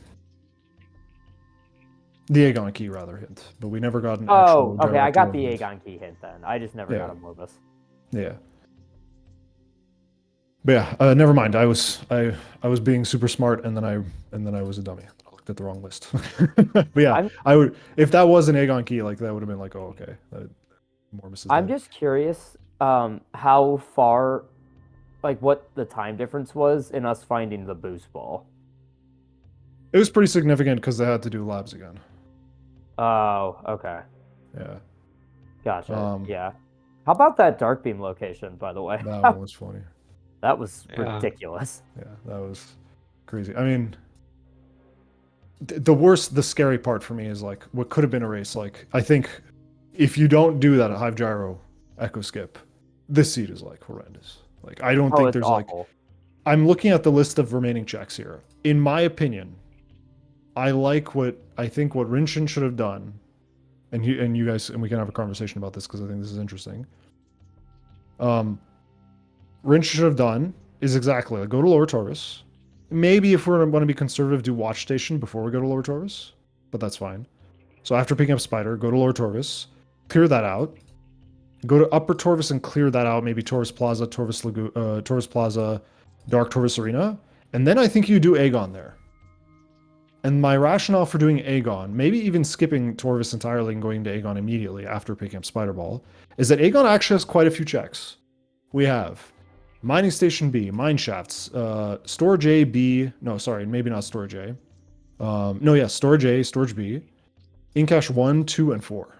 The Aegon key rather hint, but we never got an Oh, actual okay, I direct got the hint. Aegon key hint then. I just never Yeah. got Amorphous. Yeah. But yeah, never mind. I was being super smart and then I was a dummy. I looked at the wrong list. But yeah, I would if that was an Aegon key, like that would have been like, oh okay. Mormus is I'm dead. just curious how far, like what the time difference was in us finding the boost ball. It was pretty significant because they had to do labs again. Oh, okay. Yeah. Gotcha. Yeah. How about that dark beam location, by the way? That one was funny. That was Yeah. ridiculous. Yeah, that was crazy. I mean, the scary part for me is like what could have been a race. Like, I think if you don't do that at Hive Gyro Echo Skip, this seed is like horrendous. Like, I don't think it's there's awful. like. I'm looking at the list of remaining checks here. In my opinion, I like what Rinchon should have done, and you guys, and we can have a conversation about this because I think this is interesting. Rinchon should have done is exactly like go to Lower Torvis. Maybe if we're going to be conservative, do Watch Station before we go to Lower Torvis, but that's fine. So after picking up Spider, go to Lower Torvis, clear that out. Go to Upper Torvis and clear that out. Maybe Torvis Plaza, Torvis Plaza, Dark Torvis Arena, and then I think you do Aegon there. And my rationale for doing Aegon, maybe even skipping Torvis entirely and going to Aegon immediately after picking up Spider Ball, is that Aegon actually has quite a few checks. We have Mining Station B, Mine Shafts, Storage A, B, no, sorry, maybe not Storage A. Storage A, Storage B, Incash 1, 2, and 4.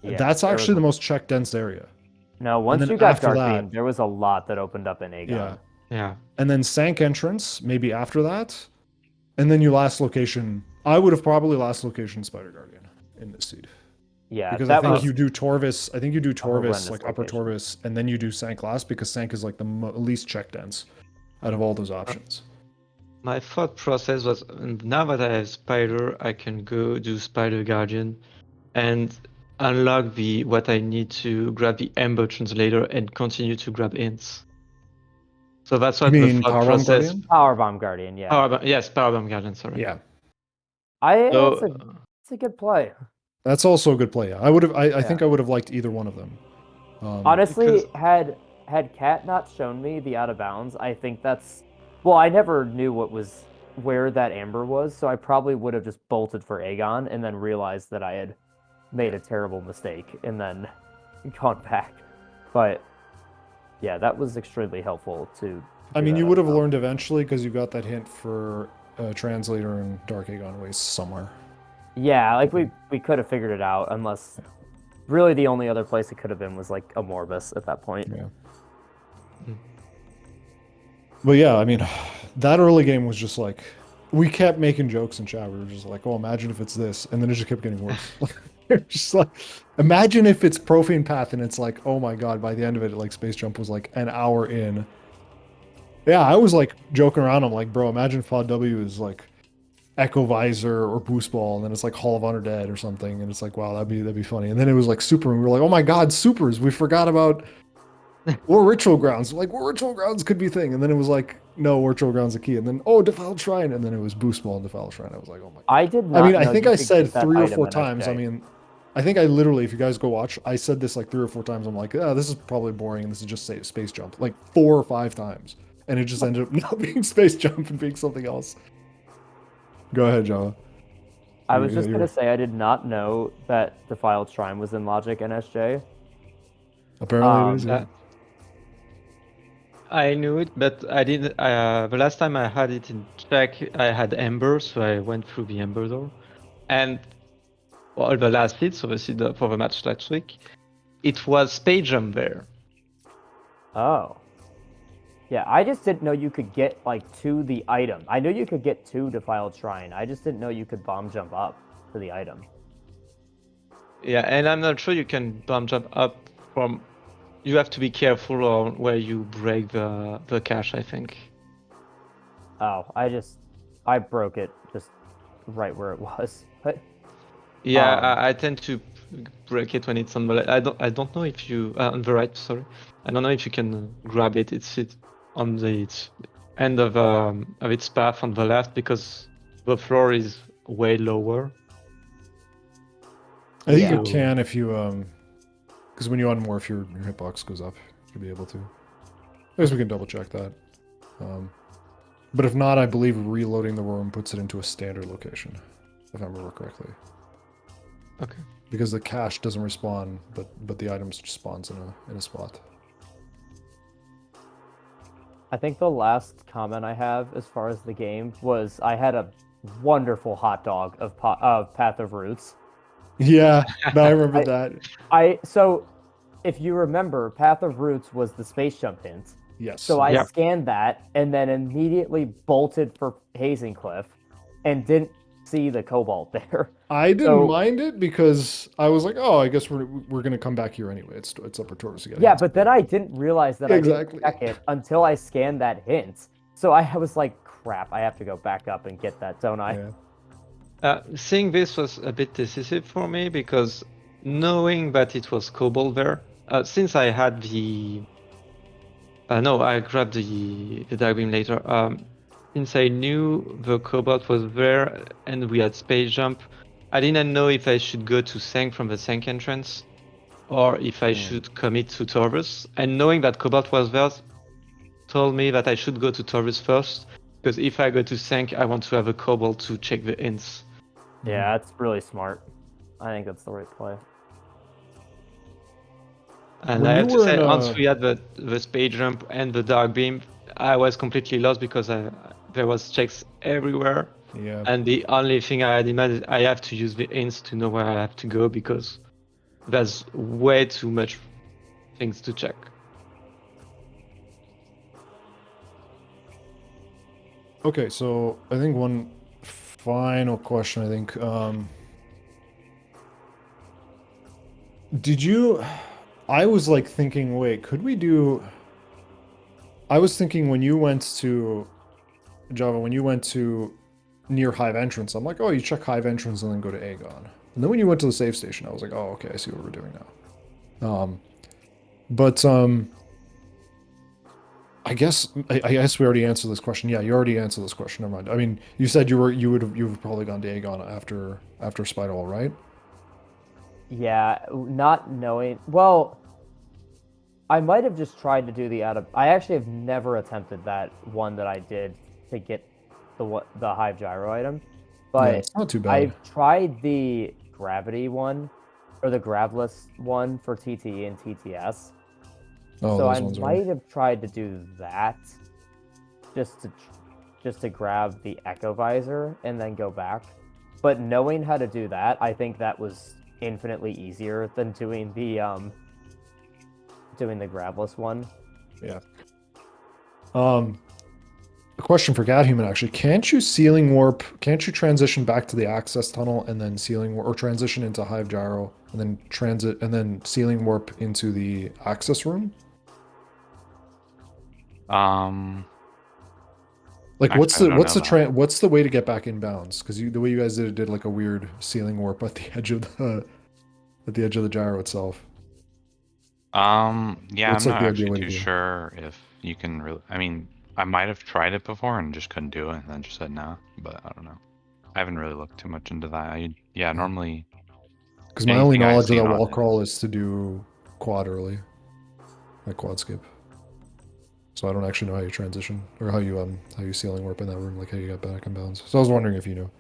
Yeah, That's actually the most check dense area. No, once then you got after dark that- beam, there was a lot that opened up in Aegon. Yeah. Yeah. And then Sank entrance, maybe after that. And then your last location, I would have probably last location Spider Guardian in this seed. Yeah, Because that I think was you do Torvis, horrendous like Upper location. Torvis, and then you do Sank last because Sank is like the least check dense out of all those options. My thought process was now that I have Spider, I can go do Spider Guardian and unlock what I need to grab the Ember Translator and continue to grab hints. So that's what You the mean thought Power Bomb process. Guardian? Power Bomb Guardian. Yeah, Yes, Power Bomb Guardian. Sorry. Yeah. So, It's a good play. That's also a good play. I would have I Yeah. think I would have liked either one of them. Honestly, because- had Cat not shown me the out of bounds, I think that's. Well, I never knew where that Amber was, so I probably would have just bolted for Aegon and then realized that I had made a terrible mistake and then gone back. But yeah, that was extremely helpful to. I do mean, that you out would of have bounds. learned eventually because you got that hint for Translator and Dark Aegon Waste somewhere. Yeah, like we could have figured it out, unless really the only other place it could have been was like a Morbus at that point. Yeah. But yeah, I mean, that early game was just like we kept making jokes in chat. We were just like, "Oh, imagine if it's this," and then it just kept getting worse. Just like, imagine if it's Profane Path and it's like, oh my god, by the end of it, like Space Jump was like an hour in. Yeah, I was like joking around. I'm like, bro, imagine FOD W is like Echo Visor or Boost Ball, and then it's like Hall of Honor Dead or something, and it's like, wow, that'd be funny. And then it was like Super, and we were like, oh my god, Supers, we forgot about War Ritual Grounds. Like, War Ritual Grounds could be a thing. And then it was like, no, War Ritual Grounds a key. And then, oh, Defiled Shrine. And then it was Boost Ball and Defiled Shrine. I was like, oh my god. I did I not mean, I know think you I could said get that 3 or item 4 in times. I SJ. mean, I think I literally, if you guys go watch, I said this like 3 or 4 times. I'm like, yeah, this is probably boring. And this is just say Space Jump. Like 4 or 5 times. And it just ended up not being Space Jump and being something else. Go ahead, JhavA. I was just gonna say I did not know that Defiled Shrine was in Logic and SJ. Apparently it is, yeah. I knew it, but I didn't. The last time I had it in check, I had Ember, so I went through the Ember door. And well, the last hits, obviously, for the match last week, it was Space Jump there. Oh. Yeah, I just didn't know you could get like to the item. I knew you could get to Defiled Shrine. I just didn't know you could bomb jump up to the item. Yeah, and I'm not sure you can bomb jump up from. You have to be careful on where you break the cache, I think. Oh, I broke it just right where it was. But Yeah, I tend to break it when it's on the left. I don't know if you on the right. Sorry, I don't know if you can grab it. It's on the end of its path on the left because the floor is way lower. I think Yeah. you can if you, because when you unmorph, your hitbox goes up. You'll be able to. I guess we can double check that. But if not, I believe reloading the room puts it into a standard location, if I remember correctly. Okay. Because the cache doesn't respawn, but the items just spawns in a spot. I think the last comment I have as far as the game was I had a wonderful hot dog of Path of Roots. Yeah, no, I remember that. So if you remember, Path of Roots was the space jump hint. Yes. So I Yeah. scanned that and then immediately bolted for Hazing Cliff and didn't see the cobalt there. I didn't So- mind it because I was like, oh, I guess we're gonna come back here anyway. It's Upper Taurus again. Yeah, but then I didn't realize that Exactly. I didn't check it until I scanned that hint. So I was like, crap, I have to go back up and get that, don't I? Yeah. Seeing this was a bit decisive for me because knowing that it was Cobalt there, since I had the no, I grabbed the Dark Beam later. Since I knew the Cobalt was there and we had Space Jump, I didn't know if I should go to Sank from the Sank entrance or if I should commit to Taurus. And knowing that Cobalt was there told me that I should go to Taurus first, because if I go to Sank, I want to have a Cobalt to check the hints. Yeah, that's really smart. I think that's the right play. And When I you have to were say, in, once we had the Space Jump and the Dark Beam, I was completely lost because there was checks everywhere. Yeah. And the only thing I had in mind is I have to use the hints to know where I have to go because there's way too much things to check. Okay, so I think one final question. I think, did you? I was like thinking, wait, could we do? I was thinking when you went to JhavA, when you went to near Hive entrance, I'm like, oh, you check Hive entrance and then go to Aegon. And then when you went to the save station, I was like, oh, okay, I see what we're doing now. I guess we already answered this question. Yeah, you already answered this question. Never mind. I mean, you said you would have probably gone to Aegon after Spider, right? Yeah, not knowing. Well, I might have just tried to do the I actually have never attempted that one that I did to get the Hive Gyro item, but Yeah, it's not too bad. I've tried the Gravity one or the Gravless one for TTE and TTS. Oh, So those I ones might have tried to do that just to grab the Echo Visor and then go back. But knowing how to do that, I think that was infinitely easier than doing the Gravless one. Yeah. A question for catHuman actually. Can't you ceiling warp? Can't you transition back to the access tunnel and then ceiling warp, or transition into Hive Gyro and then transit and then ceiling warp into the access room? Like Actually, I don't know that. what's the way to get back in bounds? Because the way you guys did like a weird ceiling warp at the edge of the gyro itself. Yeah, What's I'm like not the ideal actually way to too do it? sure if you can really. I mean, I might have tried it before and just couldn't do it, and then just said no. But I don't know. I haven't really looked too much into that. Yeah, normally Because my only anything I've knowledge of seen that on wall it. crawl is to do quad early, like quad skip. So I don't actually know how you transition or how you ceiling warp in that room, like how you got back in bounds. So I was wondering if you know.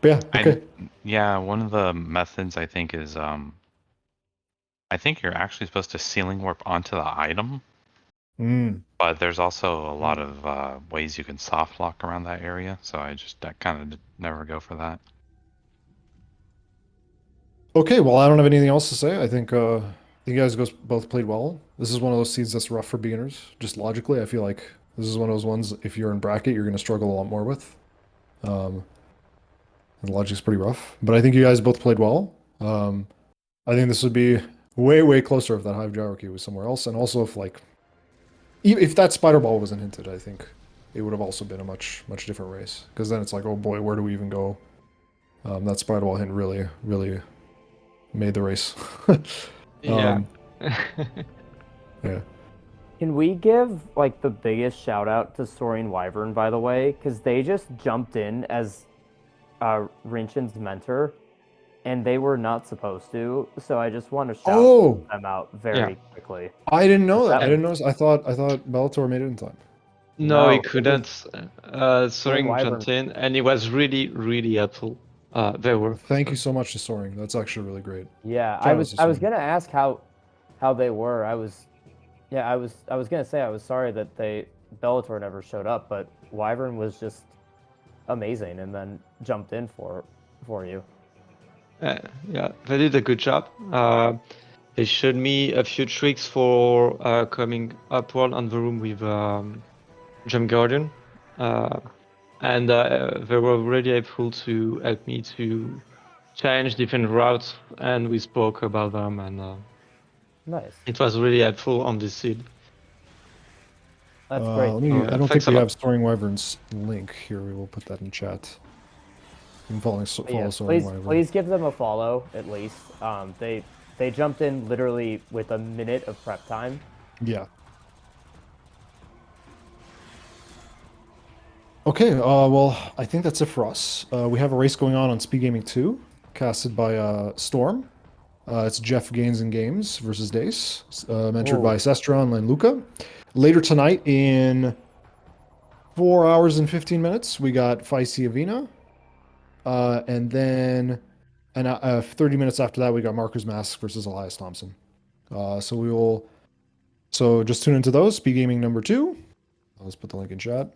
But yeah, okay. Yeah, one of the methods I think is I think you're actually supposed to ceiling warp onto the item, Mm. but there's also a lot of ways you can soft lock around that area. So I kind of never go for that. Okay, well, I don't have anything else to say. I think you guys both played well. This is one of those seeds that's rough for beginners. Just logically, I feel like this is one of those ones, if you're in bracket, you're going to struggle a lot more with. And the logic's pretty rough. But I think you guys both played well. I think this would be way, way closer if that Hive Gyroki was somewhere else. And also if that Spider Ball wasn't hinted, I think it would have also been a much, much different race. Because then it's like, oh boy, where do we even go? That Spider Ball hint really, really made the race. Yeah. Yeah. Can we give like the biggest shout out to Soaring Wyvern, by the way? Because they just jumped in as Rinchon's mentor, and they were not supposed to. So I just want to shout them out very quickly. I didn't know that. I Yeah. didn't notice. I thought Bellator made it in time. No, he No, couldn't. Soaring Wyvern. jumped in, and he was really, really helpful. They were. Thank you so much to Soaring. That's actually really great. Yeah, Shout out to I was Soaring. gonna ask how they were. I was gonna say I was sorry that Bellator never showed up, but Wyvern was just amazing and then jumped in for you. Yeah, they did a good job. They showed me a few tricks for coming upward on the room with Jump Guardian. And they were really able to help me to change different routes, and we spoke about them, and Nice. it was really helpful on this seed. That's great. I don't think Thanks a we lot. have Soaring Wyvern's link here. We will put that in chat. You can follow Yeah, Soaring Wyvern. please give them a follow at least. They jumped in literally with a minute of prep time. Yeah. Okay, well, I think that's it for us. We have a race going on SpeedGaming 2, casted by Storm. It's Jeff Gaines and Games versus Dace, mentored by Sestron and Luca. Later tonight, in 4 hours and 15 minutes, we got Faisi Avina. And then 30 minutes after that, we got Marcus Mask versus Elias Thompson. So just tune into those. SpeedGaming number 2. Let's put the link in chat.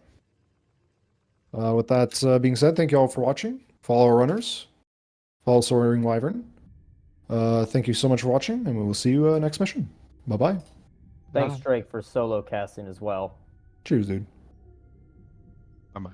With that being said, thank you all for watching. Follow our runners. Follow Soaring Wyvern. Thank you so much for watching, and we will see you next mission. Bye-bye. Thanks, Drake, for solo casting as well. Cheers, dude. Bye-bye.